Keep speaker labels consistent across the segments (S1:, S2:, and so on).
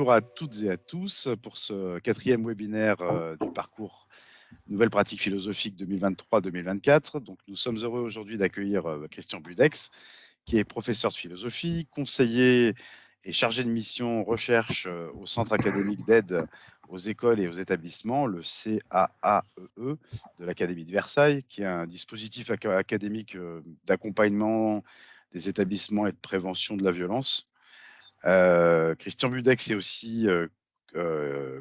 S1: Bonjour à toutes et à tous pour ce quatrième webinaire du parcours Nouvelles pratiques philosophiques 2023-2024. Donc, nous sommes heureux aujourd'hui d'accueillir Christian Budex, qui est professeur de philosophie, conseiller et chargé de mission recherche au Centre académique d'aide aux écoles et aux établissements, le CAAEE de l'Académie de Versailles, qui est un dispositif académique d'accompagnement des établissements et de prévention de la violence. Christian Budex est aussi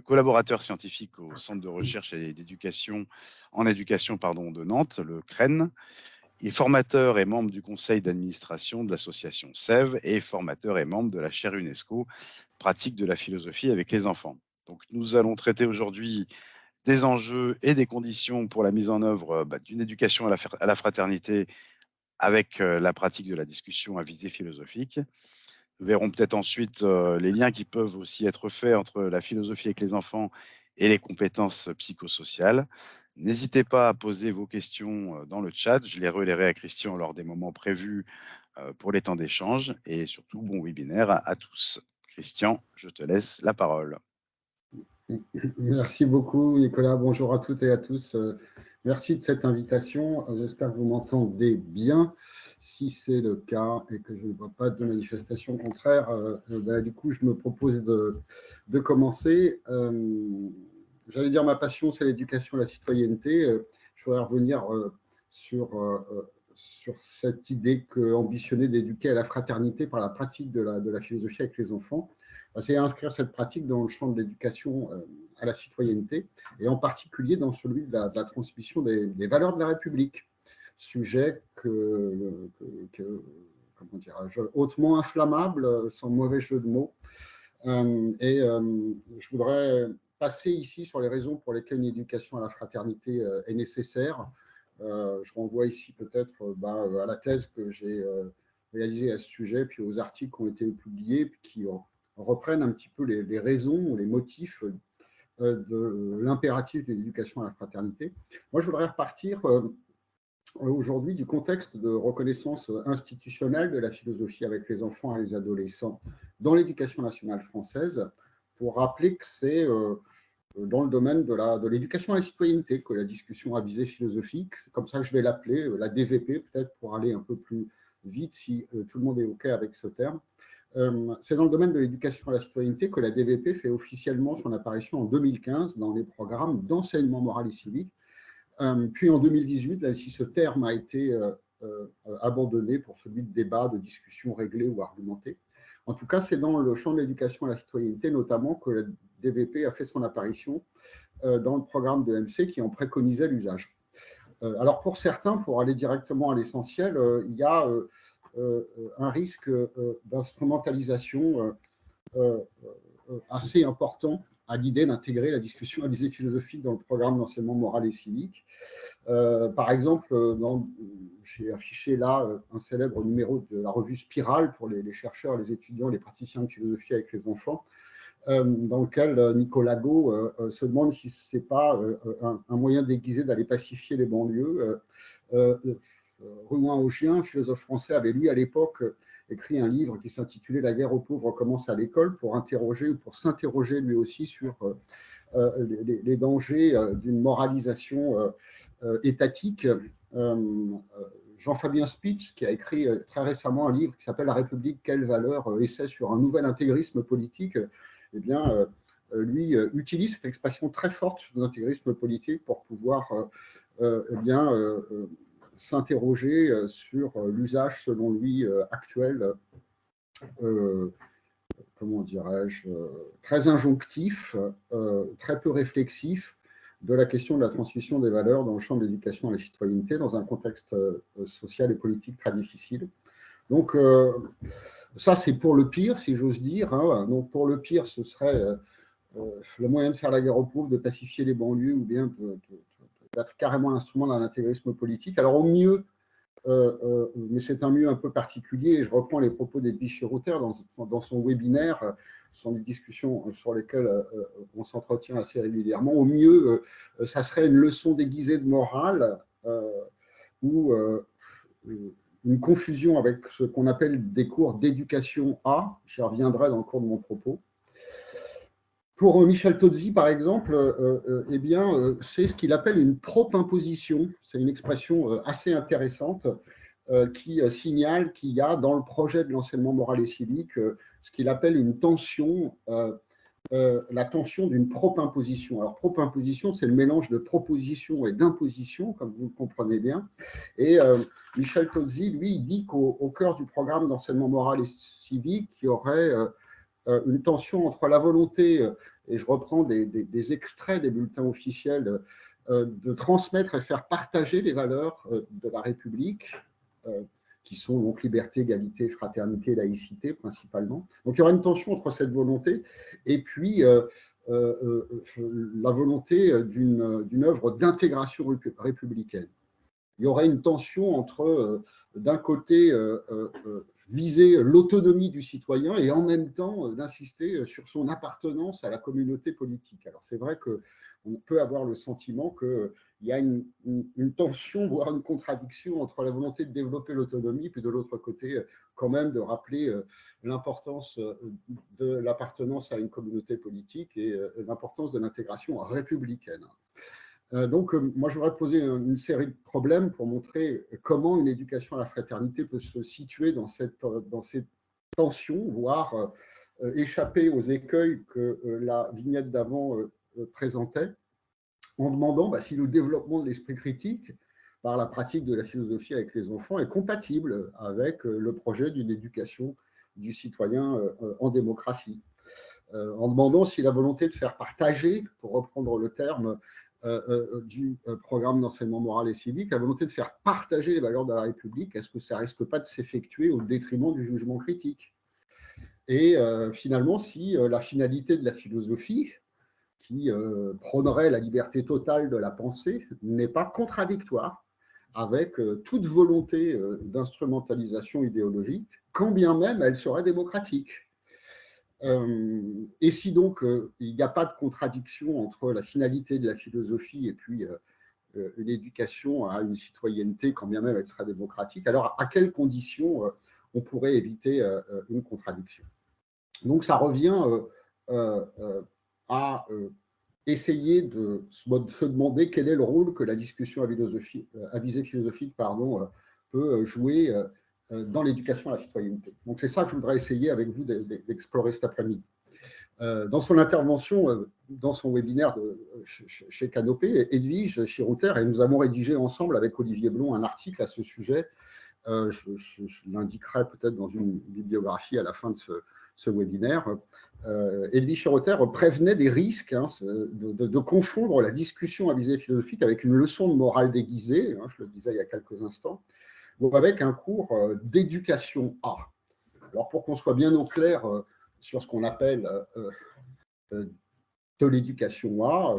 S1: collaborateur scientifique au Centre de recherche et d'éducation en éducation de Nantes, le CREN. Il est formateur et membre du conseil d'administration de l'association SEV et formateur et membre de la chaire UNESCO pratique de la philosophie avec les enfants. Donc, nous allons traiter aujourd'hui des enjeux et des conditions pour la mise en œuvre d'une éducation à la fraternité avec la pratique de la discussion à visée philosophique. Nous verrons peut-être ensuite les liens qui peuvent aussi être faits entre la philosophie avec les enfants et les compétences psychosociales. N'hésitez pas à poser vos questions dans le chat. Je les relayerai à Christian lors des moments prévus pour les temps d'échange. Et surtout, bon webinaire à tous. Christian, je te laisse la parole.
S2: Merci beaucoup, Nicolas. Bonjour à toutes et à tous. Merci de cette invitation. J'espère que vous m'entendez bien. Si c'est le cas et que je ne vois pas de manifestation contraire, du coup, je me propose de commencer. J'allais dire ma passion, c'est l'éducation et la citoyenneté. Je voudrais revenir sur cette idée ambitionnée d'éduquer à la fraternité par la pratique de la philosophie avec les enfants. C'est inscrire cette pratique dans le champ de l'éducation à la citoyenneté, et en particulier dans celui de la transmission des valeurs de la République, sujet comment dirais-je, hautement inflammable, sans mauvais jeu de mots. Je voudrais passer ici sur les raisons pour lesquelles une éducation à la fraternité est nécessaire. Je renvoie ici peut-être à la thèse que j'ai réalisée à ce sujet, puis aux articles qui ont été publiés, puis qui reprennent un petit peu les raisons, les motifs de l'impératif de l'éducation à la fraternité. Moi, je voudrais repartir aujourd'hui du contexte de reconnaissance institutionnelle de la philosophie avec les enfants et les adolescents dans l'éducation nationale française, pour rappeler que c'est dans le domaine de l'éducation à la citoyenneté que la discussion à visée philosophique, c'est comme ça que je vais l'appeler, la DVP, peut-être pour aller un peu plus vite si tout le monde est OK avec ce terme. C'est dans le domaine de l'éducation à la citoyenneté que la DVP fait officiellement son apparition en 2015 dans les programmes d'enseignement moral et civique. Puis en 2018, là, si ce terme a été abandonné pour celui de débat, de discussion réglée ou argumentée. En tout cas, c'est dans le champ de l'éducation à la citoyenneté notamment que la DVP a fait son apparition dans le programme de MC qui en préconisait l'usage. Alors pour certains, pour aller directement à l'essentiel, il y a un risque d'instrumentalisation assez important à l'idée d'intégrer la discussion à visée philosophique dans le programme d'enseignement moral et civique. Par exemple, j'ai affiché là un célèbre numéro de la revue Spirale pour les chercheurs, les étudiants, les praticiens de philosophie avec les enfants, dans lequel Nicolas Gau se demande si ce n'est pas un moyen déguisé d'aller pacifier les banlieues. Rouen-Auchien, philosophe français, avait lui à l'époque écrit un livre qui s'intitulait La guerre aux pauvres commence à l'école, pour s'interroger lui aussi sur les dangers d'une moralisation étatique. Jean-Fabien Spitz, qui a écrit très récemment un livre qui s'appelle La République, quelle valeur, essai sur un nouvel intégrisme politique, eh bien, lui utilise cette expression très forte de l'intégrisme politique pour pouvoir s'interroger sur l'usage, selon lui, actuel, comment dirais-je, très injonctif, très peu réflexif, de la question de la transmission des valeurs dans le champ de l'éducation à la citoyenneté, dans un contexte social et politique très difficile. Donc, ça, c'est pour le pire, si j'ose dire. Hein. Donc, pour le pire, ce serait le moyen de faire la guerre aux pauvres, de pacifier les banlieues, ou bien d'être carrément l'instrument d'un intégrisme politique. Alors, au mieux, mais c'est un mieux un peu particulier, et je reprends les propos d'Edwige Cheruter dans son webinaire, ce sont des discussions sur lesquelles on s'entretient assez régulièrement. Au mieux, ça serait une leçon déguisée de morale ou une confusion avec ce qu'on appelle des cours d'éducation A, j'y reviendrai dans le cours de mon propos. Pour Michel Tozzi, par exemple, eh bien, c'est ce qu'il appelle une propre-imposition. C'est une expression assez intéressante qui signale qu'il y a dans le projet de l'enseignement moral et civique ce qu'il appelle une tension, la tension d'une propre-imposition. Alors, propre-imposition, c'est le mélange de proposition et d'imposition, comme vous le comprenez bien. Et Michel Tozzi, lui, il dit qu'au cœur du programme d'enseignement moral et civique, il y aurait une tension entre la volonté, et je reprends des extraits des bulletins officiels, de transmettre et faire partager les valeurs de la République, qui sont donc liberté, égalité, fraternité, laïcité principalement. Donc il y aura une tension entre cette volonté et puis la volonté d'une œuvre d'intégration républicaine. Il y aurait une tension entre, d'un côté, viser l'autonomie du citoyen et en même temps d'insister sur son appartenance à la communauté politique. Alors c'est vrai qu'on peut avoir le sentiment qu'il y a une tension, voire une contradiction entre la volonté de développer l'autonomie, puis de l'autre côté, quand même, de rappeler l'importance de l'appartenance à une communauté politique et l'importance de l'intégration républicaine. Donc, moi, je voudrais poser une série de problèmes pour montrer comment une éducation à la fraternité peut se situer dans cette tension, voire échapper aux écueils que la vignette d'avant présentait, en demandant si le développement de l'esprit critique par la pratique de la philosophie avec les enfants est compatible avec le projet d'une éducation du citoyen en démocratie. En demandant si la volonté de faire partager, pour reprendre le terme du programme d'enseignement moral et civique, la volonté de faire partager les valeurs de la République, est-ce que ça risque pas de s'effectuer au détriment du jugement critique? Et finalement, si la finalité de la philosophie, qui prônerait la liberté totale de la pensée, n'est pas contradictoire avec toute volonté d'instrumentalisation idéologique, quand bien même elle serait démocratique. Et si donc il n'y a pas de contradiction entre la finalité de la philosophie et puis une éducation à une citoyenneté, quand bien même elle sera démocratique, alors à quelles conditions on pourrait éviter une contradiction? Donc ça revient à essayer de se demander quel est le rôle que la discussion à visée philosophique peut jouer dans l'éducation à la citoyenneté. Donc c'est ça que je voudrais essayer avec vous d'explorer cet après-midi. Dans son intervention, dans son webinaire chez Canopé, Edwige Chirouter, et nous avons rédigé ensemble avec Olivier Blond un article à ce sujet. Je l'indiquerai peut-être dans une bibliographie à la fin de ce webinaire. Edwige Chirouter prévenait des risques de confondre la discussion à visée philosophique avec une leçon de morale déguisée, je le disais il y a quelques instants, ou avec un cours d'éducation A. Alors pour qu'on soit bien au clair sur ce qu'on appelle de l'éducation A,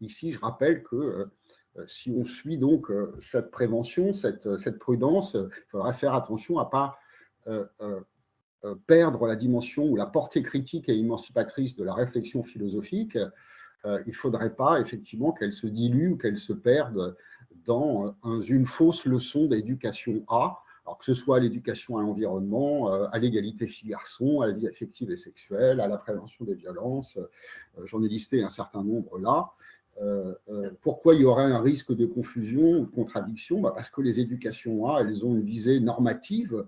S2: ici je rappelle que si on suit donc cette prévention, cette prudence, il faudra faire attention à ne pas perdre la dimension ou la portée critique et émancipatrice de la réflexion philosophique. Il ne faudrait pas effectivement qu'elle se dilue ou qu'elle se perde dans une fausse leçon d'éducation A, alors que ce soit à l'éducation à l'environnement, à l'égalité filles-garçons, à la vie affective et sexuelle, à la prévention des violences. J'en ai listé un certain nombre là. Pourquoi il y aurait un risque de confusion ou de contradiction? Parce que les éducations A, elles ont une visée normative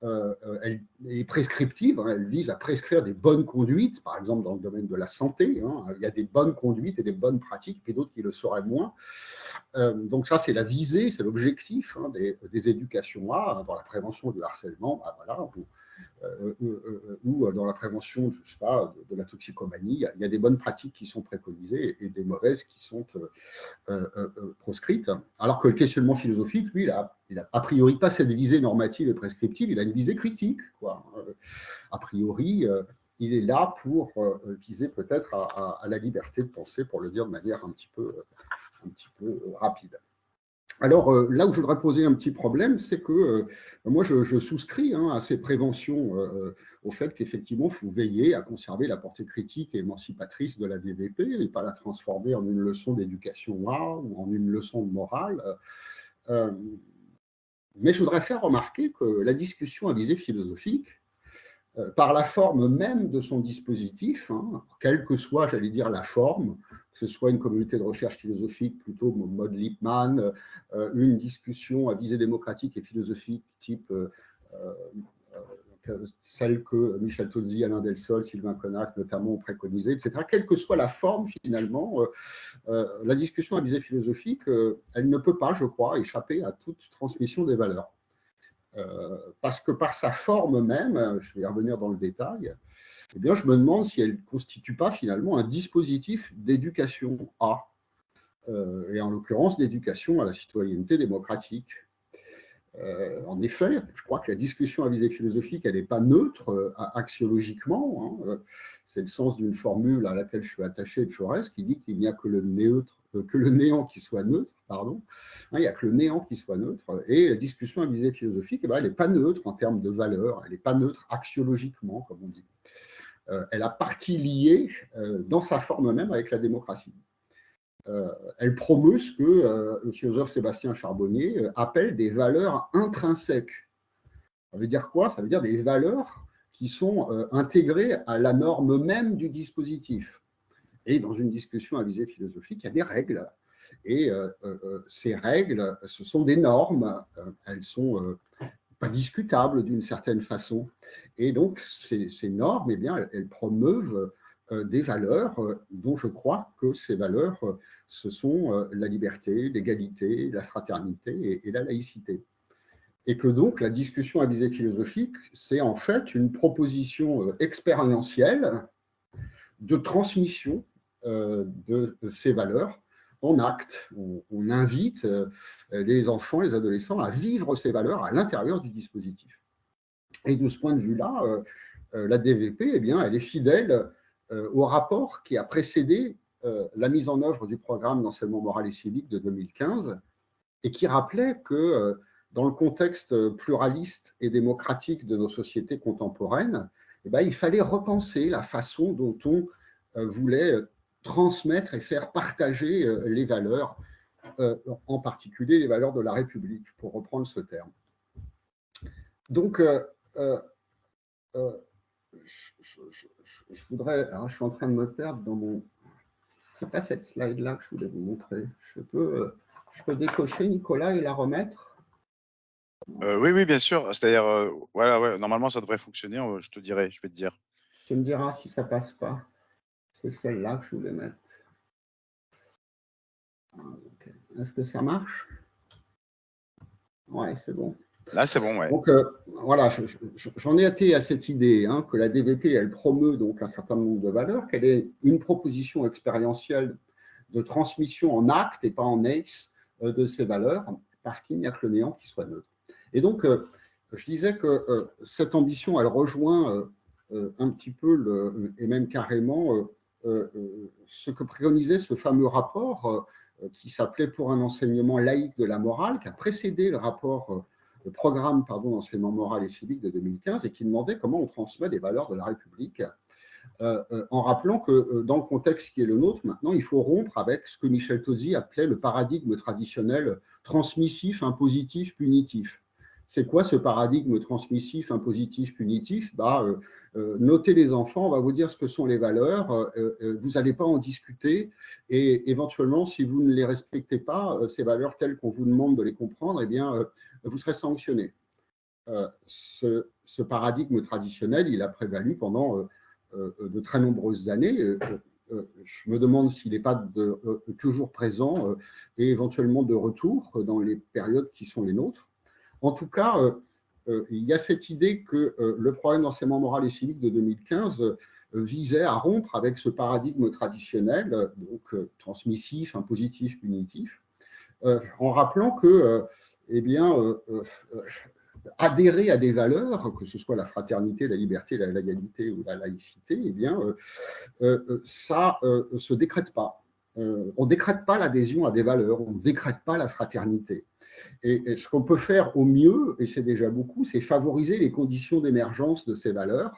S2: elle est prescriptive, elle vise à prescrire des bonnes conduites, par exemple dans le domaine de la santé, il y a des bonnes conduites et des bonnes pratiques, puis d'autres qui le seraient moins. Donc ça, c'est la visée, c'est l'objectif des éducations A, dans la prévention du harcèlement, voilà, ou dans la prévention, je sais pas, de la toxicomanie. Il y a des bonnes pratiques qui sont préconisées et des mauvaises qui sont proscrite, alors que le questionnement philosophique, lui, il a a priori pas cette visée normative et prescriptive, il a une visée critique, quoi. A priori, il est là pour viser peut-être à la liberté de penser, pour le dire de manière un petit peu rapide. Alors là où je voudrais poser un petit problème, c'est que moi je souscris à ces préventions, au fait qu'effectivement il faut veiller à conserver la portée critique et émancipatrice de la DVP et pas la transformer en une leçon d'éducation A ou en une leçon de morale. Mais je voudrais faire remarquer que la discussion à visée philosophique, par la forme même de son dispositif, hein, quelle que soit, j'allais dire, la forme, que ce soit une communauté de recherche philosophique plutôt mode Lippmann, une discussion à visée démocratique et philosophique type celle que Michel Tozzi, Alain Delsol, Sylvain Connac notamment ont préconisé, etc. Quelle que soit la forme, finalement, la discussion à visée philosophique, elle ne peut pas, je crois, échapper à toute transmission des valeurs. Parce que par sa forme même, je vais y revenir dans le détail, eh bien, je me demande si elle ne constitue pas finalement un dispositif d'éducation et en l'occurrence d'éducation à la citoyenneté démocratique. En effet, je crois que la discussion à visée philosophique, elle n'est pas neutre axiologiquement. Hein. C'est le sens d'une formule à laquelle je suis attaché de Jaurès qui dit qu'il n'y a que le néant qui soit neutre. Pardon. Hein, il n'y a que le néant qui soit neutre. Et la discussion à visée philosophique, eh ben, elle n'est pas neutre en termes de valeur, elle n'est pas neutre axiologiquement, comme on dit. Elle a partie liée dans sa forme même avec la démocratie. Elle promeut ce que le philosophe Sébastien Charbonnier appelle des valeurs intrinsèques. Ça veut dire quoi? Ça veut dire des valeurs qui sont intégrées à la norme même du dispositif. Et dans une discussion à visée philosophique, il y a des règles. Et ces règles, ce sont des normes. Elles sont pas discutables d'une certaine façon. Et donc, ces normes, eh bien, elles promeuvent des valeurs dont je crois que ces valeurs, ce sont la liberté, l'égalité, la fraternité et la laïcité. Et que donc la discussion à visée philosophique, c'est en fait une proposition expérientielle de transmission de ces valeurs en acte. On invite les enfants, les adolescents à vivre ces valeurs à l'intérieur du dispositif. Et de ce point de vue-là, la DVP, eh bien, elle est fidèle au rapport qui a précédé la mise en œuvre du programme d'enseignement moral et civique de 2015 et qui rappelait que dans le contexte pluraliste et démocratique de nos sociétés contemporaines, eh bien, il fallait repenser la façon dont on voulait transmettre et faire partager les valeurs, en particulier les valeurs de la République, pour reprendre ce terme. Donc, je voudrais, alors je suis en train de me perdre dans mon, c'est pas cette slide-là que je voulais vous montrer. Je peux décocher, Nicolas, et la remettre?
S1: Oui, oui, bien sûr. C'est-à-dire, voilà, ouais, normalement, ça devrait fonctionner. Je te dirai, je vais te dire.
S2: Tu me diras si ça passe pas. C'est celle-là que je voulais mettre. Okay. Est-ce que ça marche? Ouais, c'est bon.
S1: Là, c'est bon, ouais.
S2: Donc, voilà, j'en ai été à cette idée hein, que la DVP, elle promeut donc un certain nombre de valeurs, qu'elle est une proposition expérientielle de transmission en acte et pas en ace de ces valeurs, parce qu'il n'y a que le néant qui soit neutre. Et donc, je disais que cette ambition, elle rejoint un petit peu, et même carrément, ce que préconisait ce fameux rapport qui s'appelait Pour un enseignement laïque de la morale, qui a précédé le rapport, le programme d'enseignement moral et civique de 2015, et qui demandait comment on transmet les valeurs de la République, en rappelant que dans le contexte qui est le nôtre, maintenant, il faut rompre avec ce que Michel Tozzi appelait le paradigme traditionnel transmissif, impositif, punitif. C'est quoi ce paradigme transmissif, impositif, punitif? Notez les enfants, on va vous dire ce que sont les valeurs, vous n'allez pas en discuter, et éventuellement, si vous ne les respectez pas, ces valeurs telles qu'on vous demande de les comprendre, eh bien, vous serez sanctionné. Ce paradigme traditionnel, il a prévalu pendant de très nombreuses années. Je me demande s'il n'est pas toujours présent et éventuellement de retour dans les périodes qui sont les nôtres. En tout cas, il y a cette idée que le programme d'enseignement moral et civique de 2015 visait à rompre avec ce paradigme traditionnel, donc transmissif, impositif, punitif, en rappelant que, eh bien, adhérer à des valeurs, que ce soit la fraternité, la liberté, la légalité ou la laïcité, eh bien, ça ne se décrète pas. On ne décrète pas l'adhésion à des valeurs, on ne décrète pas la fraternité. Et ce qu'on peut faire au mieux, et c'est déjà beaucoup, c'est favoriser les conditions d'émergence de ces valeurs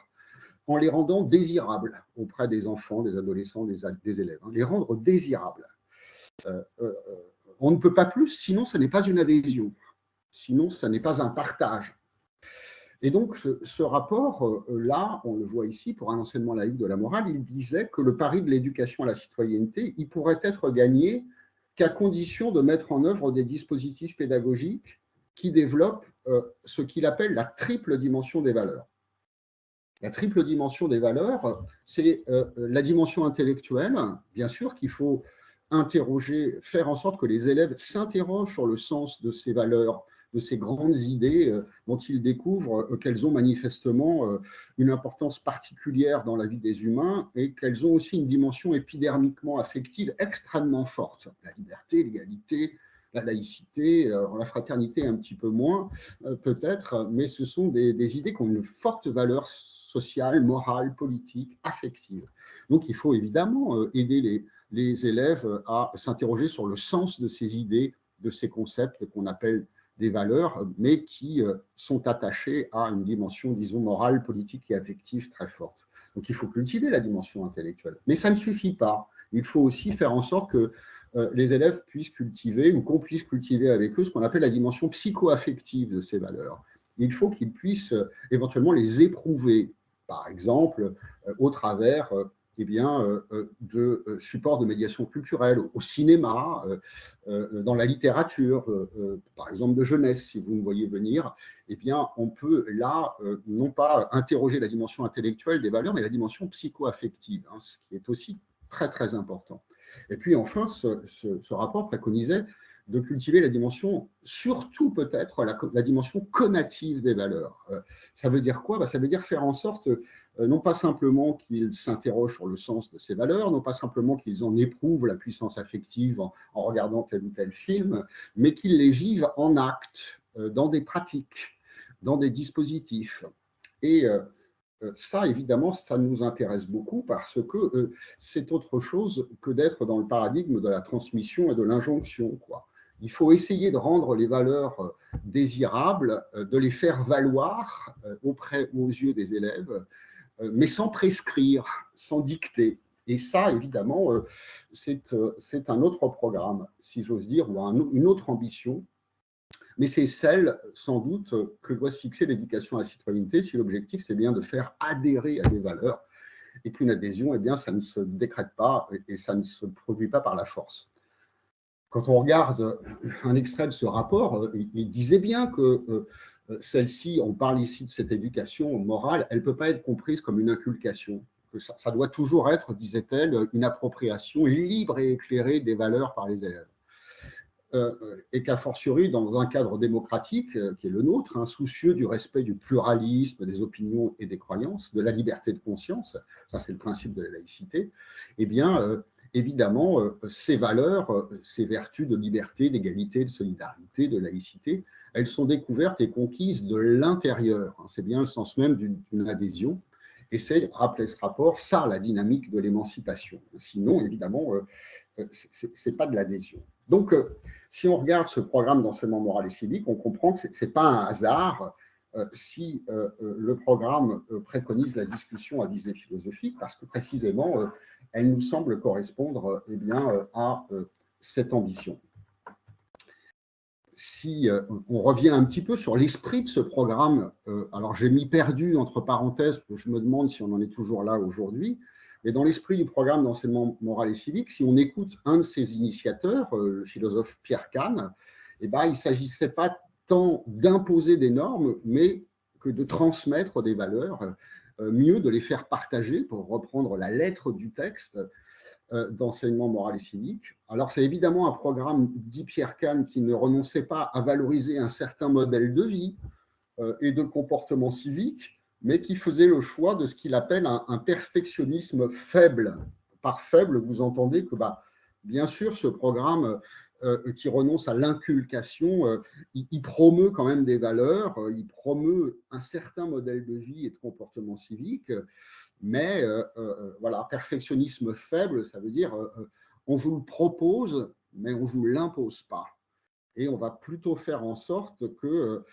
S2: en les rendant désirables auprès des enfants, des adolescents, des élèves. Les rendre désirables. On ne peut pas plus, sinon ce n'est pas une adhésion. Sinon, ce n'est pas un partage. Et donc, ce rapport-là, on le voit ici, pour un enseignement laïque de la morale, il disait que le pari de l'éducation à la citoyenneté, il pourrait être gagné qu'à condition de mettre en œuvre des dispositifs pédagogiques qui développent ce qu'il appelle la triple dimension des valeurs. La triple dimension des valeurs, c'est la dimension intellectuelle, bien sûr qu'il faut interroger, faire en sorte que les élèves s'interrogent sur le sens de ces valeurs, de ces grandes idées dont ils découvrent qu'elles ont manifestement une importance particulière dans la vie des humains et qu'elles ont aussi une dimension épidermiquement affective extrêmement forte. La liberté, l'égalité, la laïcité, la fraternité un petit peu moins peut-être, mais ce sont des idées qui ont une forte valeur sociale, morale, politique, affective. Donc il faut évidemment aider les élèves à s'interroger sur le sens de ces idées, de ces concepts qu'on appelle des valeurs, mais qui sont attachés à une dimension, disons, morale, politique et affective très forte. Donc il faut cultiver la dimension intellectuelle. Mais ça ne suffit pas. Il faut aussi faire en sorte que les élèves puissent cultiver ou qu'on puisse cultiver avec eux ce qu'on appelle la dimension psycho-affective de ces valeurs. Il faut qu'ils puissent éventuellement les éprouver, par exemple, au travers eh bien, de supports de médiation culturelle, au cinéma, dans la littérature, par exemple de jeunesse, si vous me voyez venir, eh bien, on peut là, non pas interroger la dimension intellectuelle des valeurs, mais la dimension psycho-affective, hein, ce qui est aussi très, très important. Et puis enfin, ce rapport préconisait de cultiver la dimension, surtout peut-être la dimension conative des valeurs. Ça veut dire quoi? Ça veut dire faire en sorte, non pas simplement qu'ils s'interrogent sur le sens de ces valeurs, non pas simplement qu'ils en éprouvent la puissance affective en regardant tel ou tel film, mais qu'ils les vivent en actes, dans des pratiques, dans des dispositifs. Et ça, évidemment, ça nous intéresse beaucoup parce que c'est autre chose que d'être dans le paradigme de la transmission et de l'injonction, quoi. Il faut essayer de rendre les valeurs désirables, de les faire valoir aux yeux des élèves, mais sans prescrire, sans dicter. Et ça, évidemment, c'est un autre programme, si j'ose dire, ou une autre ambition. Mais c'est celle, sans doute, que doit se fixer l'éducation à la citoyenneté si l'objectif, c'est bien de faire adhérer à des valeurs et qu'une adhésion, eh bien, ça ne se décrète pas et ça ne se produit pas par la force. Quand on regarde un extrait de ce rapport, il disait bien que celle-ci, on parle ici de cette éducation morale, elle ne peut pas être comprise comme une inculcation. Que ça doit toujours être, disait-elle, une appropriation libre et éclairée des valeurs par les élèves. Et qu'a fortiori dans un cadre démocratique qui est le nôtre, hein, soucieux du respect du pluralisme des opinions et des croyances, de la liberté de conscience, ça c'est le principe de la laïcité, eh bien, évidemment, ces valeurs, ces vertus de liberté, d'égalité, de solidarité, de laïcité, elles sont découvertes et conquises de l'intérieur. C'est bien le sens même d'une adhésion. Et c'est, rappelez ce rapport, ça la dynamique de l'émancipation. Sinon, évidemment, ce n'est pas de l'adhésion. Donc, si on regarde ce programme d'enseignement moral et civique, on comprend que ce n'est pas un hasard si le programme préconise la discussion à visée philosophique, parce que précisément, elle nous semble correspondre eh bien, à cette ambition. Si on revient un petit peu sur l'esprit de ce programme, alors j'ai mis perdu entre parenthèses, je me demande si on en est toujours là aujourd'hui, mais dans l'esprit du programme d'enseignement moral et civique, si on écoute un de ses initiateurs, le philosophe Pierre Kahn, eh ben, il ne s'agissait pas tant d'imposer des normes, mais que de transmettre des valeurs, mieux de les faire partager, pour reprendre la lettre du texte, d'enseignement moral et civique. Alors, c'est évidemment un programme, dit Pierre Kahn, qui ne renonçait pas à valoriser un certain modèle de vie et de comportement civique, mais qui faisait le choix de ce qu'il appelle un perfectionnisme faible. Par faible, vous entendez que, bien sûr, ce programme qui renonce à l'inculcation, il promeut quand même des valeurs, il promeut un certain modèle de vie et de comportement civique, mais voilà, perfectionnisme faible, ça veut dire on vous le propose, mais on ne vous l'impose pas. Et on va plutôt faire en sorte que,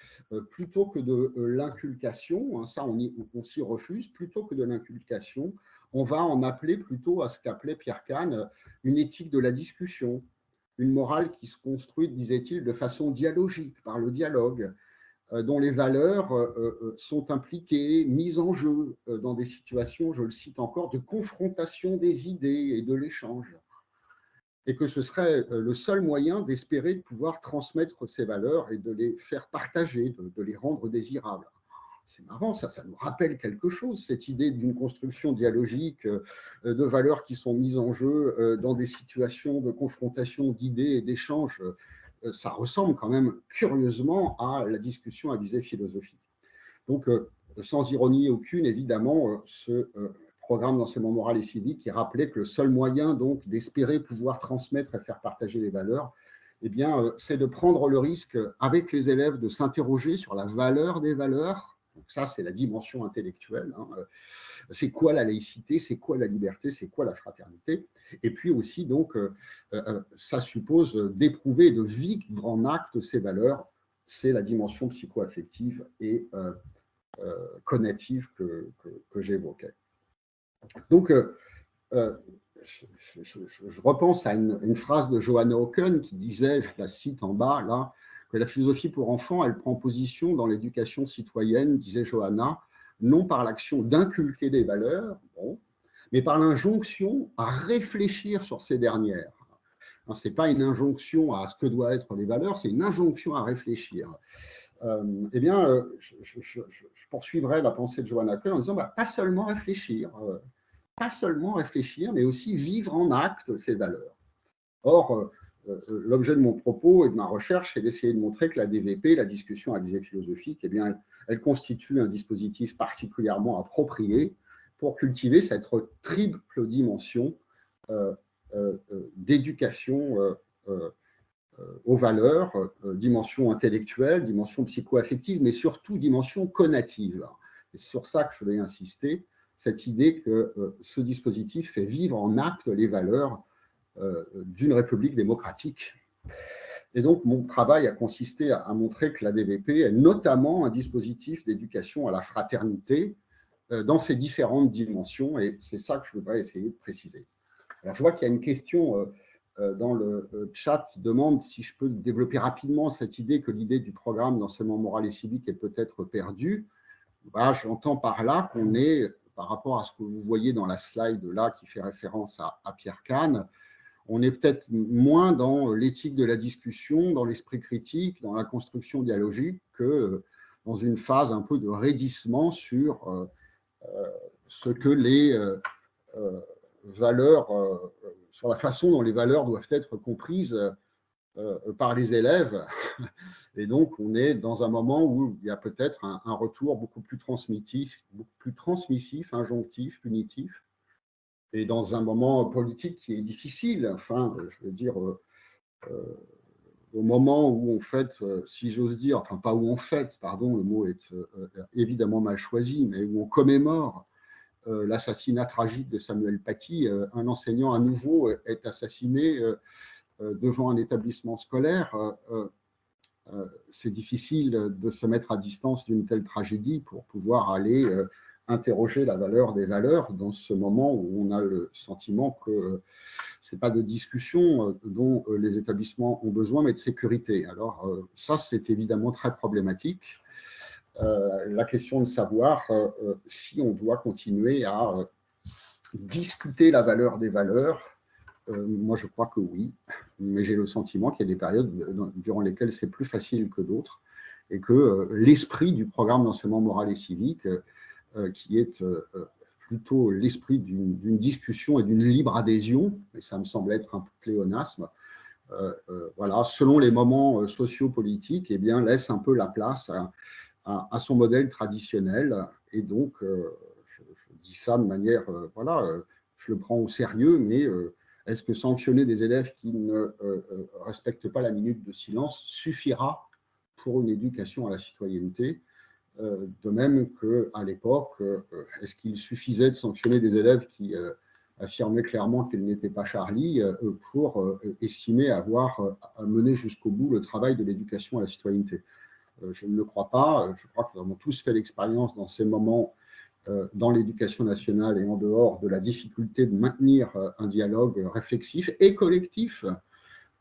S2: plutôt que de l'inculcation, hein, ça on s'y refuse, plutôt que de l'inculcation, on va en appeler plutôt à ce qu'appelait Pierre Kahn une éthique de la discussion, une morale qui se construit, disait-il, de façon dialogique, par le dialogue, dont les valeurs sont impliquées, mises en jeu dans des situations, je le cite encore, de confrontation des idées et de l'échange. Et que ce serait le seul moyen d'espérer de pouvoir transmettre ces valeurs et de les faire partager, de les rendre désirables. C'est marrant, ça nous rappelle quelque chose, cette idée d'une construction dialogique de valeurs qui sont mises en jeu dans des situations de confrontation d'idées et d'échanges. Ça ressemble quand même curieusement à la discussion à visée philosophique. Donc, sans ironie aucune, évidemment, ce programme d'enseignement moral et civique qui rappelait que le seul moyen donc d'espérer pouvoir transmettre et faire partager les valeurs, eh bien, c'est de prendre le risque avec les élèves de s'interroger sur la valeur des valeurs. Donc ça, c'est la dimension intellectuelle. Hein. C'est quoi la laïcité, c'est quoi la liberté, c'est quoi la fraternité. Et puis aussi, donc, ça suppose d'éprouver, de vivre en acte ces valeurs. C'est la dimension psycho-affective et cognitive que j'évoquais. Donc, je repense à une phrase de Johanna Oken qui disait, je la cite en bas, là, que la philosophie pour enfants, elle prend position dans l'éducation citoyenne, disait Johanna, non par l'action d'inculquer des valeurs, bon, mais par l'injonction à réfléchir sur ces dernières. Ce n'est pas une injonction à ce que doivent être les valeurs, c'est une injonction à réfléchir. Eh bien, je poursuivrai la pensée de Johanna Oken en disant, pas seulement réfléchir, mais aussi vivre en acte ces valeurs. Or, l'objet de mon propos et de ma recherche, c'est d'essayer de montrer que la DVP, la discussion à visée philosophique, eh bien, elle constitue un dispositif particulièrement approprié pour cultiver cette triple dimension d'éducation aux valeurs, dimension intellectuelle, dimension psycho-affective, mais surtout dimension cognitive. C'est sur ça que je vais insister, cette idée que ce dispositif fait vivre en acte les valeurs d'une république démocratique. Et donc, mon travail a consisté à montrer que la DVP est notamment un dispositif d'éducation à la fraternité dans ses différentes dimensions, et c'est ça que je voudrais essayer de préciser. Alors, je vois qu'il y a une question dans le chat qui demande si je peux développer rapidement cette idée que l'idée du programme d'enseignement moral et civique est peut-être perdue. J'entends par là qu'on est, par rapport à ce que vous voyez dans la slide là qui fait référence à Pierre Kahn, on est peut-être moins dans l'éthique de la discussion, dans l'esprit critique, dans la construction dialogique, que dans une phase un peu de raidissement sur ce que les valeurs, sur la façon dont les valeurs doivent être comprises par les élèves. Et donc, on est dans un moment où il y a peut-être un retour beaucoup plus transmissif, injonctif, punitif, et dans un moment politique qui est difficile. Enfin, je veux dire, au moment où on fête, si j'ose dire, enfin pas où on fête, pardon, le mot est évidemment mal choisi, mais où on commémore l'assassinat tragique de Samuel Paty, un enseignant à nouveau est assassiné devant un établissement scolaire. C'est difficile de se mettre à distance d'une telle tragédie pour pouvoir aller interroger la valeur des valeurs dans ce moment où on a le sentiment que ce n'est pas de discussion dont les établissements ont besoin, mais de sécurité. Alors ça, c'est évidemment très problématique. La question de savoir si on doit continuer à discuter la valeur des valeurs, moi je crois que oui, mais j'ai le sentiment qu'il y a des périodes durant lesquelles c'est plus facile que d'autres et que l'esprit du programme d'enseignement moral et civique, qui est plutôt l'esprit d'une discussion et d'une libre adhésion, et ça me semble être un pléonasme, voilà, selon les moments sociopolitiques, eh bien, laisse un peu la place à son modèle traditionnel. Et donc, je dis ça de manière, voilà, je le prends au sérieux, mais est-ce que sanctionner des élèves qui ne respectent pas la minute de silence suffira pour une éducation à la citoyenneté? De même qu'à l'époque, est-ce qu'il suffisait de sanctionner des élèves qui affirmaient clairement qu'ils n'étaient pas Charlie pour estimer avoir mené jusqu'au bout le travail de l'éducation à la citoyenneté? Je ne le crois pas. Je crois que nous avons tous fait l'expérience dans ces moments dans l'éducation nationale et en dehors de la difficulté de maintenir un dialogue réflexif et collectif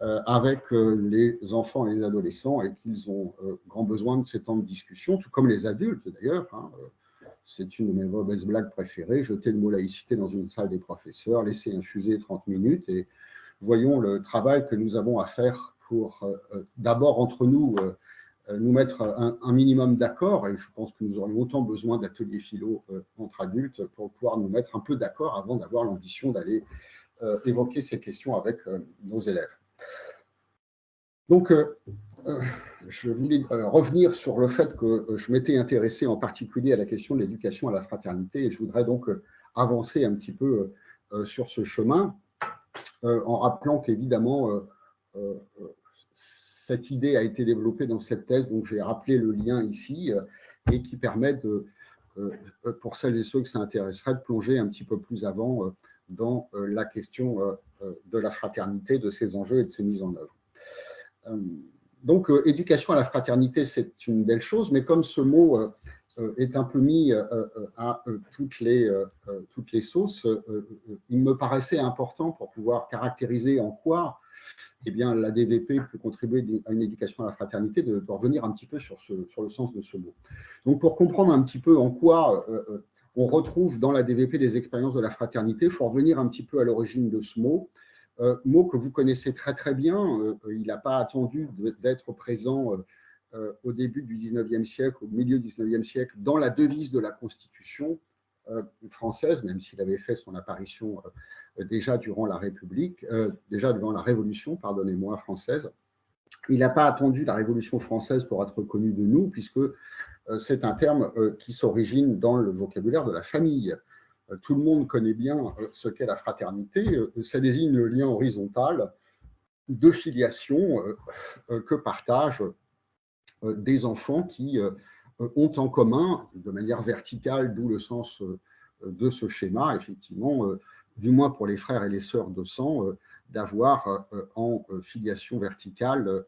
S2: avec les enfants et les adolescents et qu'ils ont grand besoin de ces temps de discussion, tout comme les adultes d'ailleurs. Hein. C'est une de mes mauvaises blagues préférées, jeter le mot laïcité dans une salle des professeurs, laisser infuser 30 minutes et voyons le travail que nous avons à faire pour d'abord entre nous nous mettre un minimum d'accord, et je pense que nous aurions autant besoin d'ateliers philo entre adultes pour pouvoir nous mettre un peu d'accord avant d'avoir l'ambition d'aller évoquer ces questions avec nos élèves. Donc, je voulais revenir sur le fait que je m'étais intéressé en particulier à la question de l'éducation à la fraternité, et je voudrais donc avancer un petit peu sur ce chemin, en rappelant qu'évidemment, cette idée a été développée dans cette thèse, donc j'ai rappelé le lien ici, et qui permet de, pour celles et ceux que ça intéresserait, de plonger un petit peu plus avant dans la question de la fraternité, de ses enjeux et de ses mises en œuvre. Donc, éducation à la fraternité, c'est une belle chose, mais comme ce mot est un peu mis à toutes les sauces, il me paraissait important pour pouvoir caractériser en quoi eh bien, la DVP peut contribuer à une éducation à la fraternité, de revenir un petit peu sur le sens de ce mot. Donc, pour comprendre un petit peu en quoi on retrouve dans la DVP des expériences de la fraternité, il faut revenir un petit peu à l'origine de ce mot. Mot que vous connaissez très très bien, il n'a pas attendu d'être présent au début du 19e siècle, au milieu du 19e siècle, dans la devise de la Constitution française, même s'il avait fait son apparition déjà durant la République, déjà durant la Révolution, pardonnez-moi, française. Il n'a pas attendu la Révolution française pour être connu de nous, puisque c'est un terme qui s'origine dans le vocabulaire de la famille. Tout le monde connaît bien ce qu'est la fraternité. Ça désigne le lien horizontal de filiation que partagent des enfants qui ont en commun, de manière verticale, d'où le sens de ce schéma, effectivement, du moins pour les frères et les sœurs de sang, d'avoir en filiation verticale,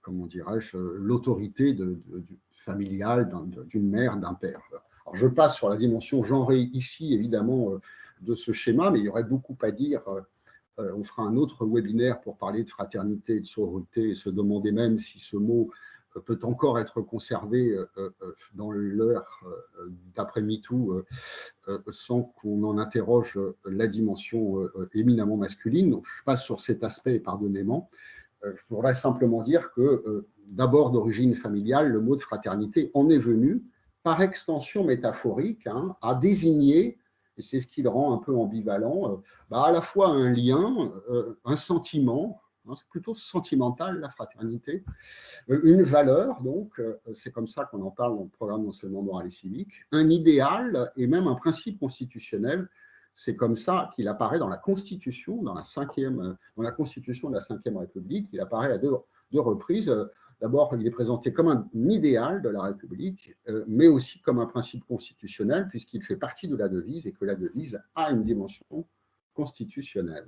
S2: comment dirais-je, l'autorité familiale d'une mère, d'un père. Alors, je passe sur la dimension genrée ici, évidemment, de ce schéma, mais il y aurait beaucoup à dire. On fera un autre webinaire pour parler de fraternité et de sororité et se demander même si ce mot peut encore être conservé dans l'heure d'après MeToo sans qu'on en interroge la dimension éminemment masculine. Donc, je passe sur cet aspect, pardonnez-moi. Je voudrais simplement dire que, d'abord d'origine familiale, le mot de fraternité en est venu, par extension métaphorique, hein, à désigner, et c'est ce qui le rend un peu ambivalent, à la fois un lien, un sentiment, hein, c'est plutôt sentimental la fraternité, une valeur, donc c'est comme ça qu'on en parle dans le programme d'enseignement moral et civique, un idéal et même un principe constitutionnel. C'est comme ça qu'il apparaît dans la Constitution, dans la Constitution de la Ve République. Il apparaît à deux reprises. D'abord, il est présenté comme un idéal de la République, mais aussi comme un principe constitutionnel, puisqu'il fait partie de la devise et que la devise a une dimension constitutionnelle.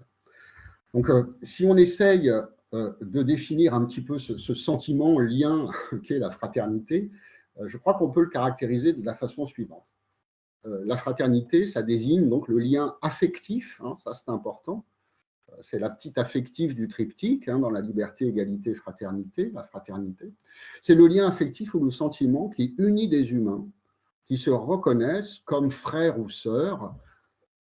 S2: Donc, si on essaye de définir un petit peu ce sentiment, lien qu'est la fraternité, je crois qu'on peut le caractériser de la façon suivante. La fraternité, ça désigne donc le lien affectif, hein, ça c'est important, c'est la petite affective du triptyque, hein, dans la liberté, égalité, fraternité, la fraternité. C'est le lien affectif ou le sentiment qui unit des humains qui se reconnaissent comme frères ou sœurs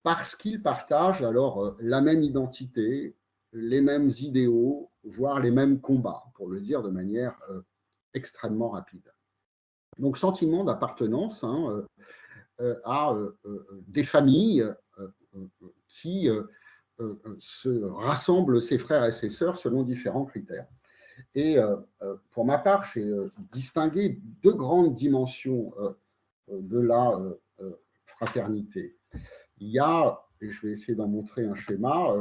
S2: parce qu'ils partagent alors la même identité, les mêmes idéaux, voire les mêmes combats, pour le dire de manière extrêmement rapide. Donc, sentiment d'appartenance, hein, à des familles qui se rassemblent ses frères et ses sœurs selon différents critères. Et pour ma part, j'ai distingué deux grandes dimensions de la fraternité. Il y a, et je vais essayer d'en montrer un schéma,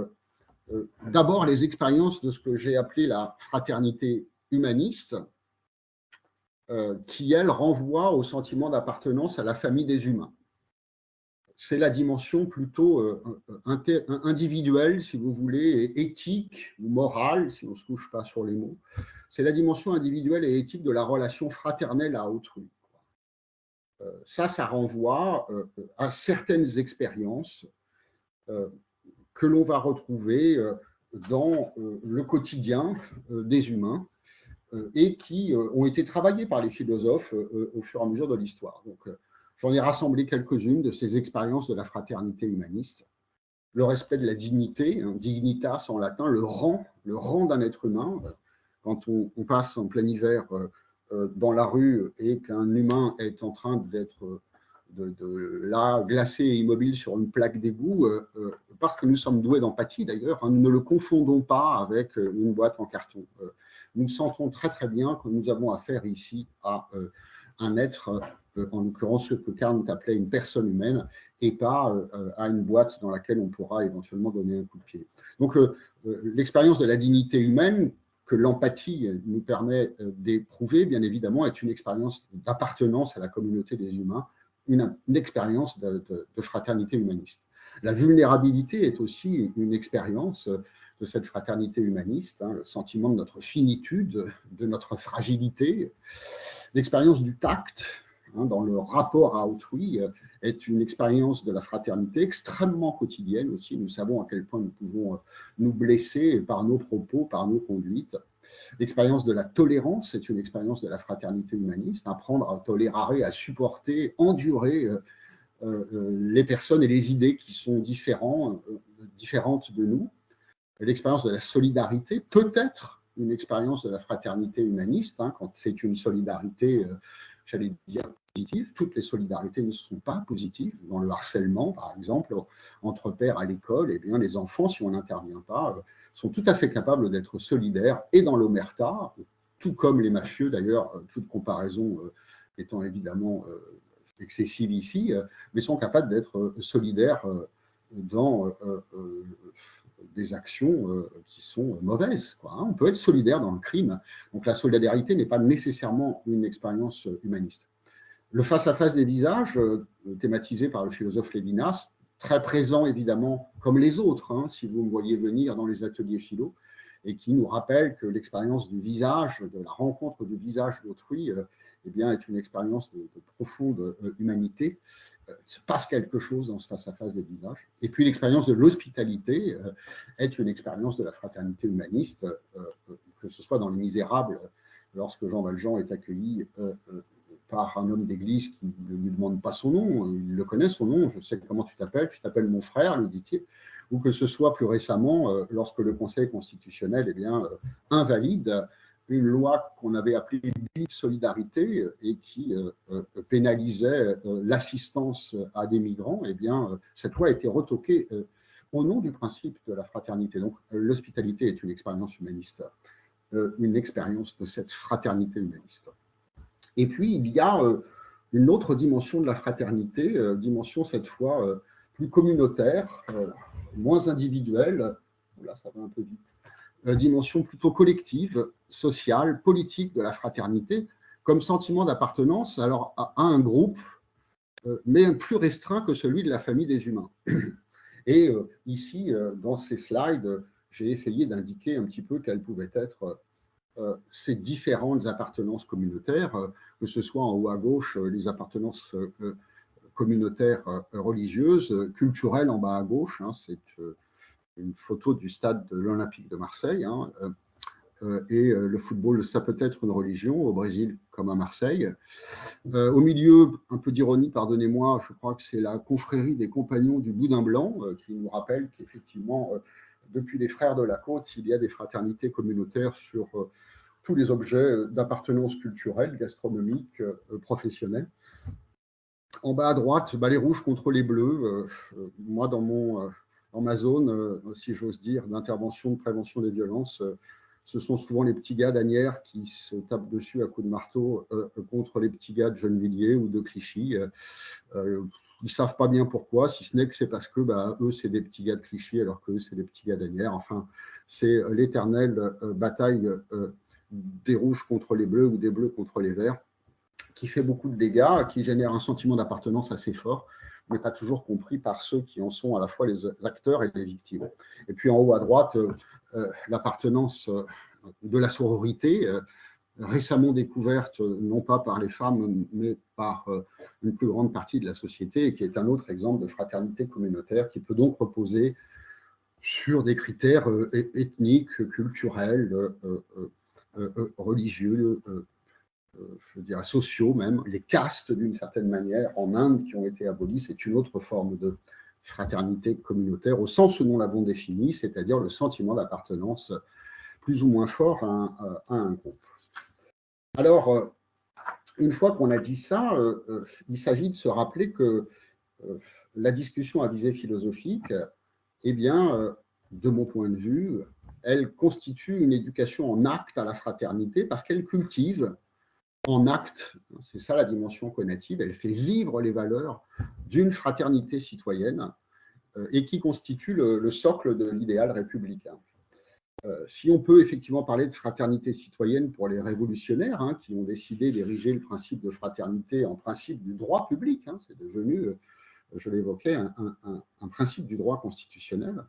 S2: d'abord les expériences de ce que j'ai appelé la fraternité humaniste, qui, elle, renvoie au sentiment d'appartenance à la famille des humains. C'est la dimension plutôt individuelle, si vous voulez, et éthique ou morale, si on ne se couche pas sur les mots. C'est la dimension individuelle et éthique de la relation fraternelle à autrui. Ça renvoie à certaines expériences que l'on va retrouver dans le quotidien des humains et qui ont été travaillées par les philosophes au fur et à mesure de l'histoire. Donc, j'en ai rassemblé quelques-unes de ces expériences de la fraternité humaniste. Le respect de la dignité, dignitas en latin, le rang d'un être humain. Quand on passe en plein hiver dans la rue et qu'un humain est en train d'être là, glacé et immobile sur une plaque d'égout, parce que nous sommes doués d'empathie d'ailleurs, nous ne le confondons pas avec une boîte en carton. Nous sentons très très bien que nous avons affaire ici à un être, en l'occurrence ce que Kant appelait une personne humaine, et pas à une boîte dans laquelle on pourra éventuellement donner un coup de pied. Donc l'expérience de la dignité humaine que l'empathie nous permet d'éprouver, bien évidemment, est une expérience d'appartenance à la communauté des humains, une expérience de fraternité humaniste. La vulnérabilité est aussi une expérience de cette fraternité humaniste, le sentiment de notre finitude, de notre fragilité. L'expérience du tact, dans le rapport à autrui, est une expérience de la fraternité extrêmement quotidienne aussi. Nous savons à quel point nous pouvons nous blesser par nos propos, par nos conduites. L'expérience de la tolérance est une expérience de la fraternité humaniste, apprendre à tolérer, à supporter, endurer les personnes et les idées qui sont différentes de nous. L'expérience de la solidarité peut être une expérience de la fraternité humaniste, quand c'est une solidarité, j'allais dire, positive. Toutes les solidarités ne sont pas positives. Dans le harcèlement, par exemple, entre pairs à l'école, eh bien, les enfants, si on n'intervient pas, sont tout à fait capables d'être solidaires, et dans l'omerta, tout comme les mafieux d'ailleurs, toute comparaison étant évidemment excessive ici, mais sont capables d'être solidaires dans des actions qui sont mauvaises, quoi. On peut être solidaire dans le crime. Donc la solidarité n'est pas nécessairement une expérience humaniste. Le face-à-face des visages, thématisé par le philosophe Lévinas, très présent évidemment comme les autres, si vous me voyez venir dans les ateliers philo, et qui nous rappelle que l'expérience du visage, de la rencontre du visage d'autrui, eh bien, est une expérience de profonde humanité. Il se passe quelque chose dans ce face-à-face des visages. Et puis l'expérience de l'hospitalité est une expérience de la fraternité humaniste, que ce soit dans Les Misérables, lorsque Jean Valjean est accueilli par un homme d'église qui ne lui demande pas son nom, il le connaît son nom, je sais comment tu t'appelles mon frère, lui dit-il, ou que ce soit plus récemment, lorsque le Conseil constitutionnel invalide une loi qu'on avait appelée dite solidarité et qui pénalisait l'assistance à des migrants, eh bien, cette loi a été retoquée au nom du principe de la fraternité. Donc, l'hospitalité est une expérience humaniste, une expérience de cette fraternité humaniste. Et puis, il y a une autre dimension de la fraternité, dimension cette fois plus communautaire, moins individuelle, là ça va un peu vite, dimension plutôt collective, sociale, politique de la fraternité, comme sentiment d'appartenance alors à un groupe, mais plus restreint que celui de la famille des humains. Et ici, dans ces slides, j'ai essayé d'indiquer un petit peu quelles pouvaient être ces différentes appartenances communautaires, que ce soit en haut à gauche les appartenances communautaires religieuses, culturelles en bas à gauche, c'est une photo du stade de l'Olympique de Marseille, et le football, ça peut être une religion, au Brésil comme à Marseille. Au milieu, un peu d'ironie, pardonnez-moi, je crois que c'est la confrérie des compagnons du Boudin Blanc qui nous rappelle qu'effectivement, depuis les Frères de la Côte, il y a des fraternités communautaires sur tous les objets d'appartenance culturelle, gastronomique, professionnelle. En bas à droite, les rouges contre les bleus. Moi, dans ma zone, si j'ose dire, d'intervention, de prévention des violences, ce sont souvent les petits gars d'Asnières qui se tapent dessus à coups de marteau contre les petits gars de Gennevilliers ou de Clichy. Ils ne savent pas bien pourquoi, si ce n'est que c'est parce que eux, c'est des petits gars de Clichy, alors qu'eux, c'est des petits gars d'Asnières. Enfin, c'est l'éternelle bataille des rouges contre les bleus ou des bleus contre les verts, qui fait beaucoup de dégâts, qui génère un sentiment d'appartenance assez fort, mais pas toujours compris par ceux qui en sont à la fois les acteurs et les victimes. Et puis en haut à droite, l'appartenance de la sororité, récemment découverte non pas par les femmes, mais par une plus grande partie de la société, et qui est un autre exemple de fraternité communautaire qui peut donc reposer sur des critères ethniques, culturels, religieux, je dirais sociaux même, les castes d'une certaine manière en Inde qui ont été abolies. C'est une autre forme de fraternité communautaire au sens où nous l'avons défini, c'est-à-dire le sentiment d'appartenance plus ou moins fort à un groupe. Alors, une fois qu'on a dit ça, il s'agit de se rappeler que la discussion à visée philosophique, eh bien, de mon point de vue, elle constitue une éducation en acte à la fraternité parce qu'elle cultive en acte, c'est ça la dimension cognitive, elle fait vivre les valeurs d'une fraternité citoyenne et qui constitue le socle de l'idéal républicain. Si on peut effectivement parler de fraternité citoyenne pour les révolutionnaires qui ont décidé d'ériger le principe de fraternité en principe du droit public, c'est devenu, je l'évoquais, un principe du droit constitutionnel.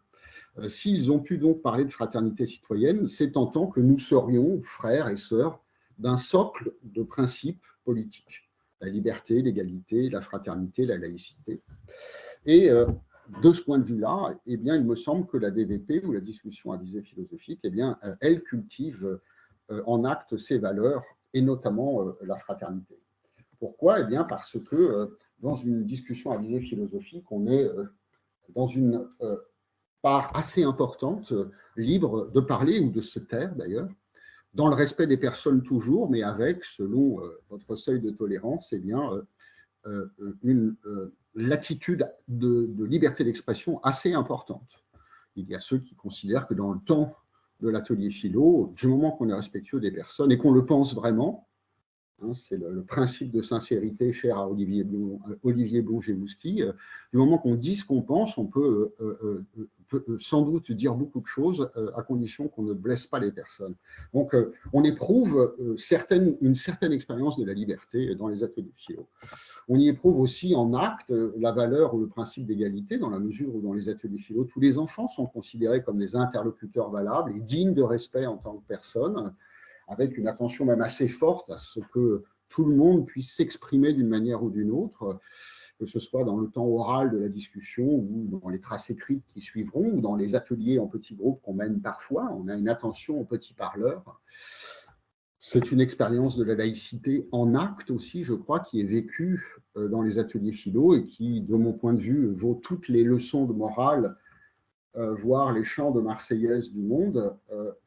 S2: S'ils ont pu donc parler de fraternité citoyenne, c'est en tant que nous serions frères et sœurs d'un socle de principes politiques, la liberté, l'égalité, la fraternité, la laïcité. Et de ce point de vue-là, eh bien, il me semble que la DVP, ou la discussion à visée philosophique, eh bien, elle cultive en acte ces valeurs, et notamment la fraternité. Pourquoi ? Eh bien, parce que dans une discussion à visée philosophique, on est dans une part assez importante, libre de parler ou de se taire d'ailleurs, dans le respect des personnes toujours, mais avec, selon votre seuil de tolérance, eh bien, une latitude de liberté d'expression assez importante. Il y a ceux qui considèrent que dans le temps de l'atelier philo, du moment qu'on est respectueux des personnes et qu'on le pense vraiment, c'est le principe de sincérité cher à Olivier Blongewski, du moment qu'on dit ce qu'on pense, on peut sans doute dire beaucoup de choses à condition qu'on ne blesse pas les personnes. Donc on éprouve une certaine expérience de la liberté dans les ateliers philo. On y éprouve aussi en acte la valeur ou le principe d'égalité, dans la mesure où dans les ateliers philo, tous les enfants sont considérés comme des interlocuteurs valables et dignes de respect en tant que personnes, avec une attention même assez forte à ce que tout le monde puisse s'exprimer d'une manière ou d'une autre, que ce soit dans le temps oral de la discussion ou dans les traces écrites qui suivront, ou dans les ateliers en petits groupes qu'on mène parfois. On a une attention aux petits parleurs. C'est une expérience de la laïcité en acte aussi, je crois, qui est vécue dans les ateliers philo et qui, de mon point de vue, vaut toutes les leçons de morale, voire les chants de Marseillaise du monde.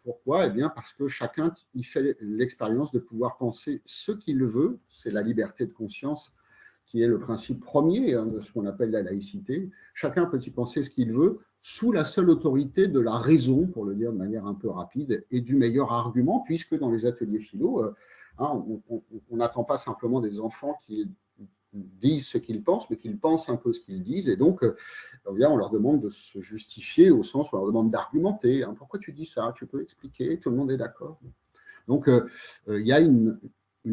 S2: Pourquoi ? Eh bien, parce que chacun y fait l'expérience de pouvoir penser ce qu'il veut. C'est la liberté de conscience qui est le principe premier de ce qu'on appelle la laïcité. Chacun peut y penser ce qu'il veut, sous la seule autorité de la raison, pour le dire de manière un peu rapide, et du meilleur argument, puisque dans les ateliers philo, on n'attend pas simplement des enfants qui disent ce qu'ils pensent, mais qu'ils pensent un peu ce qu'ils disent, et donc on leur demande de se justifier au sens où on leur demande d'argumenter. Pourquoi tu dis ça ? Tu peux expliquer ? Tout le monde est d'accord. Donc il y a une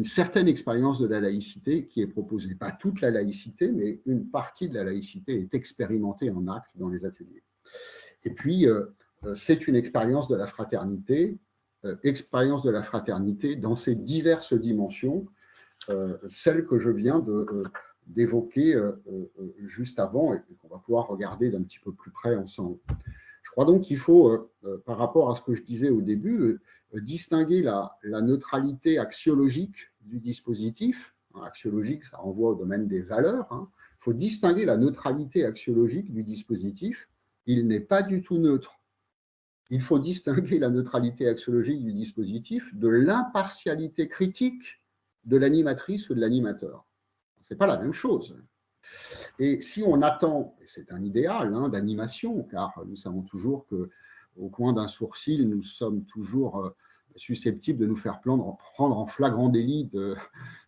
S2: certaine expérience de la laïcité qui est proposée. Pas toute la laïcité, mais une partie de la laïcité est expérimentée en acte dans les ateliers. Et puis, c'est une expérience de la fraternité dans ses diverses dimensions, celle que je viens d'évoquer juste avant et qu'on va pouvoir regarder d'un petit peu plus près ensemble. Je crois donc qu'il faut, par rapport à ce que je disais au début, distinguer la neutralité axiologique du dispositif. Axiologique, ça renvoie au domaine des valeurs. Il faut distinguer la neutralité axiologique du dispositif. Il n'est pas du tout neutre. Il faut distinguer la neutralité axiologique du dispositif de l'impartialité critique de l'animatrice ou de l'animateur. Ce n'est pas la même chose. Et si on attend, c'est un idéal d'animation, car nous savons toujours qu'au coin d'un sourcil, nous sommes toujours susceptibles de nous faire prendre en flagrant délit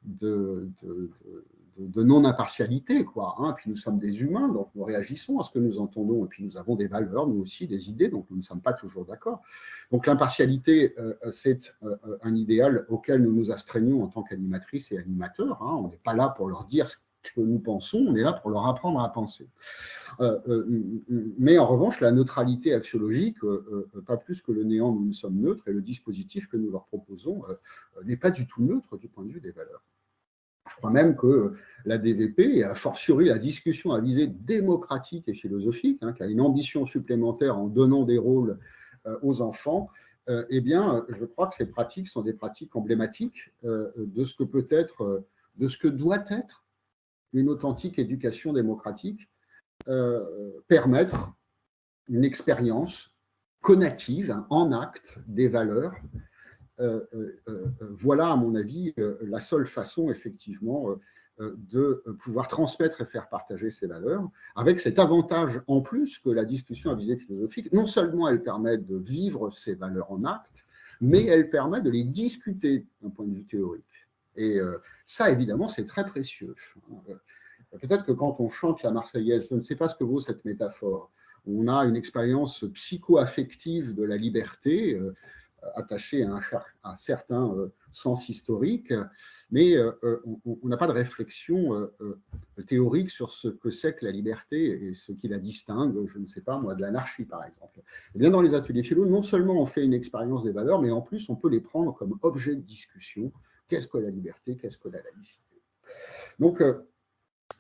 S2: de non-impartialité, Puis nous sommes des humains, donc nous réagissons à ce que nous entendons, et puis nous avons des valeurs, nous aussi, des idées, donc nous ne sommes pas toujours d'accord. Donc l'impartialité, c'est un idéal auquel nous nous astreignons en tant qu'animatrices et animateurs. On n'est pas là pour leur dire ce que nous pensons, on est là pour leur apprendre à penser. Mais en revanche, la neutralité axiologique, pas plus que le néant, nous sommes neutres, et le dispositif que nous leur proposons n'est pas du tout neutre du point de vue des valeurs. Je crois même que la DVP, et a fortiori la discussion à visée démocratique et philosophique, qui a une ambition supplémentaire en donnant des rôles aux enfants, eh bien, je crois que ces pratiques sont des pratiques emblématiques de ce que peut être, de ce que doit être une authentique éducation démocratique, permettre une expérience connative, en acte, des valeurs. Voilà, à mon avis, la seule façon, effectivement, de pouvoir transmettre et faire partager ces valeurs, avec cet avantage en plus que la discussion à visée philosophique, non seulement elle permet de vivre ces valeurs en acte, mais elle permet de les discuter d'un point de vue théorique. Et ça, évidemment, c'est très précieux. Peut-être que quand on chante la Marseillaise, je ne sais pas ce que vaut cette métaphore, on a une expérience psycho-affective de la liberté, attachée à un certain sens historique, mais on n'a pas de réflexion théorique sur ce que c'est que la liberté et ce qui la distingue, je ne sais pas moi, de l'anarchie par exemple. Et bien dans les ateliers philo, non seulement on fait une expérience des valeurs, mais en plus on peut les prendre comme objet de discussion. Qu'est-ce que la liberté? Qu'est-ce que la laïcité? Donc,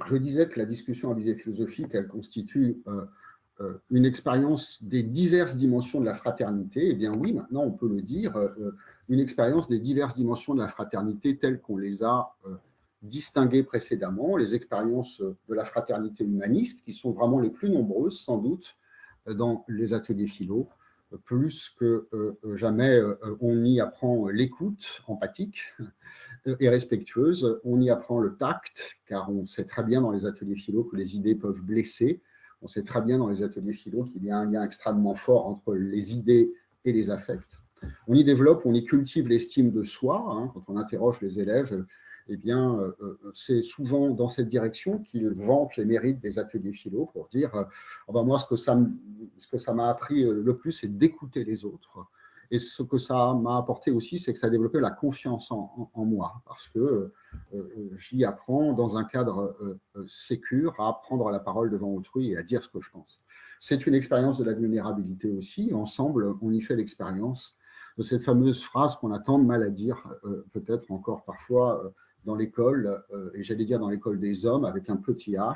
S2: je disais que la discussion à visée philosophique, elle constitue une expérience des diverses dimensions de la fraternité. Eh bien oui, maintenant on peut le dire, une expérience des diverses dimensions de la fraternité telles qu'on les a distinguées précédemment, les expériences de la fraternité humaniste, qui sont vraiment les plus nombreuses, sans doute, dans les ateliers philo. Plus que jamais, on y apprend l'écoute empathique et respectueuse, on y apprend le tact, car on sait très bien dans les ateliers philo que les idées peuvent blesser. On sait très bien dans les ateliers philo qu'il y a un lien extrêmement fort entre les idées et les affects. On y développe, on y cultive l'estime de soi. Quand on interroge les élèves, eh bien, c'est souvent dans cette direction qu'ils vantent les mérites des ateliers philo pour dire moi, ce que ça m'a appris le plus, c'est d'écouter les autres. Et ce que ça m'a apporté aussi, c'est que ça a développé la confiance en moi, parce que j'y apprends dans un cadre sécure à prendre la parole devant autrui et à dire ce que je pense. C'est une expérience de la vulnérabilité aussi. Ensemble, on y fait l'expérience de cette fameuse phrase qu'on a tant de mal à dire, peut-être encore parfois dans l'école, et j'allais dire dans l'école des hommes, avec un petit H,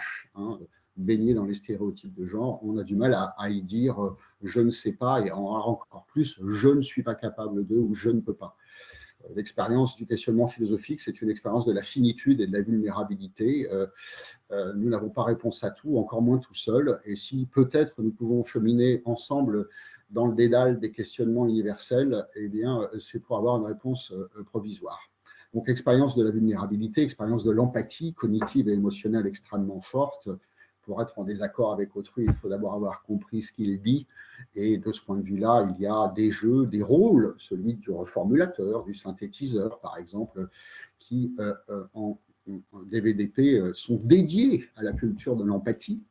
S2: baigné dans les stéréotypes de genre, on a du mal à y dire je ne sais pas, et encore plus je ne suis pas capable de ou je ne peux pas. L'expérience du questionnement philosophique, c'est une expérience de la finitude et de la vulnérabilité. Nous n'avons pas réponse à tout, encore moins tout seul, et si peut-être nous pouvons cheminer ensemble dans le dédale des questionnements universels, eh bien, c'est pour avoir une réponse provisoire. Donc, expérience de la vulnérabilité, expérience de l'empathie cognitive et émotionnelle extrêmement forte. Pour être en désaccord avec autrui, il faut d'abord avoir compris ce qu'il dit. Et de ce point de vue-là, il y a des jeux, des rôles, celui du reformulateur, du synthétiseur, par exemple, qui, en DVDP, sont dédiés à la culture de l'empathie.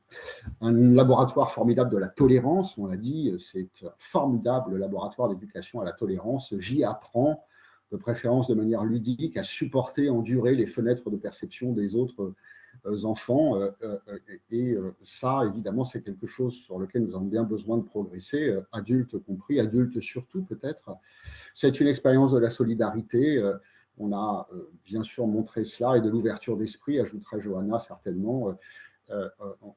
S2: Un laboratoire formidable de la tolérance, on l'a dit, c'est un formidable laboratoire d'éducation à la tolérance. J'y apprends, de préférence de manière ludique, à supporter, endurer les fenêtres de perception des autres enfants. Et ça, évidemment, c'est quelque chose sur lequel nous avons bien besoin de progresser, adultes compris, adultes surtout peut-être. C'est une expérience de la solidarité. On a bien sûr montré cela et de l'ouverture d'esprit, ajouterait Johanna certainement.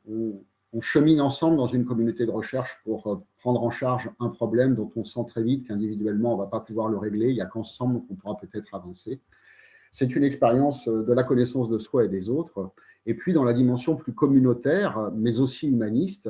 S2: On chemine ensemble dans une communauté de recherche pour prendre en charge un problème dont on sent très vite qu'individuellement, on ne va pas pouvoir le régler. Il n'y a qu'ensemble qu'on pourra peut-être avancer. C'est une expérience de la connaissance de soi et des autres. Et puis, dans la dimension plus communautaire, mais aussi humaniste,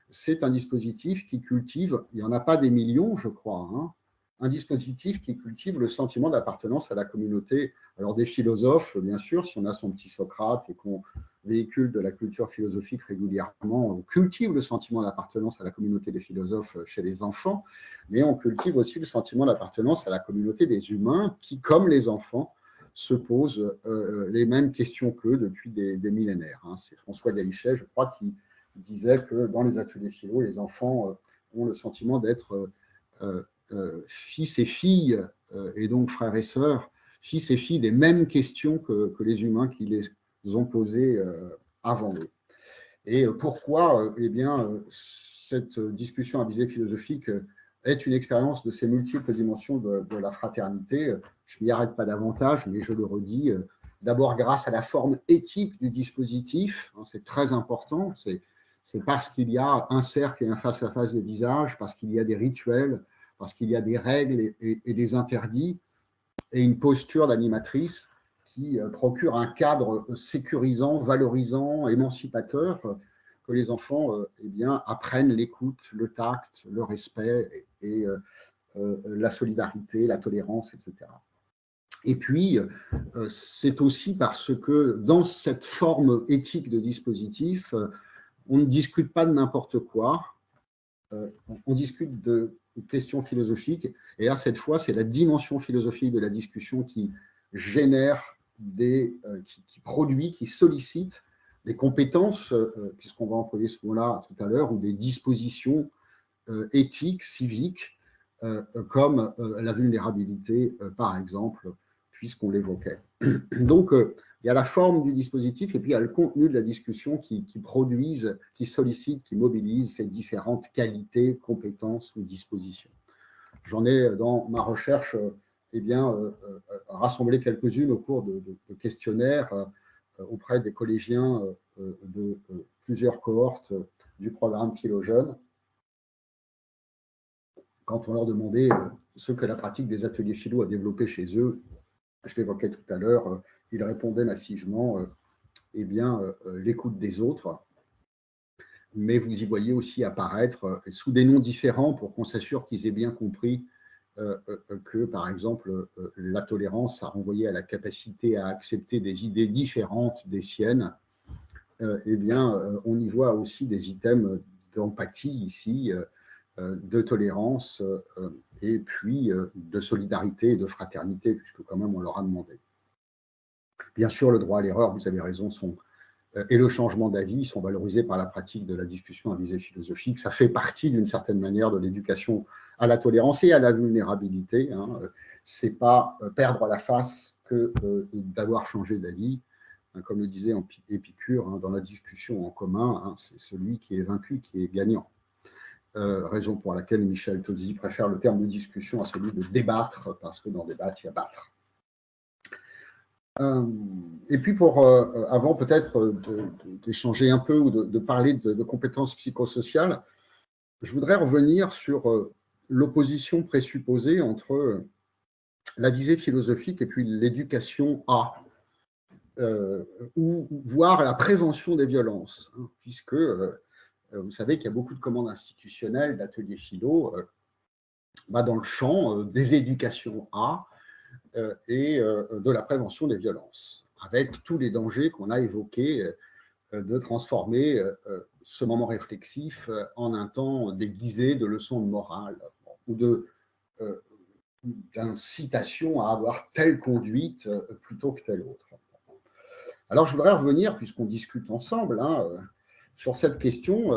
S2: c'est un dispositif qui cultive, il n'y en a pas des millions, je crois, un dispositif qui cultive le sentiment d'appartenance à la communauté. Alors, des philosophes, bien sûr, si on a son petit Socrate et qu'on véhicule de la culture philosophique régulièrement, on cultive le sentiment d'appartenance à la communauté des philosophes chez les enfants, mais on cultive aussi le sentiment d'appartenance à la communauté des humains qui, comme les enfants, se posent les mêmes questions qu'eux depuis des millénaires. C'est François Galichet, je crois, qui disait que dans les ateliers philo, les enfants ont le sentiment d'être fils et filles, et donc frères et sœurs, fils et filles des mêmes questions que les humains qui les ont posées avant eux. Et pourquoi eh bien, cette discussion à visée philosophique est une expérience de ces multiples dimensions de la fraternité. Je ne m'y arrête pas davantage, mais je le redis, d'abord grâce à la forme éthique du dispositif, hein, c'est très important, c'est parce qu'il y a un cercle et un face-à-face des visages, parce qu'il y a des rituels, parce qu'il y a des règles et des interdits, et une posture d'animatrice qui procure un cadre sécurisant, valorisant, émancipateur, que les enfants eh bien, apprennent l'écoute, le tact, le respect et la solidarité, la tolérance, etc. Et puis, c'est aussi parce que dans cette forme éthique de dispositif, on ne discute pas de n'importe quoi, on discute de questions philosophiques, et là, cette fois, c'est la dimension philosophique de la discussion qui génère qui produit, qui sollicite des compétences, puisqu'on va employer ce mot-là tout à l'heure, ou des dispositions éthiques, civiques, comme la vulnérabilité, par exemple, puisqu'on l'évoquait. Donc, il y a la forme du dispositif et puis il y a le contenu de la discussion qui produisent, qui sollicitent, qui mobilisent ces différentes qualités, compétences ou dispositions. J'en ai dans ma recherche eh bien, rassemblé quelques-unes au cours de questionnaires auprès des collégiens de plusieurs cohortes du programme Philo-Jeunes. Quand on leur demandait ce que la pratique des ateliers philo a développé chez eux, je l'évoquais tout à l'heure, ils répondaient massivement eh bien, l'écoute des autres, mais vous y voyez aussi apparaître sous des noms différents pour qu'on s'assure qu'ils aient bien compris que, par exemple, la tolérance, ça renvoyait à la capacité à accepter des idées différentes des siennes. Eh bien, on y voit aussi des items d'empathie ici, de tolérance et puis de solidarité et de fraternité, puisque quand même on leur a demandé. Bien sûr, le droit à l'erreur, vous avez raison, et le changement d'avis sont valorisés par la pratique de la discussion à visée philosophique. Ça fait partie d'une certaine manière de l'éducation à la tolérance et à la vulnérabilité. Hein. C'est pas perdre la face que d'avoir changé d'avis. Hein, comme le disait Épicure, hein, dans la discussion en commun, hein, c'est celui qui est vaincu qui est gagnant. Raison pour laquelle Michel Tozzi préfère le terme de discussion à celui de débattre, parce que dans débattre, il y a battre. Et puis, avant peut-être d'échanger un peu ou de parler de compétences psychosociales, je voudrais revenir sur l'opposition présupposée entre la visée philosophique et puis l'éducation à, ou voire la prévention des violences, hein, puisque vous savez qu'il y a beaucoup de commandes institutionnelles d'ateliers philo dans le champ des éducations à et de la prévention des violences, avec tous les dangers qu'on a évoqués de transformer ce moment réflexif en un temps déguisé de leçons de morale ou d'incitation à avoir telle conduite plutôt que telle autre. Alors je voudrais revenir, puisqu'on discute ensemble, hein, sur cette question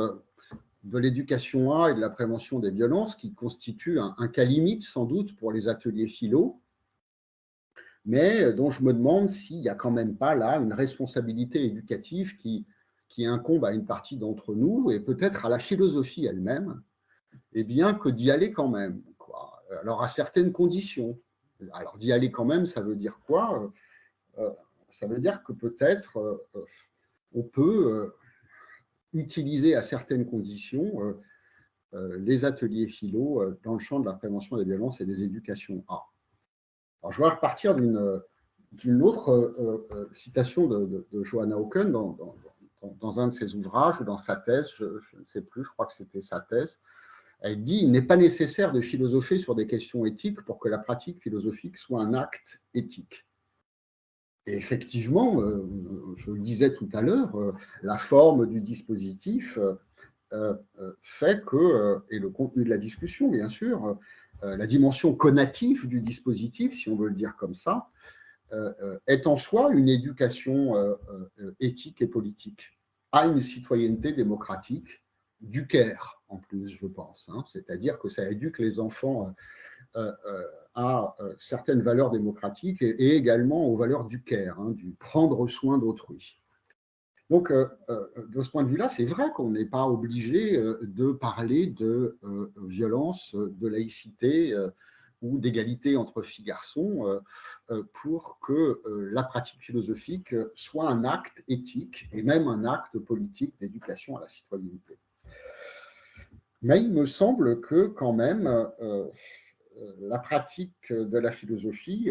S2: de l'éducation à et de la prévention des violences, qui constitue un cas limite sans doute pour les ateliers philo, mais dont je me demande s'il n'y a quand même pas là une responsabilité éducative qui incombe à une partie d'entre nous et peut-être à la philosophie elle-même, et bien que d'y aller quand même, quoi. Alors à certaines conditions. Alors d'y aller quand même, ça veut dire quoi? Ça veut dire que peut-être on peut utiliser à certaines conditions les ateliers philo dans le champ de la prévention des violences et des éducations A. Alors, je vais repartir d'une autre citation de Johanna Hauken dans un de ses ouvrages ou dans sa thèse, je ne sais plus, je crois que c'était sa thèse. Elle dit « Il n'est pas nécessaire de philosopher sur des questions éthiques pour que la pratique philosophique soit un acte éthique. » Et effectivement, je le disais tout à l'heure, la forme du dispositif fait que, et le contenu de la discussion, bien sûr, la dimension conative du dispositif, si on veut le dire comme ça, est en soi une éducation éthique et politique à une citoyenneté démocratique du Caire, en plus, je pense. Hein. C'est-à-dire que ça éduque les enfants à certaines valeurs démocratiques et également aux valeurs du Caire, hein, du prendre soin d'autrui. Donc, de ce point de vue-là, c'est vrai qu'on n'est pas obligé de parler de violence, de laïcité ou d'égalité entre filles-garçons pour que la pratique philosophique soit un acte éthique et même un acte politique d'éducation à la citoyenneté. Mais il me semble que quand même, la pratique de la philosophie,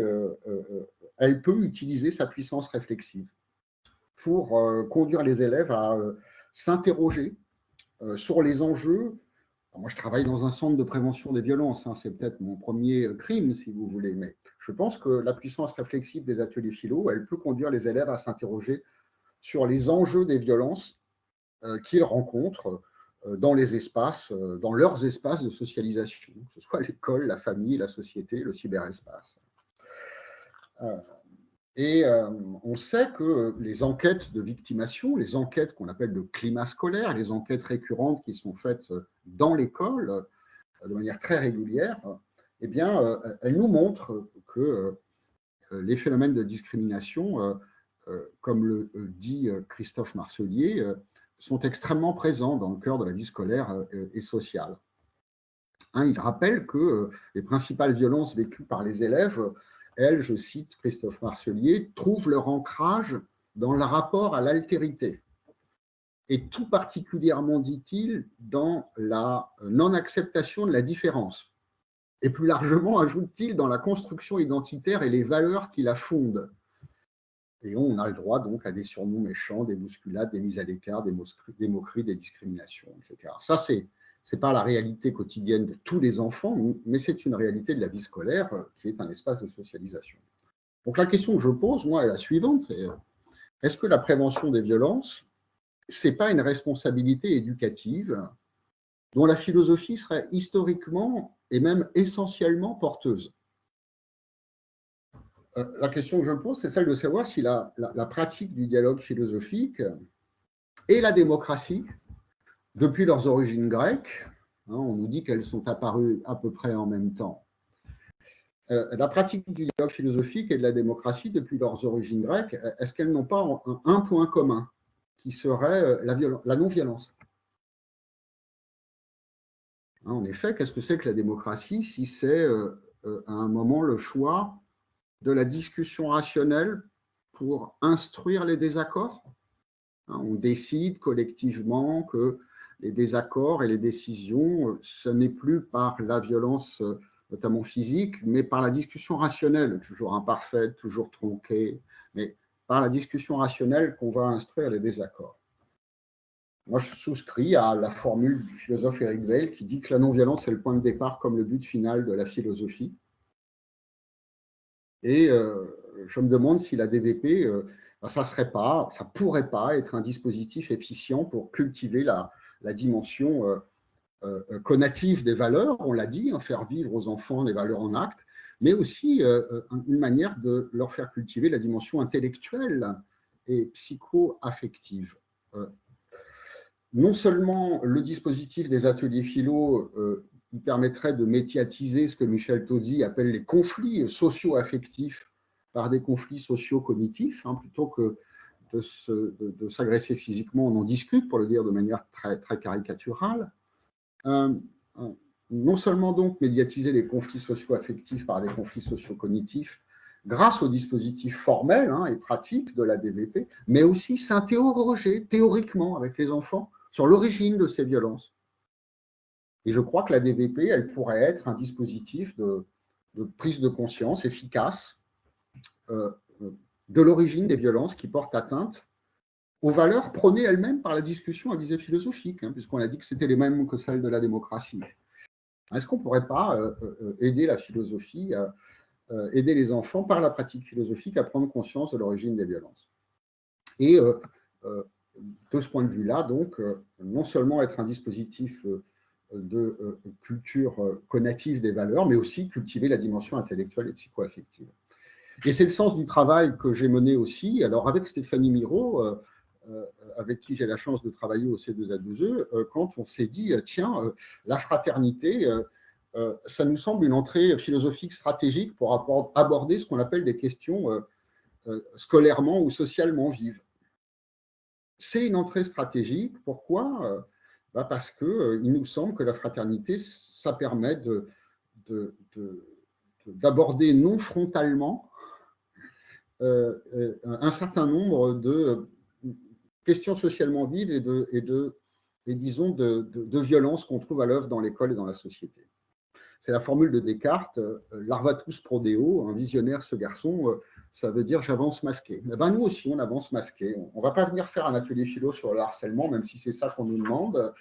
S2: elle peut utiliser sa puissance réflexive pour conduire les élèves à s'interroger sur les enjeux. Moi, je travaille dans un centre de prévention des violences, hein, c'est peut-être mon premier crime, si vous voulez, mais je pense que la puissance réflexive des ateliers philo, elle peut conduire les élèves à s'interroger sur les enjeux des violences qu'ils rencontrent dans les espaces, dans leurs espaces de socialisation, que ce soit l'école, la famille, la société, le cyberespace. Et on sait que les enquêtes de victimation, les enquêtes qu'on appelle de climat scolaire, les enquêtes récurrentes qui sont faites dans l'école de manière très régulière, eh bien, elles nous montrent que les phénomènes de discrimination, comme le dit Christophe Marcelier, sont extrêmement présents dans le cœur de la vie scolaire et sociale. Hein, il rappelle que les principales violences vécues par les élèves, elles, je cite Christophe Marcelier, trouvent leur ancrage dans le rapport à l'altérité. Et tout particulièrement, dit-il, dans la non-acceptation de la différence. Et plus largement, ajoute-t-il, dans la construction identitaire et les valeurs qui la fondent. Et on a le droit donc à des surnoms méchants, des bousculades, des mises à l'écart, des moqueries, des discriminations, etc. Ça, c'est pas la réalité quotidienne de tous les enfants, mais c'est une réalité de la vie scolaire qui est un espace de socialisation. Donc la question que je pose, moi, est la suivante, c'est est-ce que la prévention des violences, c'est pas une responsabilité éducative dont la philosophie serait historiquement et même essentiellement porteuse? La question que je pose, c'est celle de savoir si la pratique du dialogue philosophique et la démocratie, depuis leurs origines grecques, hein, on nous dit qu'elles sont apparues à peu près en même temps, la pratique du dialogue philosophique et de la démocratie, depuis leurs origines grecques, est-ce qu'elles n'ont pas un point commun, qui serait la non-violence? Hein, en effet, qu'est-ce que c'est que la démocratie si c'est à un moment le choix de la discussion rationnelle pour instruire les désaccords? Hein, on décide collectivement que les désaccords et les décisions, ce n'est plus par la violence, notamment physique, mais par la discussion rationnelle, toujours imparfaite, toujours tronquée, mais par la discussion rationnelle qu'on va instruire les désaccords. Moi, je souscris à la formule du philosophe Eric Weil qui dit que la non-violence est le point de départ comme le but final de la philosophie. Et je me demande si la DVP, ça pourrait pas être un dispositif efficient pour cultiver la dimension conative des valeurs, on l'a dit, hein, faire vivre aux enfants les valeurs en acte, mais aussi une manière de leur faire cultiver la dimension intellectuelle et psycho-affective. Non seulement le dispositif des ateliers philo il permettrait de médiatiser ce que Michel Tozzi appelle les conflits socio-affectifs par des conflits socio-cognitifs, hein, plutôt que de s'agresser physiquement, on en discute, pour le dire de manière très, très caricaturale. Non seulement donc médiatiser les conflits socio-affectifs par des conflits socio-cognitifs grâce aux dispositifs formels hein, et pratiques de la DVP, mais aussi s'interroger théoriquement avec les enfants sur l'origine de ces violences. Et je crois que la DVP, elle pourrait être un dispositif de prise de conscience efficace de l'origine des violences qui portent atteinte aux valeurs prônées elles-mêmes par la discussion à visée philosophique, hein, puisqu'on a dit que c'était les mêmes que celles de la démocratie. Est-ce qu'on ne pourrait pas aider la philosophie, aider les enfants par la pratique philosophique à prendre conscience de l'origine des violences? Et de ce point de vue-là, donc, non seulement être un dispositif de culture conative des valeurs, mais aussi cultiver la dimension intellectuelle et psycho-affective. Et c'est le sens du travail que j'ai mené aussi, alors avec Stéphanie Miro, avec qui j'ai la chance de travailler au C2A12E, quand on s'est dit, tiens, la fraternité, ça nous semble une entrée philosophique stratégique pour aborder ce qu'on appelle des questions scolairement ou socialement vives. C'est une entrée stratégique. Pourquoi? Parce qu'il nous semble que la fraternité, ça permet d'aborder non frontalement un certain nombre de questions socialement vives et disons, de violences qu'on trouve à l'œuvre dans l'école et dans la société. C'est la formule de Descartes, Larvatus pro Deo, un visionnaire ce garçon, ça veut dire j'avance masqué. Eh ben, nous aussi, on avance masqué. On ne va pas venir faire un atelier philo sur le harcèlement, même si c'est ça qu'on nous demande.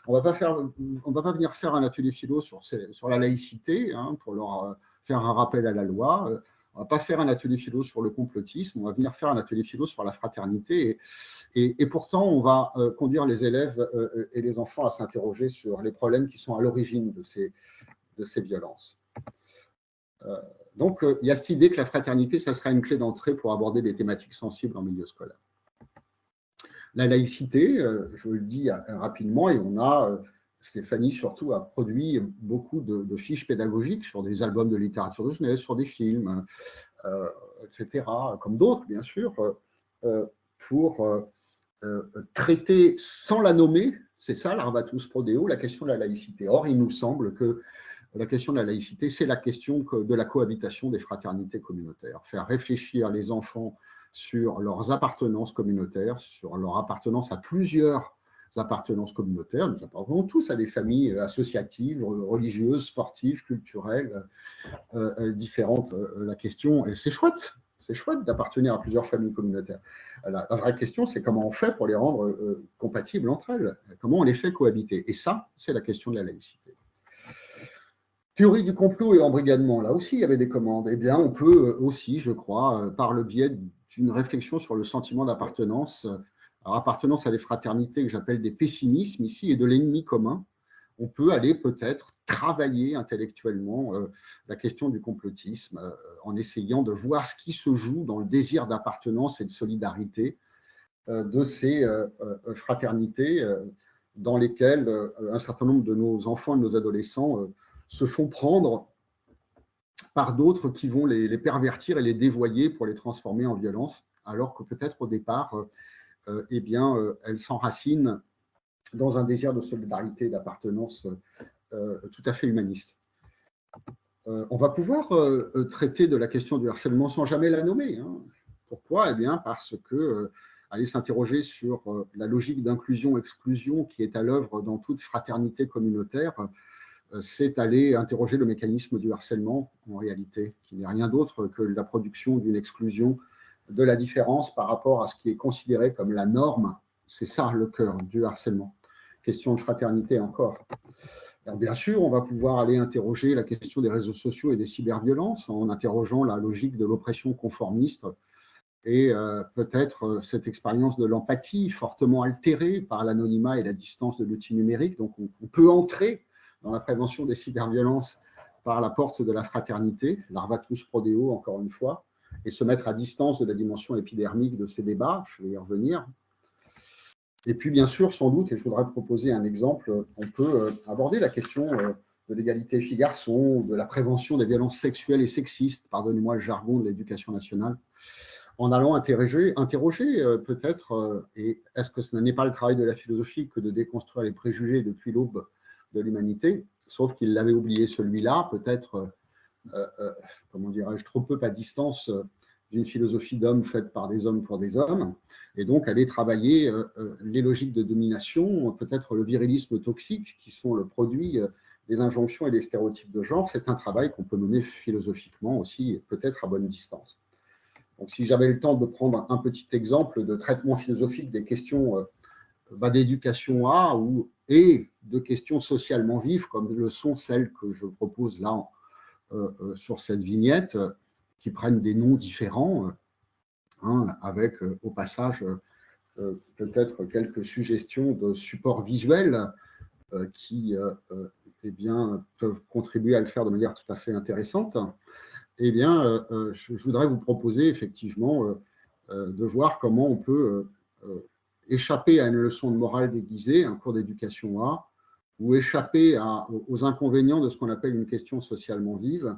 S2: On ne va pas venir faire un atelier philo sur la laïcité, hein, pour leur faire un rappel à la loi. On ne va pas faire un atelier philo sur le complotisme, on va venir faire un atelier philo sur la fraternité. Et pourtant, on va conduire les élèves et les enfants à s'interroger sur les problèmes qui sont à l'origine de ces violences. Donc, il y a cette idée que la fraternité, ça sera une clé d'entrée pour aborder des thématiques sensibles en milieu scolaire. La laïcité, je le dis rapidement, et on a, Stéphanie surtout a produit beaucoup de fiches pédagogiques sur des albums de littérature de jeunesse, sur des films, etc., comme d'autres, bien sûr, pour traiter sans la nommer, c'est ça, Larvatus pro Deo, la question de la laïcité. Or, il nous semble que la question de la laïcité, c'est la question de la cohabitation des fraternités communautaires. Faire réfléchir les enfants sur leurs appartenances communautaires, sur leur appartenance à plusieurs appartenances communautaires. Nous appartenons tous à des familles associatives, religieuses, sportives, culturelles, différentes. La question, et c'est chouette d'appartenir à plusieurs familles communautaires. La vraie question, c'est comment on fait pour les rendre compatibles entre elles, comment on les fait cohabiter. Et ça, c'est la question de la laïcité. Théorie du complot et embrigadement, là aussi, il y avait des commandes. Eh bien, on peut aussi, je crois, par le biais d'une réflexion sur le sentiment d'appartenance, alors appartenance à des fraternités que j'appelle des pessimismes ici, et de l'ennemi commun, on peut aller peut-être travailler intellectuellement la question du complotisme en essayant de voir ce qui se joue dans le désir d'appartenance et de solidarité de ces fraternités dans lesquelles un certain nombre de nos enfants et de nos adolescents se font prendre par d'autres qui vont les pervertir et les dévoyer pour les transformer en violence, alors que peut-être au départ, eh bien, elles s'enracinent dans un désir de solidarité et d'appartenance tout à fait humaniste. On va pouvoir traiter de la question du harcèlement sans jamais la nommer. Hein. Pourquoi ? Eh bien, parce que aller s'interroger sur la logique d'inclusion-exclusion qui est à l'œuvre dans toute fraternité communautaire, c'est aller interroger le mécanisme du harcèlement, en réalité, qui n'est rien d'autre que la production d'une exclusion de la différence par rapport à ce qui est considéré comme la norme. C'est ça le cœur du harcèlement. Question de fraternité encore. Alors, bien sûr, on va pouvoir aller interroger la question des réseaux sociaux et des cyberviolences en interrogeant la logique de l'oppression conformiste et peut-être cette expérience de l'empathie fortement altérée par l'anonymat et la distance de l'outil numérique. Donc, on peut entrer dans la prévention des cyberviolences par la porte de la fraternité, Larvatus pro Deo, encore une fois, et se mettre à distance de la dimension épidermique de ces débats, je vais y revenir. Et puis, bien sûr, sans doute, et je voudrais proposer un exemple, on peut aborder la question de l'égalité filles-garçons, de la prévention des violences sexuelles et sexistes, pardonnez-moi le jargon de l'éducation nationale, en allant interroger peut-être, et est-ce que ce n'est pas le travail de la philosophie que de déconstruire les préjugés depuis l'aube de l'humanité, sauf qu'il l'avait oublié celui-là, peut-être, comment dirais-je, trop peu à distance d'une philosophie d'homme faite par des hommes pour des hommes, et donc aller travailler les logiques de domination, peut-être le virilisme toxique, qui sont le produit des injonctions et des stéréotypes de genre. C'est un travail qu'on peut mener philosophiquement aussi, peut-être à bonne distance. Donc, si j'avais le temps de prendre un petit exemple de traitement philosophique des questions d'éducation et de questions socialement vives, comme le sont celles que je propose là sur cette vignette, qui prennent des noms différents, avec au passage peut-être quelques suggestions de supports visuels qui eh bien, peuvent contribuer à le faire de manière tout à fait intéressante. Eh bien, je voudrais vous proposer effectivement de voir comment on peut échapper à une leçon de morale déguisée, un cours d'éducation A, ou échapper aux inconvénients de ce qu'on appelle une question socialement vive,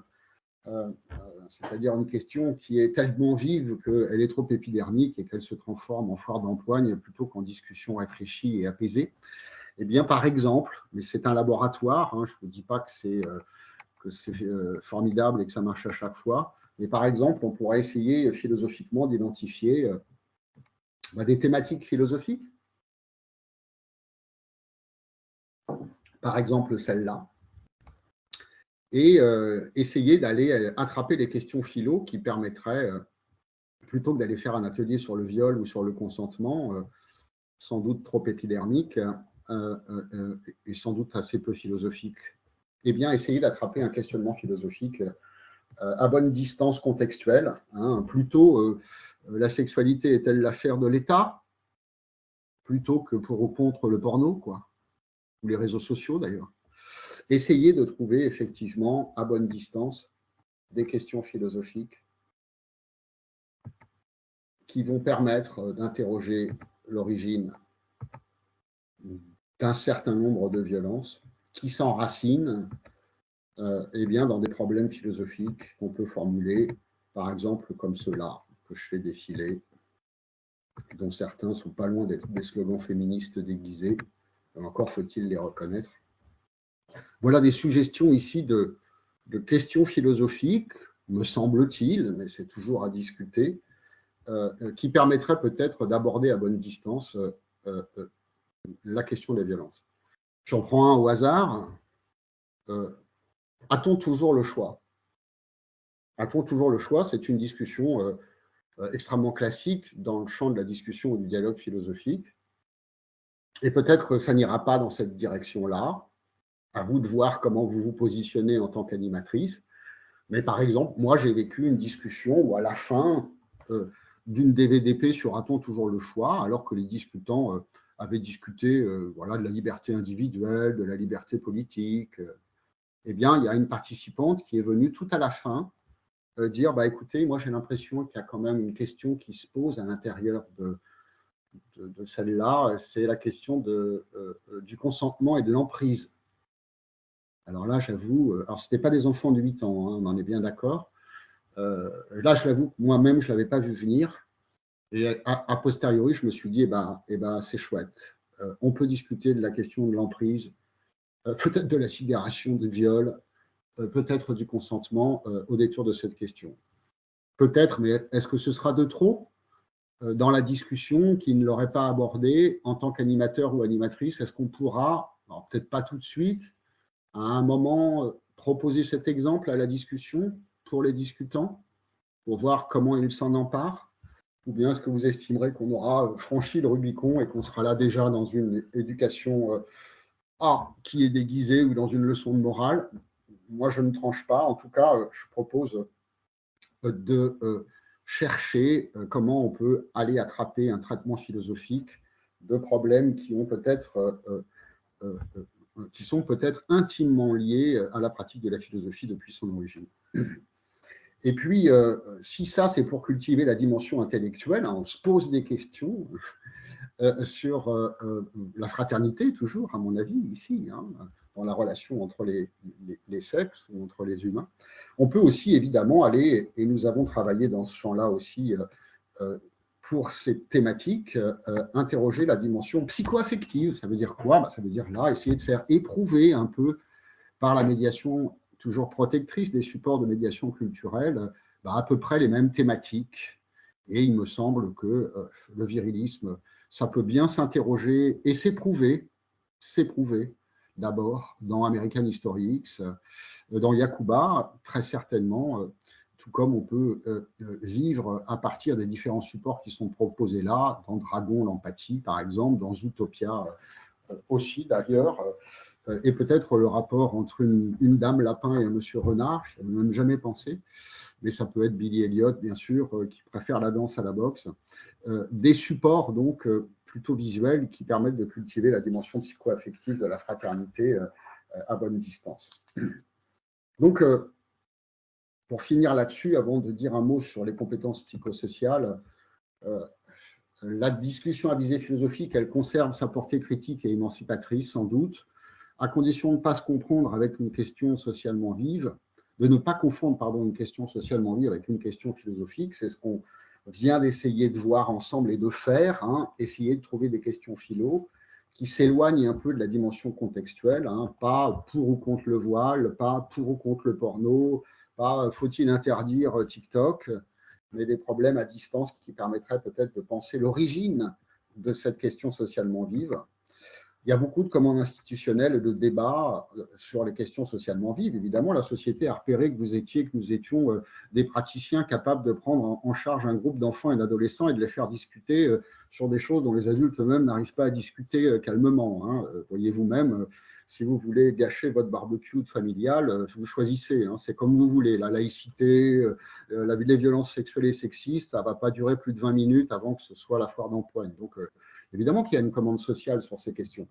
S2: c'est-à-dire une question qui est tellement vive qu'elle est trop épidermique et qu'elle se transforme en foire d'empoigne plutôt qu'en discussion réfléchie et apaisée. Eh bien, par exemple, mais c'est un laboratoire, je ne vous dis pas que c'est c'est formidable et que ça marche à chaque fois. Mais par exemple, on pourrait essayer philosophiquement d'identifier des thématiques philosophiques. Par exemple, celle-là. Et essayer d'aller attraper les questions philo qui permettraient, plutôt que d'aller faire un atelier sur le viol ou sur le consentement, sans doute trop épidermique et sans doute assez peu philosophique, eh bien, essayer d'attraper un questionnement philosophique à bonne distance contextuelle. Plutôt, la sexualité est-elle l'affaire de l'État plutôt que pour ou contre le porno, quoi, ou les réseaux sociaux d'ailleurs. Essayer de trouver effectivement à bonne distance des questions philosophiques qui vont permettre d'interroger l'origine d'un certain nombre de violences qui s'enracinent bien, dans des problèmes philosophiques qu'on peut formuler, par exemple comme ceux-là que je fais défiler, dont certains sont pas loin d'être des slogans féministes déguisés, encore faut-il les reconnaître. Voilà des suggestions ici de questions philosophiques, me semble-t-il, mais c'est toujours à discuter, qui permettraient peut-être d'aborder à bonne distance la question des violences. J'en prends un au hasard. A-t-on toujours le choix? A-t-on toujours le choix? C'est une discussion extrêmement classique dans le champ de la discussion ou du dialogue philosophique. Et peut-être que ça n'ira pas dans cette direction-là. À vous de voir comment vous vous positionnez en tant qu'animatrice. Mais par exemple, moi, j'ai vécu une discussion où à la fin d'une DVDP sur A-t-on toujours le choix, alors que les discutants avaient discuté voilà, de la liberté individuelle, de la liberté politique. Eh bien, il y a une participante qui est venue tout à la fin dire, écoutez, moi j'ai l'impression qu'il y a quand même une question qui se pose à l'intérieur de celle-là, c'est la question du consentement et de l'emprise. Alors là, j'avoue, alors ce n'était pas des enfants de 8 ans, on en est bien d'accord. Là, je l'avoue, moi-même, je ne l'avais pas vu venir. Et a posteriori, je me suis dit, c'est chouette. On peut discuter de la question de l'emprise, peut-être de la sidération, du viol, peut-être du consentement au détour de cette question. Peut-être, mais est-ce que ce sera de trop dans la discussion qui ne l'aurait pas abordé en tant qu'animateur ou animatrice? Est-ce qu'on pourra, peut-être pas tout de suite, à un moment, proposer cet exemple à la discussion pour les discutants, pour voir comment ils s'en emparent? Ou bien est-ce que vous estimerez qu'on aura franchi le Rubicon et qu'on sera là déjà dans une éducation qui est déguisée ou dans une leçon de morale? Moi, je ne tranche pas. En tout cas, je propose de chercher comment on peut aller attraper un traitement philosophique de problèmes qui ont peut-être qui sont peut-être intimement liés à la pratique de la philosophie depuis son origine. Et puis, si ça, c'est pour cultiver la dimension intellectuelle, on se pose des questions sur la fraternité, toujours, à mon avis, ici, dans la relation entre les sexes ou entre les humains. On peut aussi, évidemment, aller, et nous avons travaillé dans ce champ-là aussi, pour cette thématique, interroger la dimension psycho-affective. Ça veut dire quoi? Ça veut dire là, essayer de faire éprouver un peu par la médiation toujours protectrice des supports de médiation culturelle, à peu près les mêmes thématiques. Et il me semble que le virilisme, ça peut bien s'interroger et s'éprouver d'abord dans American History X, dans Yakuba, très certainement, tout comme on peut vivre à partir des différents supports qui sont proposés là, dans Dragon, l'empathie, par exemple, dans Zootopia aussi, d'ailleurs, et peut-être le rapport entre une dame lapin et un monsieur renard, je n'avais même jamais pensé, mais ça peut être Billy Elliot, bien sûr, qui préfère la danse à la boxe. Des supports, donc, plutôt visuels qui permettent de cultiver la dimension psycho-affective de la fraternité à bonne distance. Donc, pour finir là-dessus, avant de dire un mot sur les compétences psychosociales, la discussion à visée philosophique, elle conserve sa portée critique et émancipatrice, sans doute, à condition de ne pas se comprendre avec une question socialement vive, de ne pas confondre, une question socialement vive avec une question philosophique. C'est ce qu'on vient d'essayer de voir ensemble et de faire, essayer de trouver des questions philo qui s'éloigne un peu de la dimension contextuelle, hein, pas pour ou contre le voile, pas pour ou contre le porno, pas faut-il interdire TikTok, mais des problèmes à distance qui permettraient peut-être de penser l'origine de cette question socialement vive. Il y a beaucoup de commandes institutionnelles et de débats sur les questions socialement vives. Évidemment, la société a repéré que nous étions des praticiens capables de prendre en charge un groupe d'enfants et d'adolescents et de les faire discuter sur des choses dont les adultes eux-mêmes n'arrivent pas à discuter calmement, hein. Voyez vous-même, si vous voulez gâcher votre barbecue familial, vous choisissez, hein, c'est comme vous voulez. La laïcité, les violences sexuelles et sexistes, ça ne va pas durer plus de 20 minutes avant que ce soit la foire d'empoigne. Donc, évidemment qu'il y a une commande sociale sur ces questions.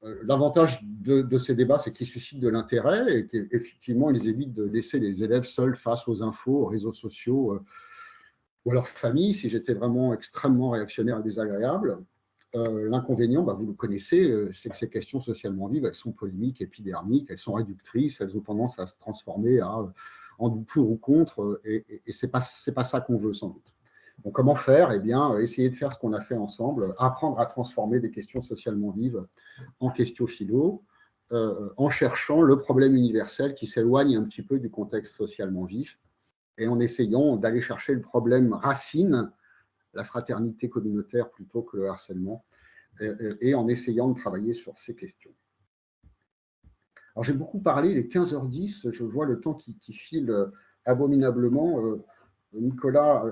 S2: L'avantage de ces débats, c'est qu'ils suscitent de l'intérêt et qu'effectivement, ils évitent de laisser les élèves seuls face aux infos, aux réseaux sociaux ou à leur famille, si j'étais vraiment extrêmement réactionnaire et désagréable. L'inconvénient, vous le connaissez, c'est que ces questions socialement vives, elles sont polémiques, épidermiques, elles sont réductrices, elles ont tendance à se transformer en du pour ou contre, et c'est pas ça qu'on veut sans doute. Donc, comment faire? Eh bien, essayer de faire ce qu'on a fait ensemble, apprendre à transformer des questions socialement vives en questions philo, en cherchant le problème universel qui s'éloigne un petit peu du contexte socialement vif et en essayant d'aller chercher le problème racine, la fraternité communautaire plutôt que le harcèlement, et en essayant de travailler sur ces questions. Alors, j'ai beaucoup parlé, il est 15h10, je vois le temps qui file abominablement. Nicolas,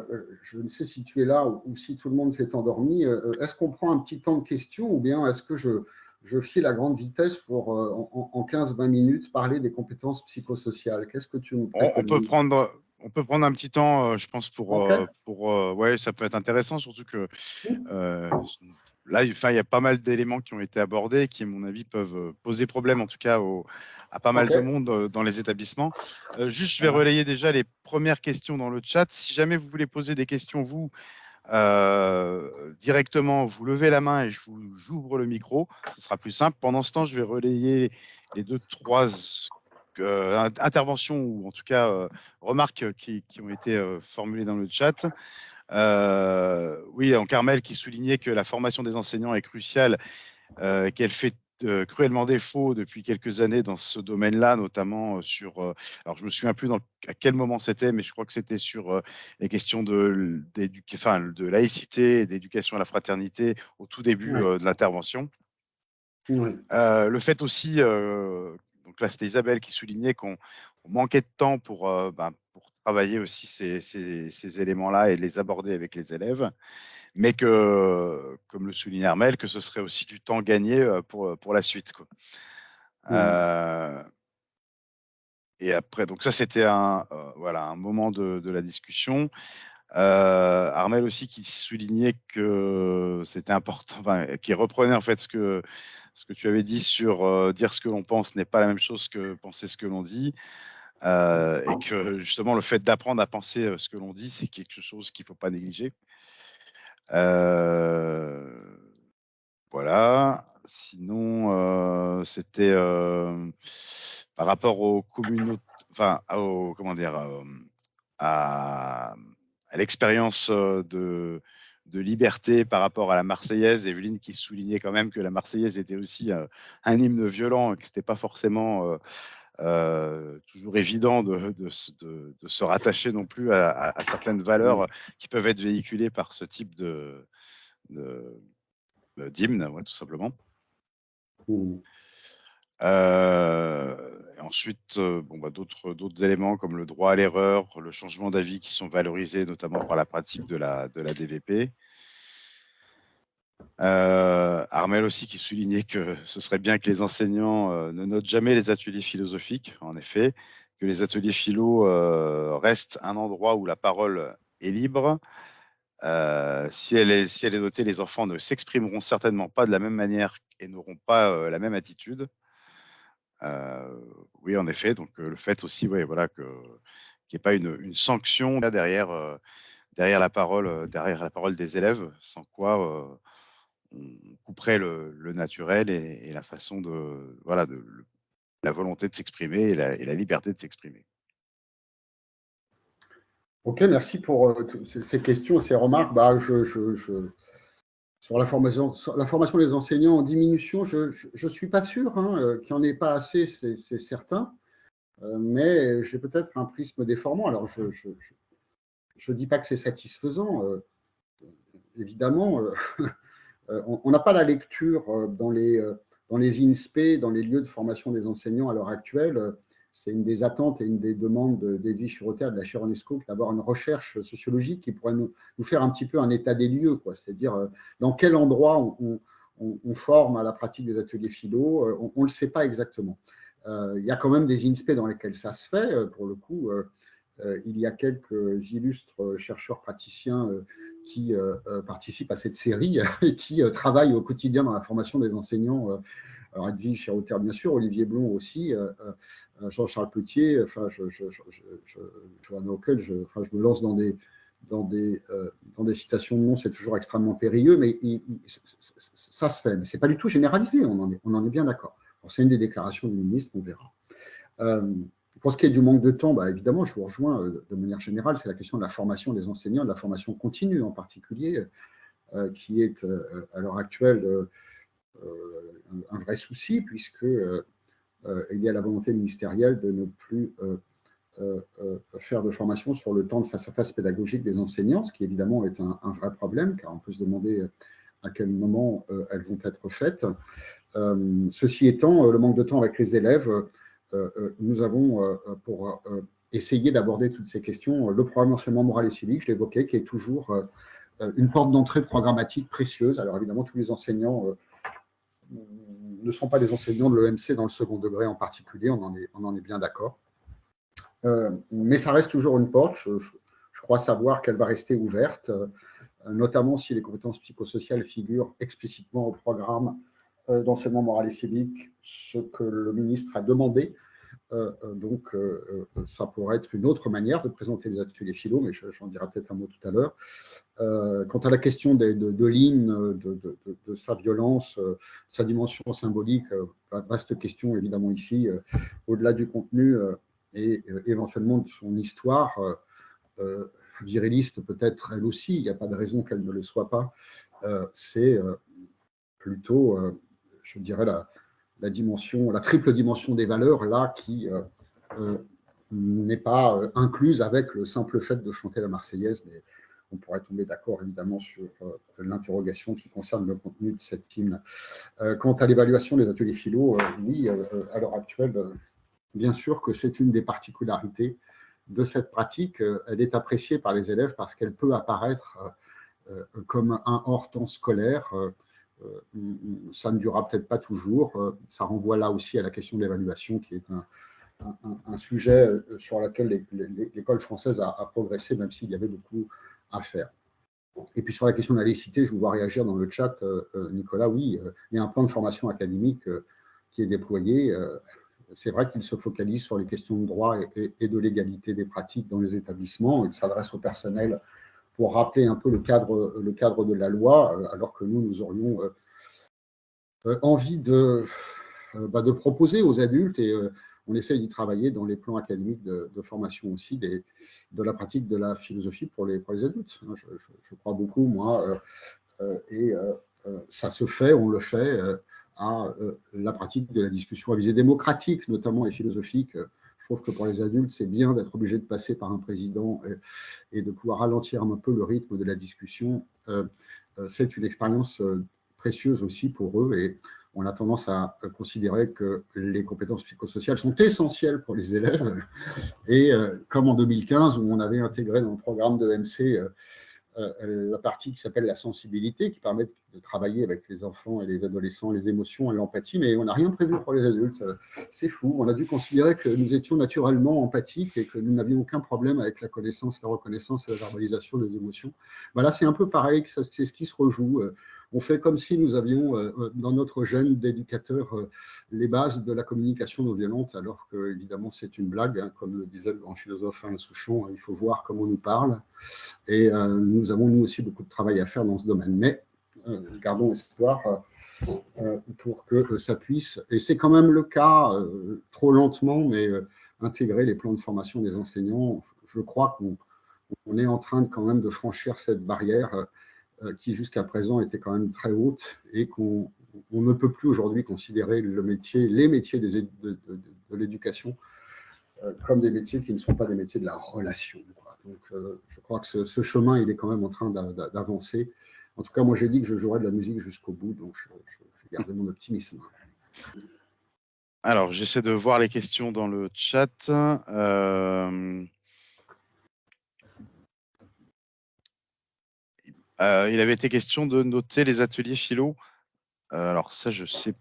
S2: je ne sais si tu es là ou si tout le monde s'est endormi. Est-ce qu'on prend un petit temps de questions ou bien est-ce que je file à grande vitesse pour, en 15-20 minutes, parler des compétences psychosociales? Qu'est-ce que tu me préconises?
S1: On peut prendre un petit temps, je pense,
S2: Okay.
S1: ouais, ça peut être intéressant, surtout que là, il y a pas mal d'éléments qui ont été abordés qui, à mon avis, peuvent poser problème, en tout cas, à pas mal de monde dans les établissements. Juste, je vais relayer déjà les premières questions dans le chat. Si jamais vous voulez poser des questions, vous, directement, vous levez la main et j'ouvre le micro. Ce sera plus simple. Pendant ce temps, je vais relayer les 2-3 interventions ou en tout cas remarques qui ont été formulées dans le chat. Oui, en Carmel qui soulignait que la formation des enseignants est cruciale, qu'elle fait cruellement défaut depuis quelques années dans ce domaine-là, notamment sur. Alors, je me souviens plus à quel moment c'était, mais je crois que c'était sur les questions de laïcité et d'éducation à la fraternité au tout début de l'intervention.
S2: Oui.
S1: Le fait aussi, donc là c'était Isabelle qui soulignait qu'on manquait de temps pour travailler aussi ces éléments-là et les aborder avec les élèves, mais que, comme le souligne Armel, que ce serait aussi du temps gagné pour la suite, quoi. Et après, donc ça c'était un moment de la discussion. Armel aussi qui soulignait que c'était important, qui reprenait en fait ce que tu avais dit sur dire ce que l'on pense n'est pas la même chose que penser ce que l'on dit, et que justement le fait d'apprendre à penser ce que l'on dit, c'est quelque chose qu'il ne faut pas négliger. Voilà. Sinon, c'était par rapport aux communautés, à l'expérience de liberté par rapport à la Marseillaise. Evelyne qui soulignait quand même que la Marseillaise était aussi un hymne violent, et que ce n'était pas forcément toujours évident de se rattacher non plus à certaines valeurs qui peuvent être véhiculées par ce type d'hymne, ouais, tout simplement. Ensuite, d'autres éléments comme le droit à l'erreur, le changement d'avis qui sont valorisés notamment par la pratique de la DVP. Armel aussi qui soulignait que ce serait bien que les enseignants ne notent jamais les ateliers philosophiques, en effet, que les ateliers philo restent un endroit où la parole est libre. Si elle est notée, les enfants ne s'exprimeront certainement pas de la même manière et n'auront pas la même attitude. Oui, en effet, donc le fait aussi, qu'il n'y ait pas une sanction là, derrière la parole des élèves, sans quoi on couperait le naturel et la façon la volonté de s'exprimer et la liberté de s'exprimer.
S2: Ok, merci pour ces questions, ces remarques. Sur la formation des enseignants en diminution, je ne suis pas sûr hein, qu'il n'y en ait pas assez, c'est certain, mais j'ai peut-être un prisme déformant. Alors, je ne dis pas que c'est satisfaisant, évidemment. On n'a pas la lecture dans les INSPE, dans les lieux de formation des enseignants à l'heure actuelle. C'est une des attentes et une des demandes d'Edwige Chiroter de la chaire UNESCO d'avoir une recherche sociologique qui pourrait nous faire un petit peu un état des lieux, c'est-à-dire dans quel endroit on forme à la pratique des ateliers philo, on ne le sait pas exactement. Il y a quand même des INSPE dans lesquels ça se fait, pour le coup. Il y a quelques illustres chercheurs praticiens qui participent à cette série et qui travaillent au quotidien dans la formation des enseignants. Alors, Edwige Chiroter, bien sûr, Olivier Blon aussi, Jean-Charles Petier, enfin, Joanne Hockel, je me lance dans des citations de noms, c'est toujours extrêmement périlleux, mais ça se fait. Mais ce n'est pas du tout généralisé, on en est bien d'accord. C'est une des déclarations du ministre, on verra. Pour ce qui est du manque de temps, bah, évidemment, je vous rejoins de manière générale, c'est la question de la formation des enseignants, de la formation continue en particulier, qui est à l'heure actuelle un vrai souci, puisque il y a la volonté ministérielle de ne plus faire de formation sur le temps de face-à-face pédagogique des enseignants, ce qui évidemment est un vrai problème, car on peut se demander à quel moment elles vont être faites. Ceci étant, le manque de temps avec les élèves, nous avons, pour essayer d'aborder toutes ces questions, le programme d'enseignement moral et civique, je l'évoquais, qui est toujours une porte d'entrée programmatique précieuse. Alors évidemment, tous les enseignants ne sont pas des enseignants de l'EMC dans le second degré en particulier, on en est bien d'accord. Mais ça reste toujours une porte, je crois savoir qu'elle va rester ouverte, notamment si les compétences psychosociales figurent explicitement au programme d'enseignement moral et civique, ce que le ministre a demandé. Donc, ça pourrait être une autre manière de présenter les ateliers philo, mais j'en dirai peut-être un mot tout à l'heure. Quant à la question de Lynn, de sa violence, sa dimension symbolique, vaste question évidemment ici, au-delà du contenu et éventuellement de son histoire, viriliste peut-être elle aussi, il n'y a pas de raison qu'elle ne le soit pas, c'est plutôt, je dirais, la triple dimension des valeurs, là, qui n'est pas incluse avec le simple fait de chanter la Marseillaise, mais on pourrait tomber d'accord, évidemment, sur l'interrogation qui concerne le contenu de cette hymne. Quant à l'évaluation des ateliers philo, oui, à l'heure actuelle, bien sûr que c'est une des particularités de cette pratique. Elle est appréciée par les élèves parce qu'elle peut apparaître comme un hors-temps scolaire. Ça ne durera peut-être pas toujours. Ça renvoie là aussi à la question de l'évaluation, qui est un sujet sur lequel l'école française a progressé, même s'il y avait beaucoup à faire. Et puis sur la question de la laïcité, je vous vois réagir dans le chat, Nicolas. Oui, il y a un plan de formation académique qui est déployé. C'est vrai qu'il se focalise sur les questions de droit et de légalité des pratiques dans les établissements. Il s'adresse au personnel pour rappeler un peu le cadre de la loi, alors que nous aurions envie de proposer aux adultes, et on essaye d'y travailler dans les plans académiques de formation aussi, de la pratique de la philosophie pour les adultes. Je crois beaucoup, moi, et ça se fait, on le fait, à la pratique de la discussion à visée démocratique, notamment et philosophique. Je trouve que pour les adultes, c'est bien d'être obligé de passer par un président et de pouvoir ralentir un peu le rythme de la discussion. C'est une expérience précieuse aussi pour eux, et on a tendance à considérer que les compétences psychosociales sont essentielles pour les élèves. Et comme en 2015, où on avait intégré dans le programme de MC la partie qui s'appelle la sensibilité, qui permet de travailler avec les enfants et les adolescents, les émotions et l'empathie, mais on n'a rien prévu pour les adultes. C'est fou. On a dû considérer que nous étions naturellement empathiques et que nous n'avions aucun problème avec la connaissance, la reconnaissance et la verbalisation des émotions. Voilà, c'est un peu pareil, c'est ce qui se rejoue. On fait comme si nous avions dans notre gène d'éducateur les bases de la communication non violente, alors que évidemment c'est une blague, hein, comme le disait le grand philosophe Alain Souchon, il faut voir comment on nous parle. Et nous avons, nous aussi, beaucoup de travail à faire dans ce domaine. Mais gardons espoir pour que ça puisse, et c'est quand même le cas, trop lentement, mais intégrer les plans de formation des enseignants. Je crois qu'on est en train quand même de franchir cette barrière qui jusqu'à présent était quand même très haute et qu'on ne peut plus aujourd'hui considérer les métiers de l'éducation comme des métiers qui ne sont pas des métiers de la relation, quoi. Donc, je crois que ce chemin, il est quand même en train d'avancer. En tout cas, moi, j'ai dit que je jouerais de la musique jusqu'au bout, donc je vais garder mon optimisme.
S1: Alors, j'essaie de voir les questions dans le chat. Il avait été question de noter les ateliers philo. Alors ça, je sais.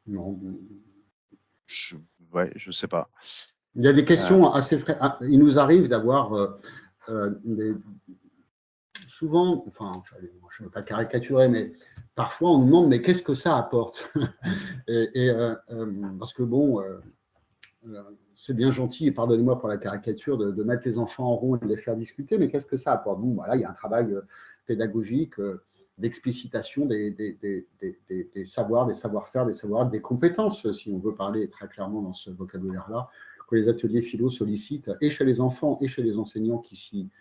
S2: Non.
S1: Ouais, je sais pas.
S2: Il y a des questions assez fréquentes. Il nous arrive d'avoir souvent, enfin, je ne veux pas caricaturer, mais parfois on nous demande mais qu'est-ce que ça apporte parce que bon, c'est bien gentil, et pardonnez-moi pour la caricature, de mettre les enfants en rond et de les faire discuter, mais qu'est-ce que ça apporte? Bon, voilà, il y a un travail pédagogique, d'explicitation des savoirs, des savoir-faire, des savoirs, des compétences, si on veut parler très clairement dans ce vocabulaire-là, que les ateliers philo sollicitent, et chez les enfants et chez les enseignants qui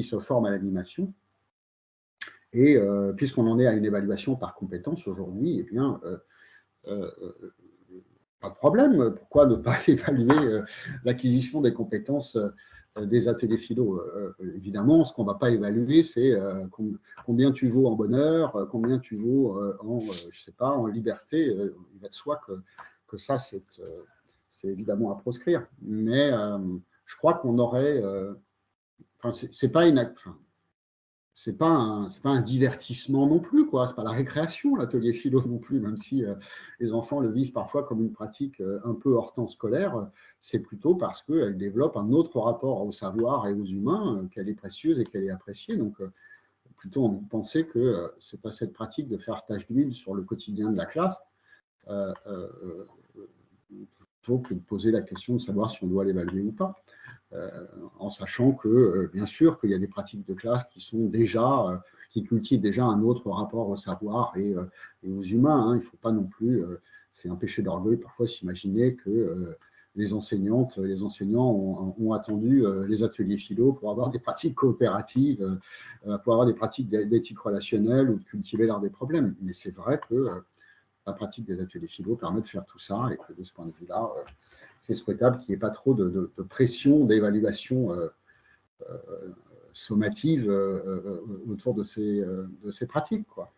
S2: se forment à l'animation. Et puisqu'on en est à une évaluation par compétence aujourd'hui, eh bien, pas de problème. Pourquoi ne pas évaluer l'acquisition des compétences des ateliers philo? Évidemment, ce qu'on ne va pas évaluer, c'est combien tu vaux en bonheur, combien tu vaux je sais pas, en liberté. Il va de soi que ça, c'est évidemment à proscrire. Mais je crois qu'on aurait. C'est pas une. C'est pas un divertissement non plus, quoi. C'est pas la récréation, l'atelier philo non plus, même si les enfants le vivent parfois comme une pratique un peu hors temps scolaire. C'est plutôt parce qu'elle développe un autre rapport au savoir et aux humains, qu'elle est précieuse et qu'elle est appréciée. Donc, plutôt on penser que c'est pas cette pratique de faire tache d'huile sur le quotidien de la classe, plutôt que de poser la question de savoir si on doit l'évaluer ou pas. En sachant que, bien sûr, qu'il y a des pratiques de classe qui sont déjà, qui cultivent déjà un autre rapport au savoir et aux humains. Hein. Il ne faut pas non plus, c'est un péché d'orgueil parfois s'imaginer que les enseignants ont attendu les ateliers philo pour avoir des pratiques coopératives, pour avoir des pratiques d'éthique relationnelle ou de cultiver l'art des problèmes. Mais c'est vrai que la pratique des ateliers philo permet de faire tout ça et que de ce point de vue-là, c'est souhaitable qu'il n'y ait pas trop de pression d'évaluation sommative autour de ces pratiques, quoi.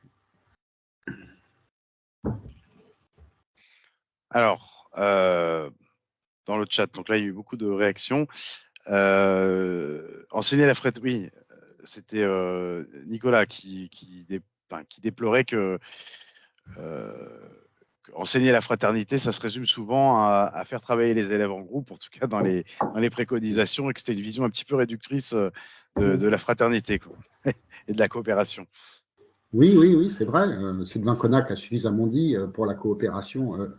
S1: Alors, dans le chat, donc là, il y a eu beaucoup de réactions. Enseigner la fraternité, oui, c'était Nicolas qui déplorait que enseigner la fraternité, ça se résume souvent à faire travailler les élèves en groupe, en tout cas dans les préconisations, et que c'était une vision un petit peu réductrice de la fraternité, quoi, et de la coopération.
S2: Oui, c'est vrai. Sylvain Connac a suffisamment dit pour la coopération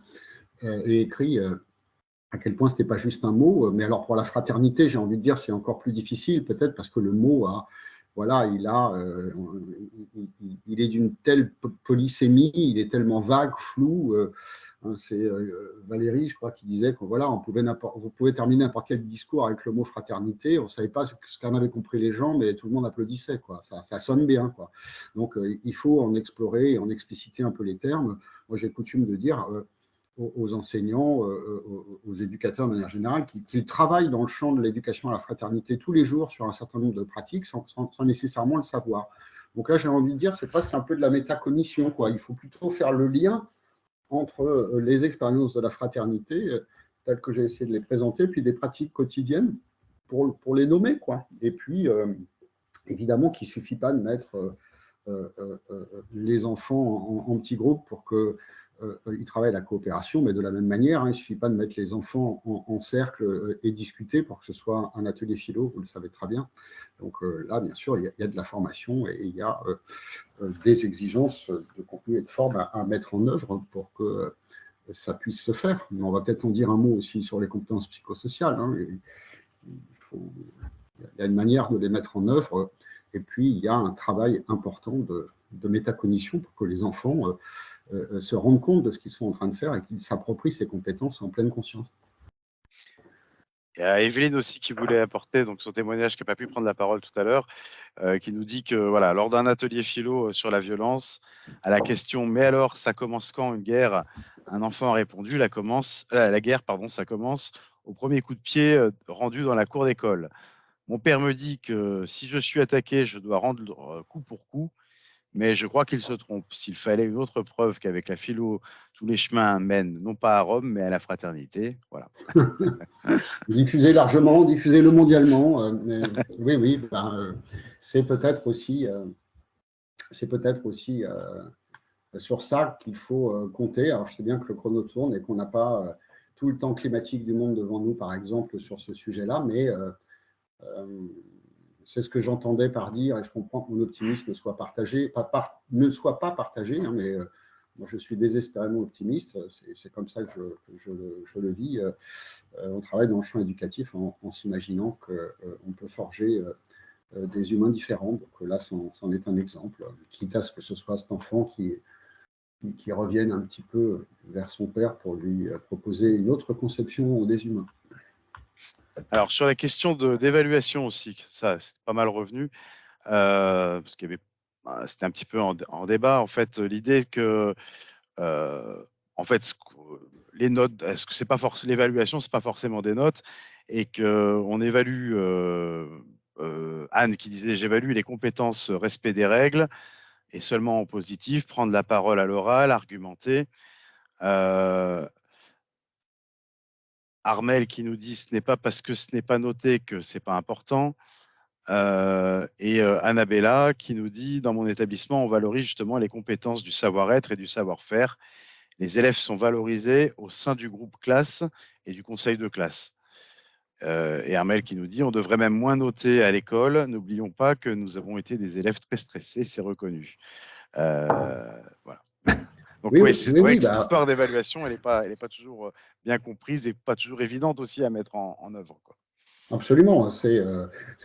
S2: et écrit à quel point ce n'était pas juste un mot. Mais alors pour la fraternité, j'ai envie de dire, c'est encore plus difficile, peut-être parce que le mot a, voilà, il est d'une telle polysémie, il est tellement vague, flou. C'est Valérie, je crois, qui disait que voilà, vous pouvez terminer n'importe quel discours avec le mot fraternité. On ne savait pas ce qu'en avaient compris les gens, mais tout le monde applaudissait, quoi. Ça sonne bien, quoi. Donc, il faut en explorer et en expliciter un peu les termes. Moi, j'ai coutume de dire aux enseignants, aux éducateurs de manière générale, qu'ils travaillent dans le champ de l'éducation à la fraternité tous les jours sur un certain nombre de pratiques sans nécessairement le savoir. Donc là, j'ai envie de dire, c'est presque un peu de la métacognition, quoi. Il faut plutôt faire le lien entre les expériences de la fraternité, telles que j'ai essayé de les présenter, puis des pratiques quotidiennes pour les nommer, quoi. Et puis, évidemment qu'il ne suffit pas de mettre les enfants en petits groupes pour qu'ils travaillent la coopération, mais de la même manière, hein, il ne suffit pas de mettre les enfants en cercle et discuter pour que ce soit un atelier philo, vous le savez très bien. Donc là, bien sûr, il y a de la formation et il y a des exigences de contenu et de forme à mettre en œuvre pour que ça puisse se faire. Mais on va peut-être en dire un mot aussi sur les compétences psychosociales. Hein. Il y a une manière de les mettre en œuvre. Et puis, il y a un travail important de métacognition pour que les enfants se rendent compte de ce qu'ils sont en train de faire et qu'ils s'approprient ces compétences en pleine conscience.
S1: Il y a Evelyne aussi qui voulait apporter donc son témoignage, qui n'a pas pu prendre la parole tout à l'heure, qui nous dit que voilà, lors d'un atelier philo sur la violence, à la question mais alors ça commence quand une guerre, un enfant a répondu la guerre pardon, ça commence au premier coup de pied rendu dans la cour d'école. Mon père me dit que si je suis attaqué, je dois rendre coup pour coup. Mais je crois qu'il se trompe. S'il fallait une autre preuve qu'avec la philo, tous les chemins mènent non pas à Rome, mais à la fraternité. Voilà.
S2: Diffusez-le mondialement. Oui, oui, c'est peut-être aussi, sur ça qu'il faut compter. Alors, je sais bien que le chrono tourne et qu'on n'a pas tout le temps climatique du monde devant nous, par exemple, sur ce sujet-là, mais c'est ce que j'entendais par dire, et je comprends que mon optimisme soit partagé, ne soit pas partagé, hein, mais moi je suis désespérément optimiste, c'est comme ça que je le vis. On travaille dans le champ éducatif en s'imaginant qu'on peut forger des humains différents. Donc là, c'en est un exemple, quitte à ce que ce soit cet enfant qui revienne un petit peu vers son père pour lui proposer une autre conception des humains.
S1: Alors, sur la question d'évaluation aussi, ça, c'est pas mal revenu, parce qu'il y avait, c'était un petit peu en débat, en fait, l'idée que, en fait, les notes, est-ce que c'est pas forcément l'évaluation, c'est pas forcément des notes, et qu'on évalue, Anne qui disait j'évalue les compétences respect des règles, et seulement en positif, prendre la parole à l'oral, argumenter. Armel qui nous dit ce n'est pas parce que ce n'est pas noté que c'est pas important. Et Annabella qui nous dit dans mon établissement, on valorise justement les compétences du savoir-être et du savoir-faire. Les élèves sont valorisés au sein du groupe classe et du conseil de classe. Et Armel qui nous dit on devrait même moins noter à l'école. N'oublions pas que nous avons été des élèves très stressés, c'est reconnu. Voilà. Donc oui, c'est vrai que cette histoire d'évaluation, elle n'est pas toujours bien comprise et pas toujours évidente aussi à mettre en œuvre, quoi.
S2: Absolument, c'est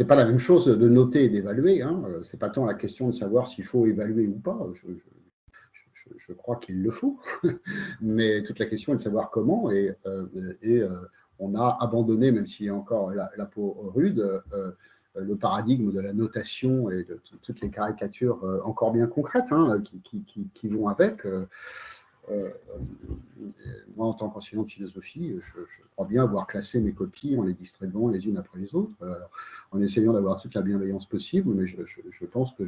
S2: pas la même chose de noter et d'évaluer. Hein. C'est pas tant la question de savoir s'il faut évaluer ou pas. Je crois qu'il le faut, mais toute la question est de savoir comment. Et on a abandonné, même s'il y a encore la peau rude, le paradigme de la notation et de toutes les caricatures encore bien concrètes hein, qui vont avec. Moi, en tant qu'enseignant de philosophie, je crois bien avoir classé mes copies en les distribuant les unes après les autres, en essayant d'avoir toute la bienveillance possible, mais je pense que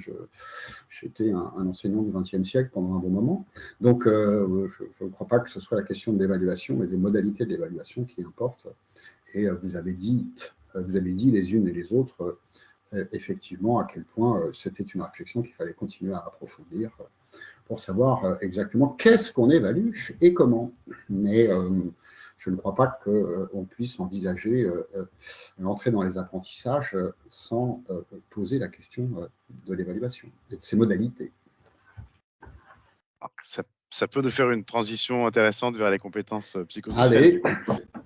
S2: j'étais un enseignant du XXe siècle pendant un bon moment. Donc, je ne crois pas que ce soit la question de l'évaluation, mais des modalités de l'évaluation qui importent. Et vous avez dit les unes et les autres, effectivement, à quel point c'était une réflexion qu'il fallait continuer à approfondir pour savoir exactement qu'est-ce qu'on évalue et comment. Mais je ne crois pas qu'on puisse envisager l'entrée dans les apprentissages sans poser la question de l'évaluation et de ses modalités.
S1: Ça peut nous faire une transition intéressante vers les compétences psychosociales.
S2: Allez,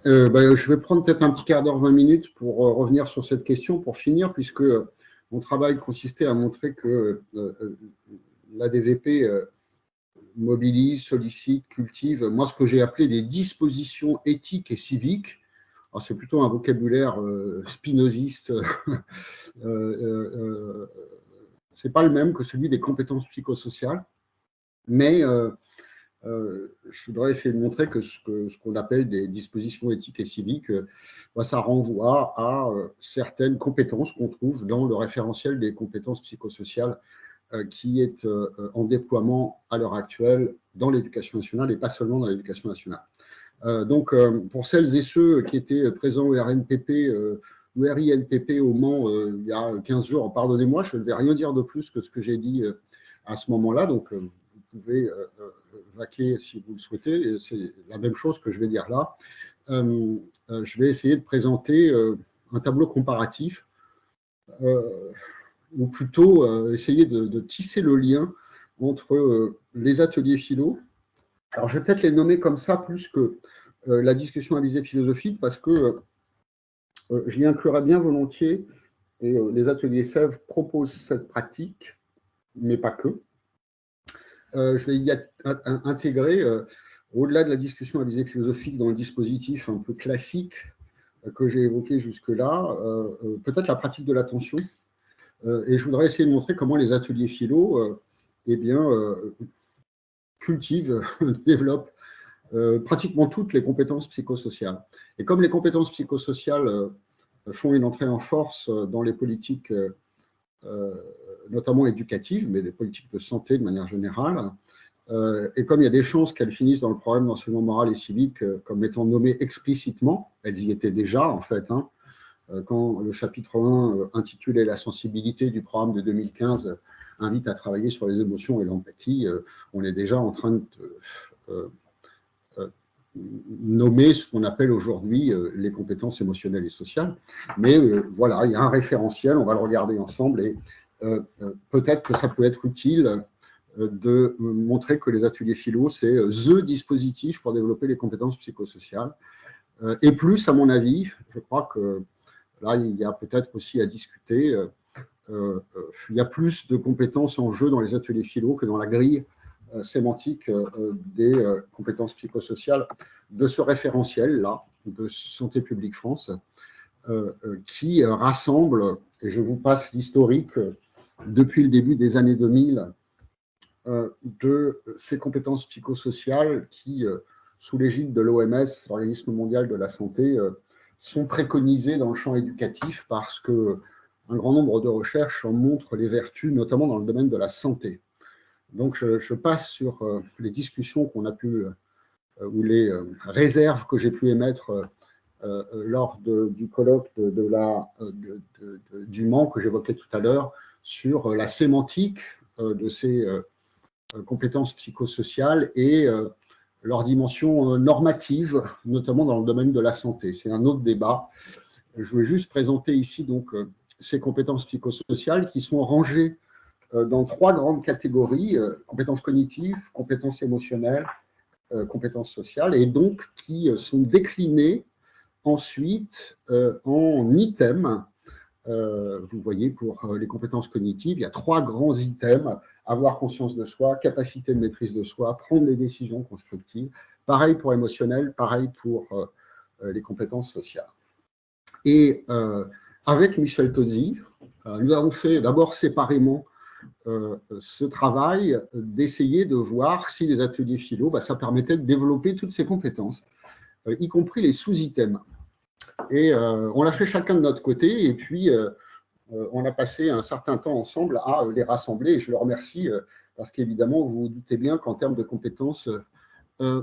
S2: je vais prendre peut-être un petit quart d'heure, 20 minutes pour revenir sur cette question pour finir, puisque mon travail consistait à montrer que l'ADVP mobilise, sollicite, cultive, moi ce que j'ai appelé des dispositions éthiques et civiques. Alors c'est plutôt un vocabulaire spinoziste, c'est pas le même que celui des compétences psychosociales, mais je voudrais essayer de montrer que ce qu'on appelle des dispositions éthiques et civiques, ça renvoie à certaines compétences qu'on trouve dans le référentiel des compétences psychosociales qui est en déploiement à l'heure actuelle dans l'éducation nationale et pas seulement dans l'éducation nationale. Donc, pour celles et ceux qui étaient présents au RNPP, ou RINPP au Mans il y a 15 jours, pardonnez-moi, je ne vais rien dire de plus que ce que j'ai dit à ce moment-là, donc vous pouvez vaquer si vous le souhaitez, c'est la même chose que je vais dire là. Je vais essayer de présenter un tableau comparatif ou plutôt essayer de tisser le lien entre les ateliers philo. Alors, je vais peut-être les nommer comme ça plus que la discussion à visée philosophique parce que j'y inclurais bien volontiers, et les ateliers Sèvres proposent cette pratique, mais pas que. Je vais y intégrer, au-delà de la discussion à visée philosophique dans le dispositif un peu classique que j'ai évoquées jusque-là, peut-être la pratique de l'attention. Et je voudrais essayer de montrer comment les ateliers philo cultivent, développent pratiquement toutes les compétences psychosociales. Et comme les compétences psychosociales font une entrée en force dans les politiques, notamment éducatives, mais des politiques de santé de manière générale, et comme il y a des chances qu'elles finissent dans le programme d'enseignement moral et civique comme étant nommées explicitement, elles y étaient déjà en fait, quand le chapitre 1 intitulé La sensibilité du programme de 2015 invite à travailler sur les émotions et l'empathie, on est déjà en train de nommer ce qu'on appelle aujourd'hui les compétences émotionnelles et sociales. Mais voilà, il y a un référentiel, on va le regarder ensemble et peut-être que ça peut être utile de montrer que les ateliers philo, c'est the dispositif pour développer les compétences psychosociales. Et plus, à mon avis, je crois que là, il y a peut-être aussi à discuter, il y a plus de compétences en jeu dans les ateliers philo que dans la grille sémantique des compétences psychosociales de ce référentiel-là, de Santé publique France, qui rassemble, et je vous passe l'historique depuis le début des années 2000, de ces compétences psychosociales qui, sous l'égide de l'OMS, l'Organisme mondial de la santé, sont préconisées dans le champ éducatif parce que un grand nombre de recherches en montrent les vertus, notamment dans le domaine de la santé. Donc, je passe sur les discussions qu'on a pu, ou les réserves que j'ai pu émettre lors du colloque du Mans que j'évoquais tout à l'heure sur la sémantique de ces compétences psychosociales et leur dimension normative, notamment dans le domaine de la santé. C'est un autre débat. Je vais juste présenter ici donc ces compétences psychosociales qui sont rangées dans trois grandes catégories, compétences cognitives, compétences émotionnelles, compétences sociales, et donc qui sont déclinées ensuite en items. Vous voyez, pour les compétences cognitives, il y a trois grands items: avoir conscience de soi, capacité de maîtrise de soi, prendre des décisions constructives. Pareil pour émotionnel, pareil pour les compétences sociales. Et avec Michel Tozzi, nous avons fait d'abord séparément ce travail d'essayer de voir si les ateliers philo, ça permettait de développer toutes ces compétences, y compris les sous-items. Et on l'a fait chacun de notre côté, et puis on a passé un certain temps ensemble à les rassembler, et je le remercie parce qu'évidemment, vous vous doutez bien qu'en termes de compétences,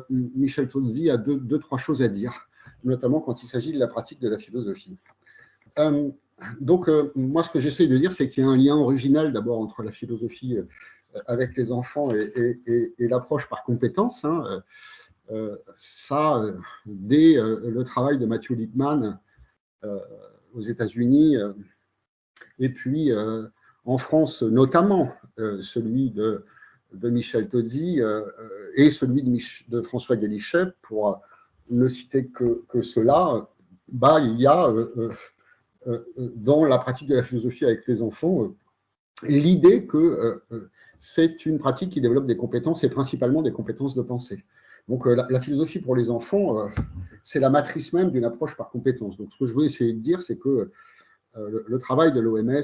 S2: Michel Tozzi a trois choses à dire, notamment quand il s'agit de la pratique de la philosophie. Donc, moi, ce que j'essaie de dire, c'est qu'il y a un lien original d'abord entre la philosophie avec les enfants et l'approche par compétences. Ça, dès le travail de Matthew Lipman aux États-Unis, et puis en France, notamment celui de Michel Tozzi et celui de François Galichet, pour ne citer que cela, il y a dans la pratique de la philosophie avec les enfants l'idée que c'est une pratique qui développe des compétences, et principalement des compétences de pensée. Donc la philosophie pour les enfants, c'est la matrice même d'une approche par compétences. Donc ce que je veux essayer de dire, c'est que le travail de l'OMS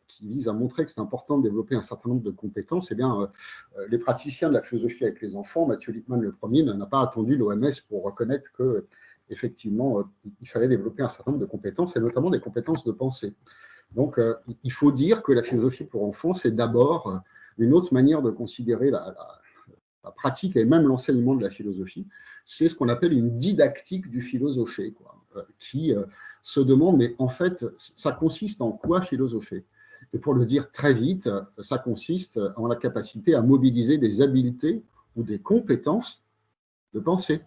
S2: qui vise à montrer que c'est important de développer un certain nombre de compétences, eh bien, les praticiens de la philosophie avec les enfants, Matthew Lipman le premier, n'a pas attendu l'OMS pour reconnaître que effectivement, il fallait développer un certain nombre de compétences, et notamment des compétences de pensée. Donc, il faut dire que la philosophie pour enfants, c'est d'abord une autre manière de considérer la pratique et même l'enseignement de la philosophie. C'est ce qu'on appelle une didactique du philosopher, qui se demande, mais en fait, ça consiste en quoi philosopher? Et pour le dire très vite, ça consiste en la capacité à mobiliser des habiletés ou des compétences de pensée.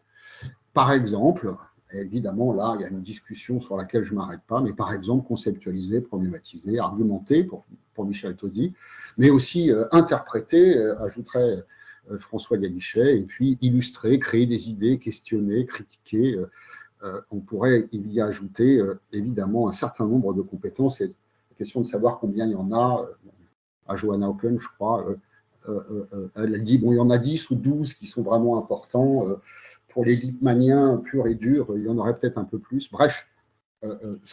S2: Par exemple, évidemment, là, il y a une discussion sur laquelle je ne m'arrête pas, mais par exemple, conceptualiser, problématiser, argumenter pour Michel Tozzi, mais aussi interpréter, ajouterait François Galichet, et puis illustrer, créer des idées, questionner, critiquer. On pourrait y ajouter évidemment un certain nombre de compétences, et la question de savoir combien il y en a, à Johanna Oken, je crois, elle dit, bon, il y en a 10 ou 12 qui sont vraiment importants. Pour les Lipmaniens purs et durs, il y en aurait peut-être un peu plus. Bref,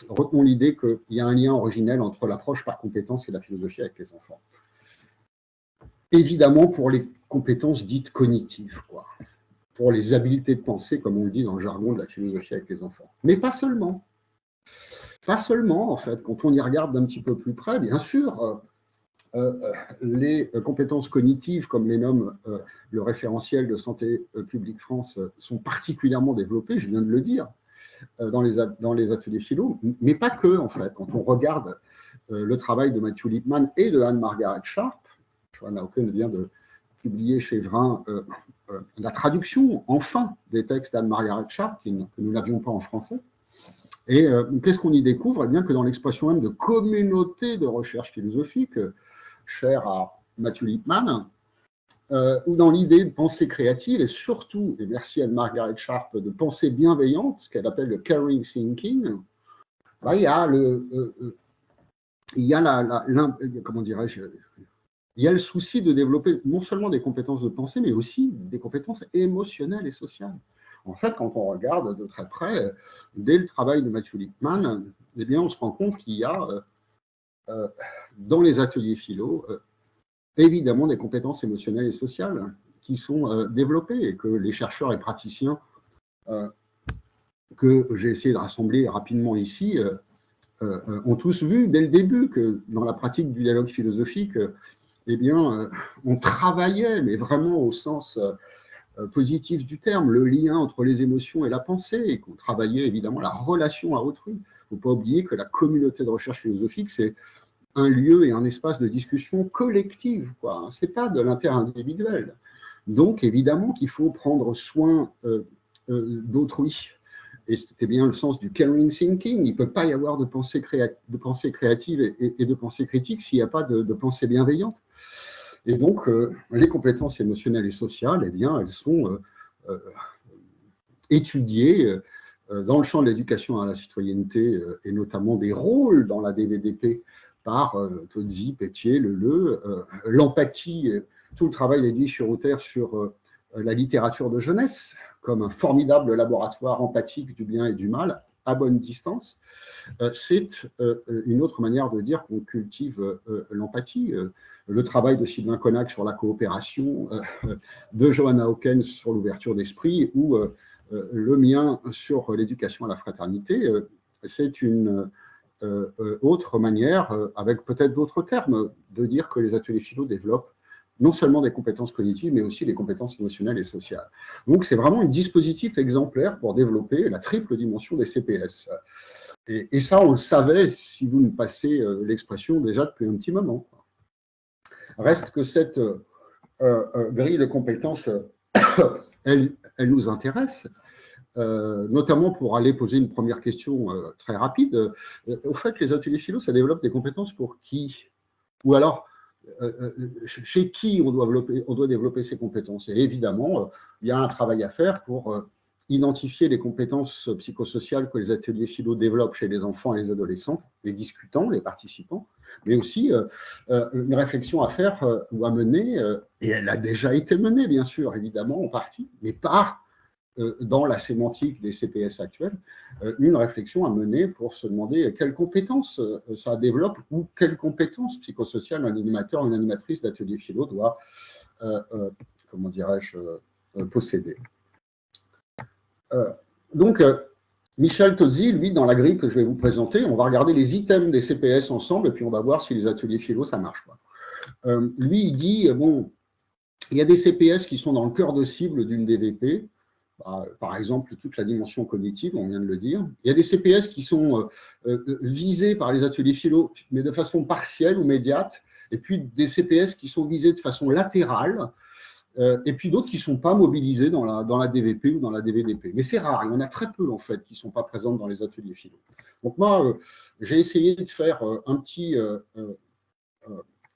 S2: retenons l'idée qu'il y a un lien originel entre l'approche par compétence et la philosophie avec les enfants. Évidemment, pour les compétences dites cognitives, quoi, pour les habiletés de pensée, comme on le dit dans le jargon de la philosophie avec les enfants. Mais pas seulement. Pas seulement, en fait. Quand on y regarde d'un petit peu plus près, bien sûr, les compétences cognitives, comme les nomme le référentiel de Santé publique France, sont particulièrement développées, je viens de le dire, dans les ateliers philo, mais pas que, en fait. Quand on regarde le travail de Matthew Lipman et de Anne-Margaret Sharp, Joanna Hawken vient de publier chez Vrin la traduction, enfin, des textes d'Anne-Margaret Sharp, que nous n'avions pas en français. Et qu'est-ce qu'on y découvre? Eh bien que dans l'expression même de communauté de recherche philosophique, chère à Matthew Lipman, ou dans l'idée de pensée créative, et surtout, et merci Anne-Margaret Sharp, de pensée bienveillante, ce qu'elle appelle le caring thinking, bah, il y a comment dirais-je, il y a le souci de développer non seulement des compétences de pensée, mais aussi des compétences émotionnelles et sociales. En fait, quand on regarde de très près, dès le travail de Matthew Lipman, eh bien, on se rend compte qu'il y a dans les ateliers philo, évidemment, des compétences émotionnelles et sociales qui sont développées et que les chercheurs et praticiens que j'ai essayé de rassembler rapidement ici ont tous vu dès le début que dans la pratique du dialogue philosophique, eh bien, on travaillait, mais vraiment au sens positif du terme, le lien entre les émotions et la pensée, et qu'on travaillait évidemment la relation à autrui. Il ne faut pas oublier que la communauté de recherche philosophique, c'est un lieu et un espace de discussion collective, quoi. Ce n'est pas de l'inter-individuel. Donc, évidemment qu'il faut prendre soin d'autrui. Et c'était bien le sens du caring thinking. Il ne peut pas y avoir de pensée créative et de pensée critique s'il n'y a pas de pensée bienveillante. Et donc, les compétences émotionnelles et sociales, eh bien, elles sont étudiées dans le champ de l'éducation à la citoyenneté et notamment des rôles dans la DVDP par Tozzi, Pétier, Leleu, l'empathie, tout le travail d'Edwige Schroeter sur la littérature de jeunesse comme un formidable laboratoire empathique du bien et du mal à bonne distance. C'est une autre manière de dire qu'on cultive l'empathie. Le travail de Sylvain Connac sur la coopération, de Joanna Hawken sur l'ouverture d'esprit ou le mien sur l'éducation à la fraternité, c'est une autre manière, avec peut-être d'autres termes, de dire que les ateliers philo développent non seulement des compétences cognitives, mais aussi des compétences émotionnelles et sociales. Donc, c'est vraiment un dispositif exemplaire pour développer la triple dimension des CPS. Et ça, on le savait, si vous me passez l'expression, déjà depuis un petit moment. Reste que cette grille de compétences, elle nous intéresse, notamment pour aller poser une première question très rapide. Au fait, les ateliers philo, ça développe des compétences pour qui? Ou alors, chez qui on doit développer ces compétences? Et évidemment, il y a un travail à faire pour identifier les compétences psychosociales que les ateliers philo développent chez les enfants et les adolescents, les discutants, les participants, mais aussi une réflexion à faire ou à mener, et elle a déjà été menée, bien sûr, évidemment, en partie, mais pas dans la sémantique des CPS actuels, une réflexion à mener pour se demander quelles compétences ça développe ou quelles compétences psychosociales un animateur ou une animatrice d'atelier philo doit, comment dirais-je, posséder. Donc, Michel Tozzi, lui, dans la grille que je vais vous présenter, on va regarder les items des CPS ensemble et puis on va voir si les ateliers philo, ça marche pas. Lui, il dit, bon, il y a des CPS qui sont dans le cœur de cible d'une DVP, par exemple, toute la dimension cognitive, on vient de le dire. Il y a des CPS qui sont visés par les ateliers philo, mais de façon partielle ou médiate, et puis des CPS qui sont visés de façon latérale, et puis d'autres qui ne sont pas mobilisés dans la DVP ou dans la DVDP. Mais c'est rare, il y en a très peu, en fait, qui ne sont pas présentes dans les ateliers philo. Donc moi, j'ai essayé de faire un petit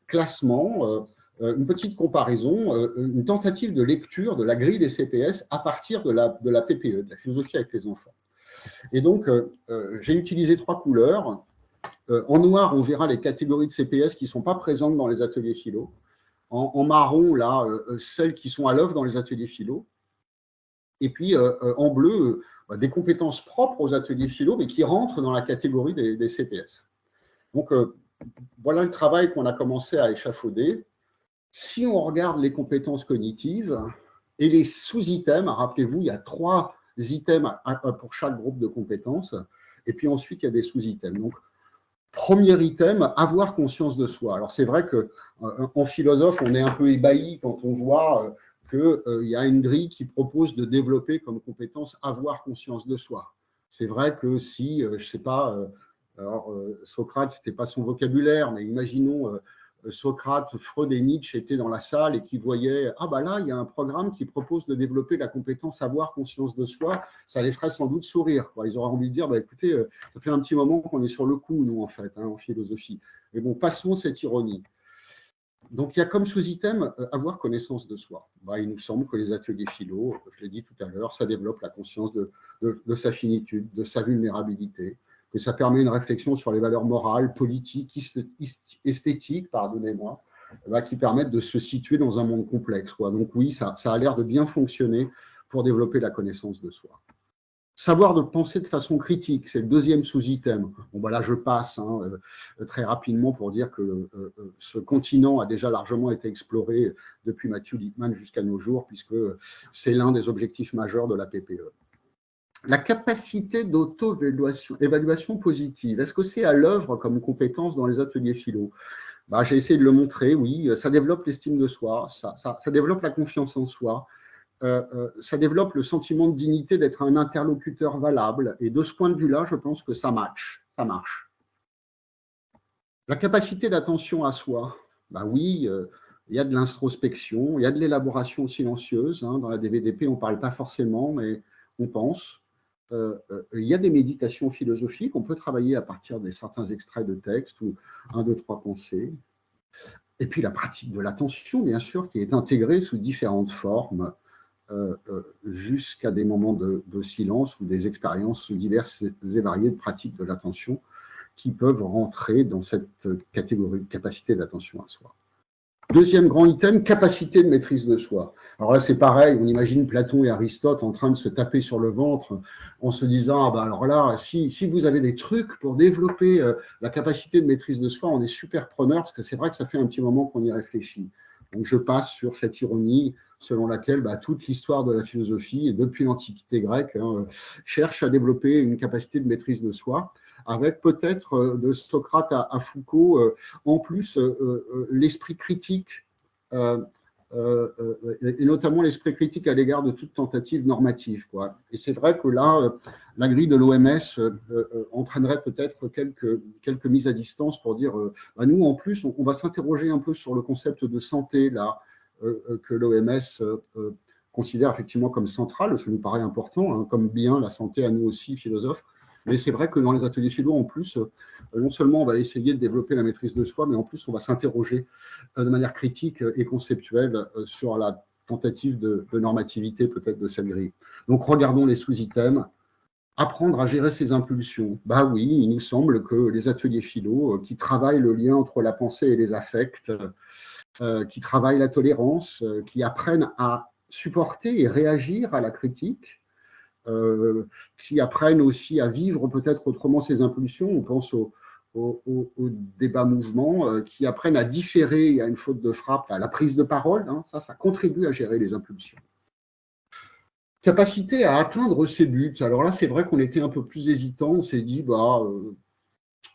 S2: classement, une petite comparaison, une tentative de lecture de la grille des CPS à partir de la PPE, de la philosophie avec les enfants. Et donc, j'ai utilisé 3 couleurs. En noir, on verra les catégories de CPS qui ne sont pas présentes dans les ateliers philo. En marron, là, celles qui sont à l'œuvre dans les ateliers philo. Et puis, en bleu, des compétences propres aux ateliers philo, mais qui rentrent dans la catégorie des CPS. Donc, voilà le travail qu'on a commencé à échafauder. Si on regarde les compétences cognitives et les sous-items, rappelez-vous, il y a 3 items pour chaque groupe de compétences, et puis ensuite, il y a des sous-items. Donc, premier item, avoir conscience de soi. Alors, c'est vrai qu'en philosophe, on est un peu ébahi quand on voit qu'il y a une grille qui propose de développer comme compétence avoir conscience de soi. C'est vrai que si, je ne sais pas, Socrate, ce n'était pas son vocabulaire, mais imaginons Socrate, Freud et Nietzsche étaient dans la salle et qui voyaient, ah bah là, il y a un programme qui propose de développer la compétence avoir conscience de soi, ça les ferait sans doute sourire, quoi. Ils auraient envie de dire, bah écoutez, ça fait un petit moment qu'on est sur le coup, nous, en fait, en philosophie. Mais bon, passons cette ironie. Donc, il y a comme sous-item avoir connaissance de soi. Bah, il nous semble que les ateliers philo, je l'ai dit tout à l'heure, ça développe la conscience de sa finitude, de sa vulnérabilité, que ça permet une réflexion sur les valeurs morales, politiques, esthétiques, pardonnez-moi, qui permettent de se situer dans un monde complexe, quoi. Donc oui, ça a l'air de bien fonctionner pour développer la connaissance de soi. Savoir de penser de façon critique, c'est le deuxième sous-item. Bon, bah là, je passe très rapidement pour dire que ce continent a déjà largement été exploré depuis Matthew Lipman jusqu'à nos jours, puisque c'est l'un des objectifs majeurs de la PPE. La capacité d'auto-évaluation positive, est-ce que c'est à l'œuvre comme compétence dans les ateliers philo? Bah, j'ai essayé de le montrer, oui, ça développe l'estime de soi, ça développe la confiance en soi, ça développe le sentiment de dignité d'être un interlocuteur valable, et de ce point de vue-là, je pense que ça marche. La capacité d'attention à soi, bah oui, il y a de l'introspection, il y a de l'élaboration silencieuse, dans la DVDP, on ne parle pas forcément, mais on pense. Il y a des méditations philosophiques, on peut travailler à partir de certains extraits de textes ou 1, 2, 3 pensées. Et puis la pratique de l'attention, bien sûr, qui est intégrée sous différentes formes, jusqu'à des moments de silence ou des expériences diverses et variées de pratique de l'attention qui peuvent rentrer dans cette catégorie de capacité d'attention à soi. Deuxième grand item, capacité de maîtrise de soi. Alors là, c'est pareil, on imagine Platon et Aristote en train de se taper sur le ventre en se disant, ah bah alors là, si vous avez des trucs pour développer la capacité de maîtrise de soi, on est super preneur, parce que c'est vrai que ça fait un petit moment qu'on y réfléchit. Donc je passe sur cette ironie selon laquelle toute l'histoire de la philosophie, et depuis l'Antiquité grecque, cherche à développer une capacité de maîtrise de soi, avec peut-être de Socrate à Foucault, en plus l'esprit critique, et notamment l'esprit critique à l'égard de toute tentative normative, quoi. Et c'est vrai que là, la grille de l'OMS entraînerait peut-être quelques mises à distance pour dire, nous, en plus, on va s'interroger un peu sur le concept de santé, là, que l'OMS considère effectivement comme central, ça nous paraît important, comme bien la santé à nous aussi, philosophes. Mais c'est vrai que dans les ateliers philo, en plus, non seulement on va essayer de développer la maîtrise de soi, mais en plus on va s'interroger de manière critique et conceptuelle sur la tentative de normativité peut-être de cette grille. Donc regardons les sous-items. Apprendre à gérer ses impulsions. Bah oui, il nous semble que les ateliers philo qui travaillent le lien entre la pensée et les affects, qui travaillent la tolérance, qui apprennent à supporter et réagir à la critique, qui apprennent aussi à vivre peut-être autrement ses impulsions. On pense au débat-mouvement, qui apprennent à différer, il y a une faute de frappe, à la prise de parole, ça contribue à gérer les impulsions. Capacité à atteindre ses buts. Alors là, c'est vrai qu'on était un peu plus hésitant, on s'est dit, on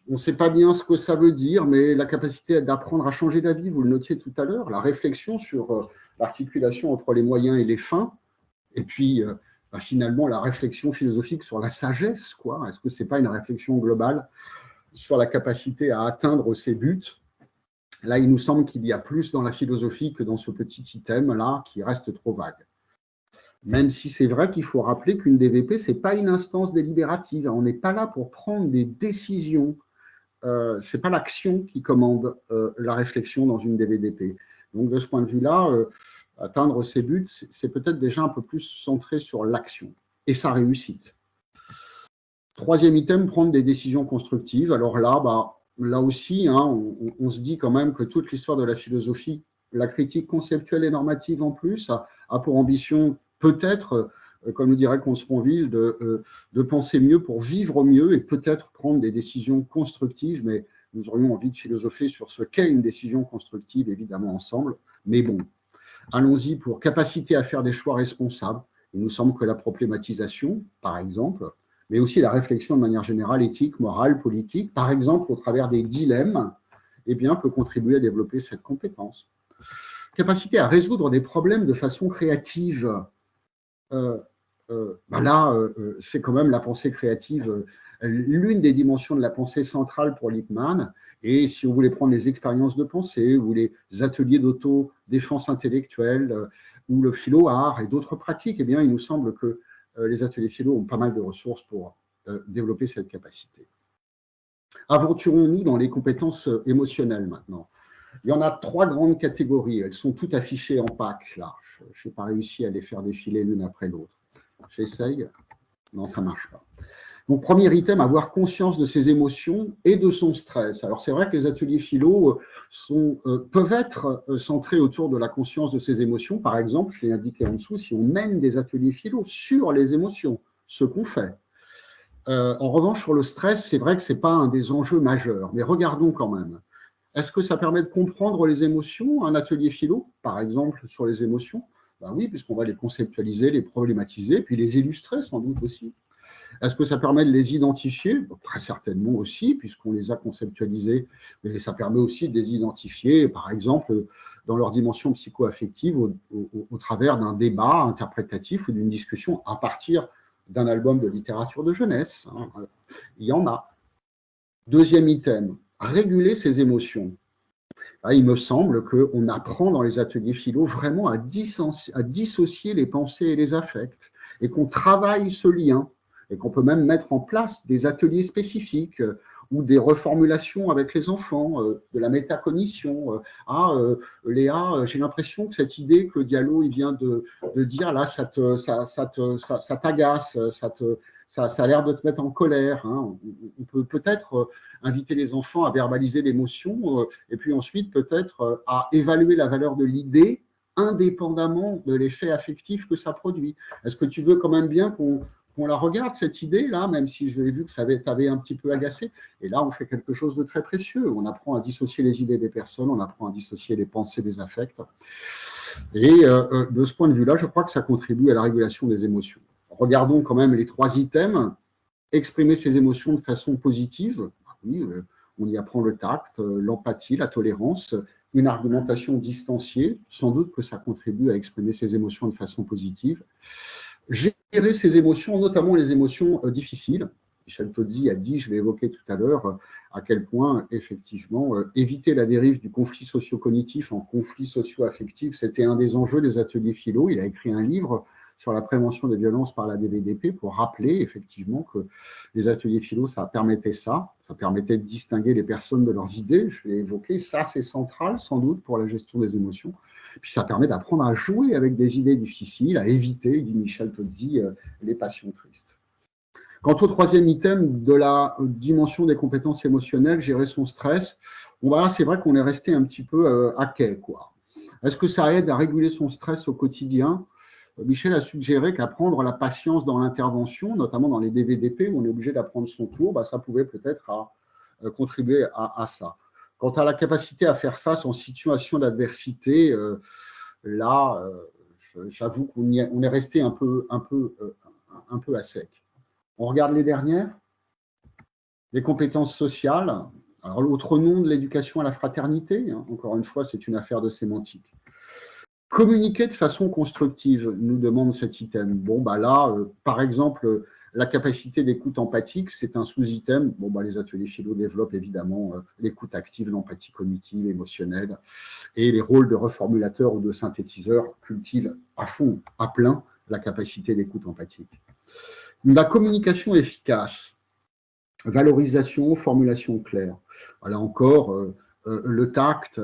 S2: ne sait pas bien ce que ça veut dire, mais la capacité d'apprendre à changer d'avis, vous le notiez tout à l'heure, la réflexion sur l'articulation entre les moyens et les fins, et puis finalement la réflexion philosophique sur la sagesse, quoi. Est-ce que ce n'est pas une réflexion globale sur la capacité à atteindre ses buts? Là, il nous semble qu'il y a plus dans la philosophie que dans ce petit item-là qui reste trop vague. Même si c'est vrai qu'il faut rappeler qu'une DVP, ce n'est pas une instance délibérative. On n'est pas là pour prendre des décisions. Ce n'est pas l'action qui commande la réflexion dans une DVDP. Donc, de ce point de vue-là, atteindre ses buts, c'est peut-être déjà un peu plus centré sur l'action et sa réussite. Troisième item, prendre des décisions constructives. Alors là, là aussi, on se dit quand même que toute l'histoire de la philosophie, la critique conceptuelle et normative en plus, a pour ambition peut-être comme le dirait Comte Sponville, de penser mieux pour vivre mieux et peut-être prendre des décisions constructives, mais nous aurions envie de philosopher sur ce qu'est une décision constructive, évidemment, ensemble. Mais bon, allons-y pour capacité à faire des choix responsables. Il nous semble que la problématisation, par exemple, mais aussi la réflexion de manière générale, éthique, morale, politique, par exemple au travers des dilemmes, eh bien, peut contribuer à développer cette compétence. Capacité à résoudre des problèmes de façon créative. C'est quand même la pensée créative, l'une des dimensions de la pensée centrale pour Lippmann. Et si on voulait prendre les expériences de pensée ou les ateliers d'auto-défense intellectuelle ou le philo-art et d'autres pratiques, eh bien, il nous semble que les ateliers philo ont pas mal de ressources pour développer cette capacité. Aventurons-nous dans les compétences émotionnelles maintenant. Il y en a 3 grandes catégories. Elles sont toutes affichées en pack, là. Je n'ai pas réussi à les faire défiler l'une après l'autre. J'essaye. Non, ça ne marche pas. Donc, premier item, avoir conscience de ses émotions et de son stress. Alors, c'est vrai que les ateliers philo peuvent être centrés autour de la conscience de ses émotions. Par exemple, je l'ai indiqué en dessous, si on mène des ateliers philo sur les émotions, ce qu'on fait. En revanche, sur le stress, c'est vrai que ce n'est pas un des enjeux majeurs, mais regardons quand même. Est-ce que ça permet de comprendre les émotions, un atelier philo, par exemple, sur les émotions? Ben oui, puisqu'on va les conceptualiser, les problématiser, puis les illustrer sans doute aussi. Est-ce que ça permet de les identifier? Très certainement aussi, puisqu'on les a conceptualisés, mais ça permet aussi de les identifier, par exemple, dans leur dimension psycho-affective, au travers d'un débat interprétatif ou d'une discussion à partir d'un album de littérature de jeunesse. Il y en a. Deuxième item, réguler ses émotions. Il me semble qu'on apprend dans les ateliers philo vraiment à dissocier les pensées et les affects, et qu'on travaille ce lien, et qu'on peut même mettre en place des ateliers spécifiques ou des reformulations avec les enfants, de la métacognition. Léa, j'ai l'impression que cette idée que Diallo il vient de dire, là, ça t'agace, ça a l'air de te mettre en colère. On peut peut-être inviter les enfants à verbaliser l'émotion et puis ensuite peut-être à évaluer la valeur de l'idée indépendamment de l'effet affectif que ça produit. Est-ce que tu veux quand même bien qu'on la regarde, cette idée-là, même si j'ai vu que ça t'avait un petit peu agacé? Et là, on fait quelque chose de très précieux. On apprend à dissocier les idées des personnes, on apprend à dissocier les pensées des affects. Et de ce point de vue-là, je crois que ça contribue à la régulation des émotions. Regardons quand même les 3 items. Exprimer ses émotions de façon positive. Oui, on y apprend le tact, l'empathie, la tolérance, une argumentation distanciée. Sans doute que ça contribue à exprimer ses émotions de façon positive. Gérer ses émotions, notamment les émotions difficiles. Michel Tozzi a dit, je l'ai évoqué tout à l'heure, à quel point, effectivement, éviter la dérive du conflit socio-cognitif en conflit socio-affectif, c'était un des enjeux des ateliers philo. Il a écrit un livre sur la prévention des violences par la DVDP pour rappeler, effectivement, que les ateliers philo, ça permettait de distinguer les personnes de leurs idées, je l'ai évoqué, ça c'est central, sans doute, pour la gestion des émotions. Puis ça permet d'apprendre à jouer avec des idées difficiles, à éviter, dit Michel Tozzi, les passions tristes. Quant au 3e item de la dimension des compétences émotionnelles, gérer son stress, c'est vrai qu'on est resté un petit peu à quai, quoi. Est-ce que ça aide à réguler son stress au quotidien? Michel a suggéré qu'apprendre la patience dans l'intervention, notamment dans les DVDP, où on est obligé d'apprendre son tour, ça pouvait peut-être contribuer à ça. Quant à la capacité à faire face en situation d'adversité, j'avoue qu'on est resté un peu à sec. On regarde les dernières. Les compétences sociales. Alors, l'autre nom de l'éducation à la fraternité, encore une fois, c'est une affaire de sémantique. Communiquer de façon constructive, nous demande cet item. Par exemple, la capacité d'écoute empathique, c'est un sous-item. Les ateliers philo développent évidemment l'écoute active, l'empathie cognitive, émotionnelle, et les rôles de reformulateur ou de synthétiseur cultivent à fond, à plein, la capacité d'écoute empathique. La communication efficace, valorisation, formulation claire. Là encore, le tact,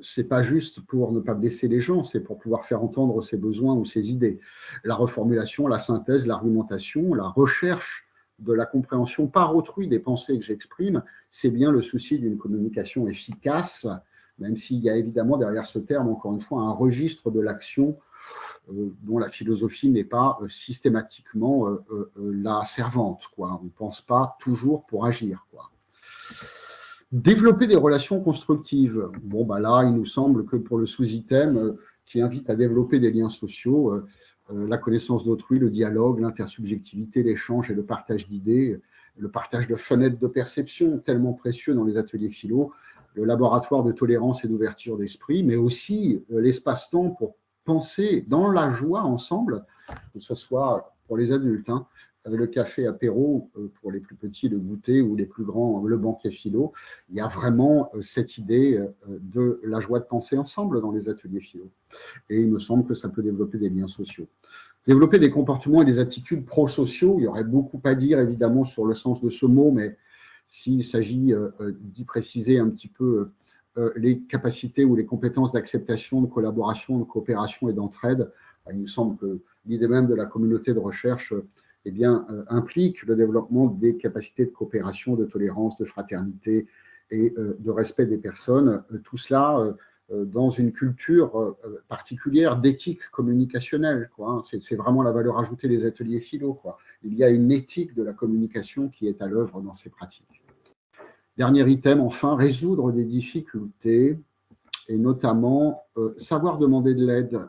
S2: c'est pas juste pour ne pas blesser les gens, c'est pour pouvoir faire entendre ses besoins ou ses idées. La reformulation, la synthèse, l'argumentation, la recherche de la compréhension par autrui des pensées que j'exprime, c'est bien le souci d'une communication efficace, même s'il y a évidemment derrière ce terme, encore une fois, un registre de l'action dont la philosophie n'est pas systématiquement la servante, quoi. On ne pense pas toujours pour agir, quoi. Développer des relations constructives. Bon, bah là, il nous semble que pour le sous-item qui invite à développer des liens sociaux, la connaissance d'autrui, le dialogue, l'intersubjectivité, l'échange et le partage d'idées, le partage de fenêtres de perception, tellement précieux dans les ateliers philo, le laboratoire de tolérance et d'ouverture d'esprit, mais aussi l'espace-temps pour penser dans la joie ensemble, que ce soit pour les adultes, hein, le café apéro pour les plus petits, le goûter, ou les plus grands, le banquet philo. Il y a vraiment cette idée de la joie de penser ensemble dans les ateliers philo. Et il me semble que ça peut développer des liens sociaux. Développer des comportements et des attitudes prosociaux, il y aurait beaucoup à dire évidemment sur le sens de ce mot, mais s'il s'agit d'y préciser un petit peu les capacités ou les compétences d'acceptation, de collaboration, de coopération et d'entraide, il nous semble que l'idée même de la communauté de recherche eh bien, implique le développement des capacités de coopération, de tolérance, de fraternité et de respect des personnes. Tout cela dans une culture particulière d'éthique communicationnelle, quoi. C'est vraiment la valeur ajoutée des ateliers philo, quoi. Il y a une éthique de la communication qui est à l'œuvre dans ces pratiques. Dernier item, enfin, résoudre des difficultés et notamment savoir demander de l'aide.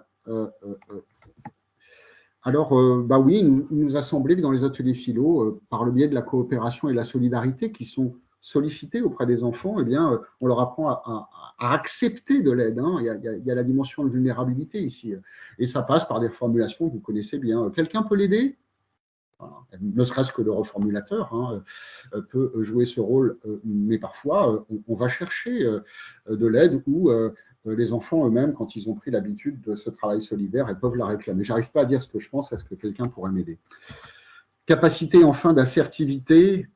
S2: Alors, bah oui, il nous a semblé que dans les ateliers philo, par le biais de la coopération et de la solidarité qui sont sollicités auprès des enfants, eh bien, on leur apprend à accepter de l'aide, hein. Il y a la dimension de vulnérabilité ici. Et ça passe par des formulations que vous connaissez bien. Quelqu'un peut l'aider? Voilà. Ne serait-ce que le reformulateur hein, peut jouer ce rôle, mais parfois, on va chercher de l'aide ou les enfants eux-mêmes, quand ils ont pris l'habitude de ce travail solidaire, ils peuvent la réclamer. Je n'arrive pas à dire ce que je pense, est-ce que quelqu'un pourrait m'aider? Capacité enfin d'assertivité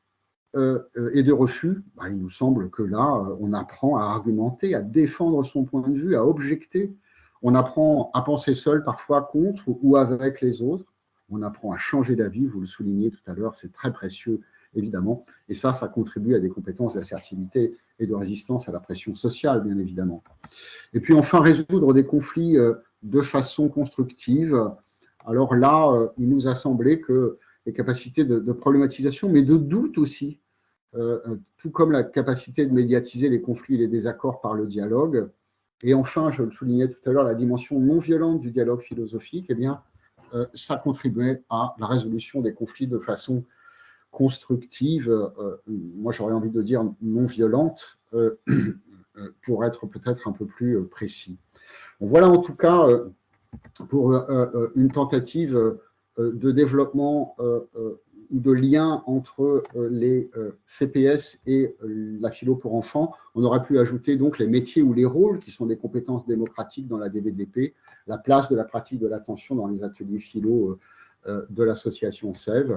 S2: et de refus, bah, il nous semble que là, on apprend à argumenter, à défendre son point de vue, à objecter. On apprend à penser seul, parfois contre ou avec les autres. On apprend à changer d'avis, vous le soulignez tout à l'heure, c'est très précieux, évidemment. Et ça contribue à des compétences d'assertivité et de résistance à la pression sociale, bien évidemment. Et puis enfin, résoudre des conflits de façon constructive. Alors là, il nous a semblé que les capacités de problématisation, mais de doute aussi, tout comme la capacité de médiatiser les conflits et les désaccords par le dialogue. Et enfin, je le soulignais tout à l'heure, la dimension non violente du dialogue philosophique, eh bien, ça contribuait à la résolution des conflits de façon constructive, moi j'aurais envie de dire non violente, pour être peut-être un peu plus précis. Bon, voilà en tout cas pour une tentative de développement ou de lien entre les CPS et la philo pour enfants. On aurait pu ajouter donc les métiers ou les rôles qui sont des compétences démocratiques dans la DVDP, la place de la pratique de l'attention dans les ateliers philo de l'association SEV,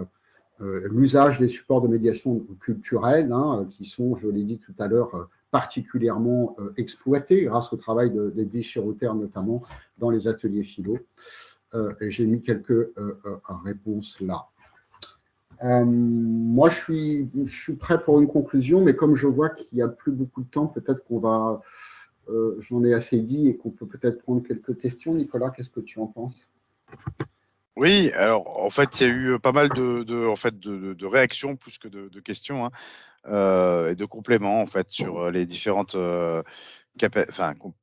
S2: l'usage des supports de médiation culturelle hein, qui sont, je l'ai dit tout à l'heure, particulièrement exploités grâce au travail d'Edwige Chirouter notamment dans les ateliers philo. Et j'ai mis quelques réponses là. Moi, je suis prêt pour une conclusion, mais comme je vois qu'il n'y a plus beaucoup de temps, peut-être qu'on va, j'en ai assez dit et qu'on peut peut-être prendre quelques questions. Nicolas, qu'est-ce que tu en penses?
S1: Oui, alors en fait, il y a eu pas mal de réactions plus que de questions hein, et de compléments en fait sur les différentes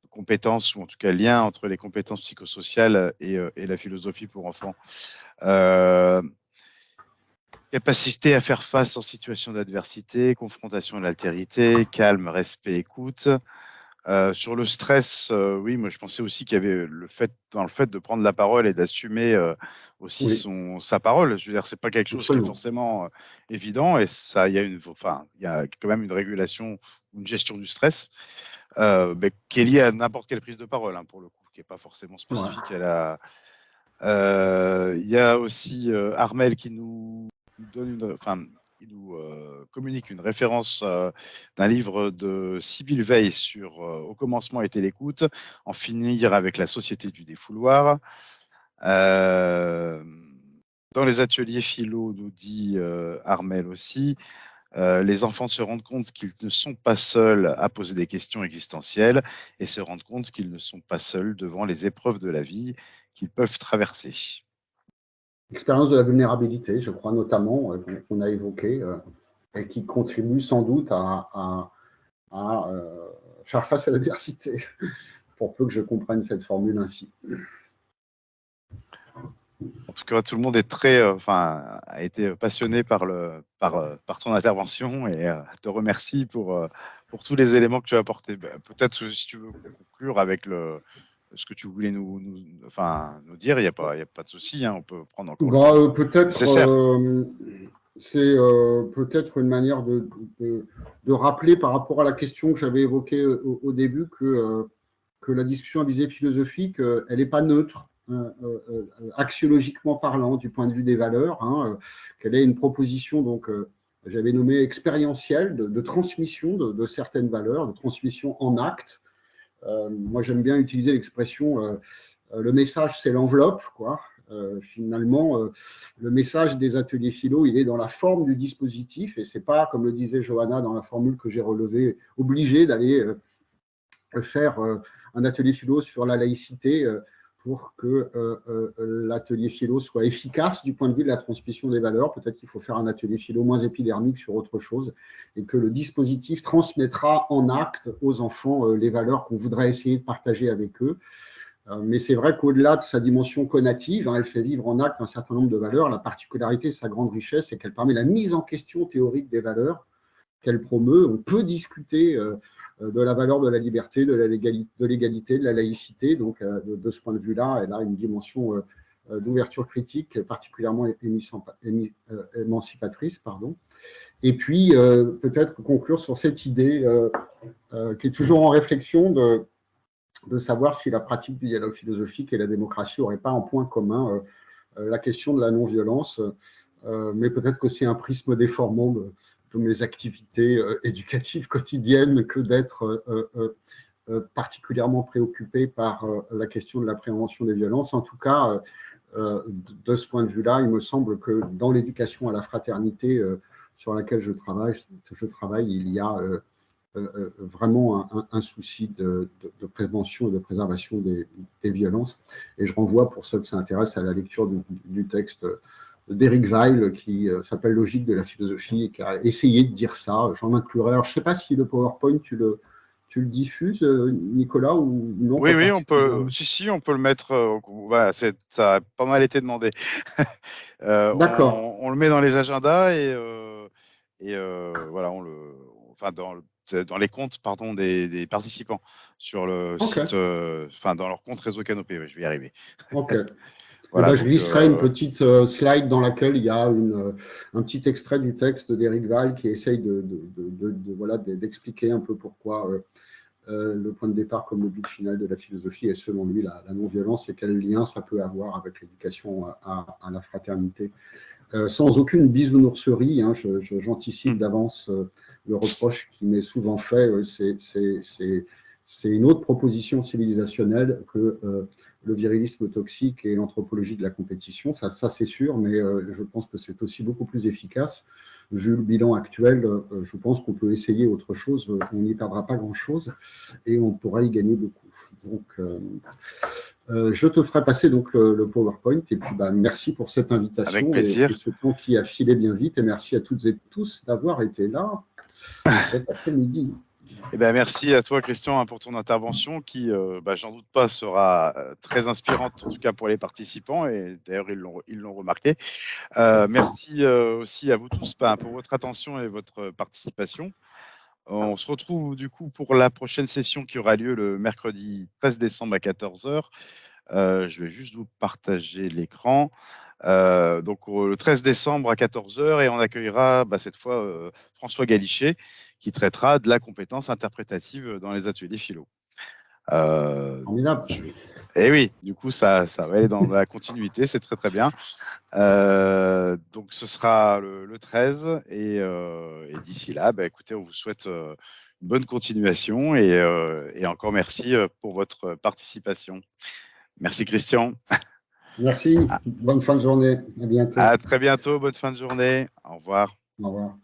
S1: compétences ou en tout cas liens entre les compétences psychosociales et la philosophie pour enfants. Capacité à faire face en situation d'adversité, confrontation à l'altérité, calme, respect, écoute. Sur le stress, oui, moi je pensais aussi qu'il y avait dans le fait de prendre la parole et d'assumer aussi
S2: Oui.
S1: sa parole. Je veux dire, c'est pas quelque chose qui est forcément évident et ça, il y a quand même une régulation, une gestion du stress mais qui est liée à n'importe quelle prise de parole, hein, pour le coup, qui n'est pas forcément spécifique à la. Il y a aussi Armel qui nous donne il nous communique une référence d'un livre de Sibylle Veil sur Au commencement était l'écoute, en finir avec la société du défouloir. Dans les ateliers philo, nous dit Armel aussi, les enfants se rendent compte qu'ils ne sont pas seuls à poser des questions existentielles et se rendent compte qu'ils ne sont pas seuls devant les épreuves de la vie, qu'ils peuvent traverser.
S2: L'expérience de la vulnérabilité, je crois notamment, qu'on a évoqué, et qui contribue sans doute à faire face à l'adversité, pour peu que je comprenne cette formule ainsi.
S1: En tout cas, tout le monde est a été passionné par ton intervention et te remercie pour tous les éléments que tu as apportés. Peut-être si tu veux conclure avec ce que tu voulais nous dire, il n'y a pas de souci, hein, on peut prendre encore le temps nécessaire.
S2: C'est peut-être une manière de rappeler par rapport à la question que j'avais évoquée au début que la discussion à visée philosophique, elle n'est pas neutre. Axiologiquement parlant, du point de vue des valeurs, qu'elle est une proposition, donc j'avais nommé expérientielle, de transmission de certaines valeurs, de transmission en acte. Moi, j'aime bien utiliser l'expression le message, c'est l'enveloppe, quoi. Finalement, le message des ateliers philo, il est dans la forme du dispositif, et c'est pas, comme le disait Johanna dans la formule que j'ai relevée, obligé d'aller faire un atelier philo sur la laïcité pour que l'atelier philo soit efficace du point de vue de la transmission des valeurs. Peut-être qu'il faut faire un atelier philo moins épidermique sur autre chose, et que le dispositif transmettra en acte aux enfants les valeurs qu'on voudrait essayer de partager avec eux. Mais c'est vrai qu'au-delà de sa dimension conative, elle fait vivre en acte un certain nombre de valeurs. La particularité, sa grande richesse, c'est qu'elle permet la mise en question théorique des valeurs qu'elle promeut. On peut discuter de la valeur de la liberté, de l'égalité, de la laïcité. Donc, de ce point de vue-là, elle a une dimension d'ouverture critique particulièrement émancipatrice. Et puis, peut-être conclure sur cette idée qui est toujours en réflexion de savoir si la pratique du dialogue philosophique et la démocratie n'auraient pas en point commun la question de la non-violence, mais peut-être que c'est un prisme déformant de mes activités éducatives quotidiennes que d'être particulièrement préoccupé par la question de la prévention des violences. En tout cas, de ce point de vue-là, il me semble que dans l'éducation à la fraternité sur laquelle je travaille, il y a vraiment un souci de prévention et de préservation des violences. Et je renvoie, pour ceux qui s'intéressent, à la lecture du texte d'Éric Weil qui s'appelle Logique de la philosophie et qui a essayé de dire ça. J'en inclurai. Alors, je ne sais pas si le PowerPoint, tu le diffuses, Nicolas, ou non?
S1: Oui, on peut. Si, on peut le mettre. Voilà, ça a pas mal été demandé.
S2: D'accord.
S1: On le met dans les agendas et voilà, dans les comptes, pardon, des participants sur le site, dans leur compte Réseau Canopé. Oui, je vais y arriver.
S2: Ok.
S1: Voilà,
S2: je glisserai une petite slide dans laquelle il y a un petit extrait du texte d'Éric Weil qui essaye d'expliquer un peu pourquoi le point de départ comme le but final de la philosophie est selon lui la non-violence et quel lien ça peut avoir avec l'éducation à la fraternité. Sans aucune bisounourserie, j'anticipe d'avance le reproche qui m'est souvent fait, c'est une autre proposition civilisationnelle que le virilisme toxique et l'anthropologie de la compétition, ça c'est sûr, mais je pense que c'est aussi beaucoup plus efficace. Vu le bilan actuel, je pense qu'on peut essayer autre chose, on n'y perdra pas grand-chose et on pourra y gagner beaucoup. Donc, je te ferai passer donc le PowerPoint et puis merci pour cette invitation.
S1: Avec plaisir.
S2: Et ce temps qui a filé bien vite, et merci à toutes et tous d'avoir été là cet après-midi.
S1: Merci à toi, Christian, pour ton intervention qui, j'en doute pas, sera très inspirante, en tout cas pour les participants, et d'ailleurs, ils l'ont remarqué. Merci aussi à vous tous pour votre attention et votre participation. On se retrouve du coup pour la prochaine session qui aura lieu le mercredi 13 décembre à 14h. Je vais juste vous partager l'écran. Donc le 13 décembre à 14h, et on accueillera cette fois François Galichet qui traitera de la compétence interprétative dans les ateliers philo.
S2: Formidable.
S1: Et oui, du coup ça va aller dans la continuité, c'est très très bien. Donc ce sera le 13 et d'ici là, écoutez, on vous souhaite une bonne continuation et encore merci pour votre participation. Merci Christian.
S2: Merci, bonne fin de journée, à bientôt.
S1: À très bientôt, bonne fin de journée, au revoir.
S2: Au revoir.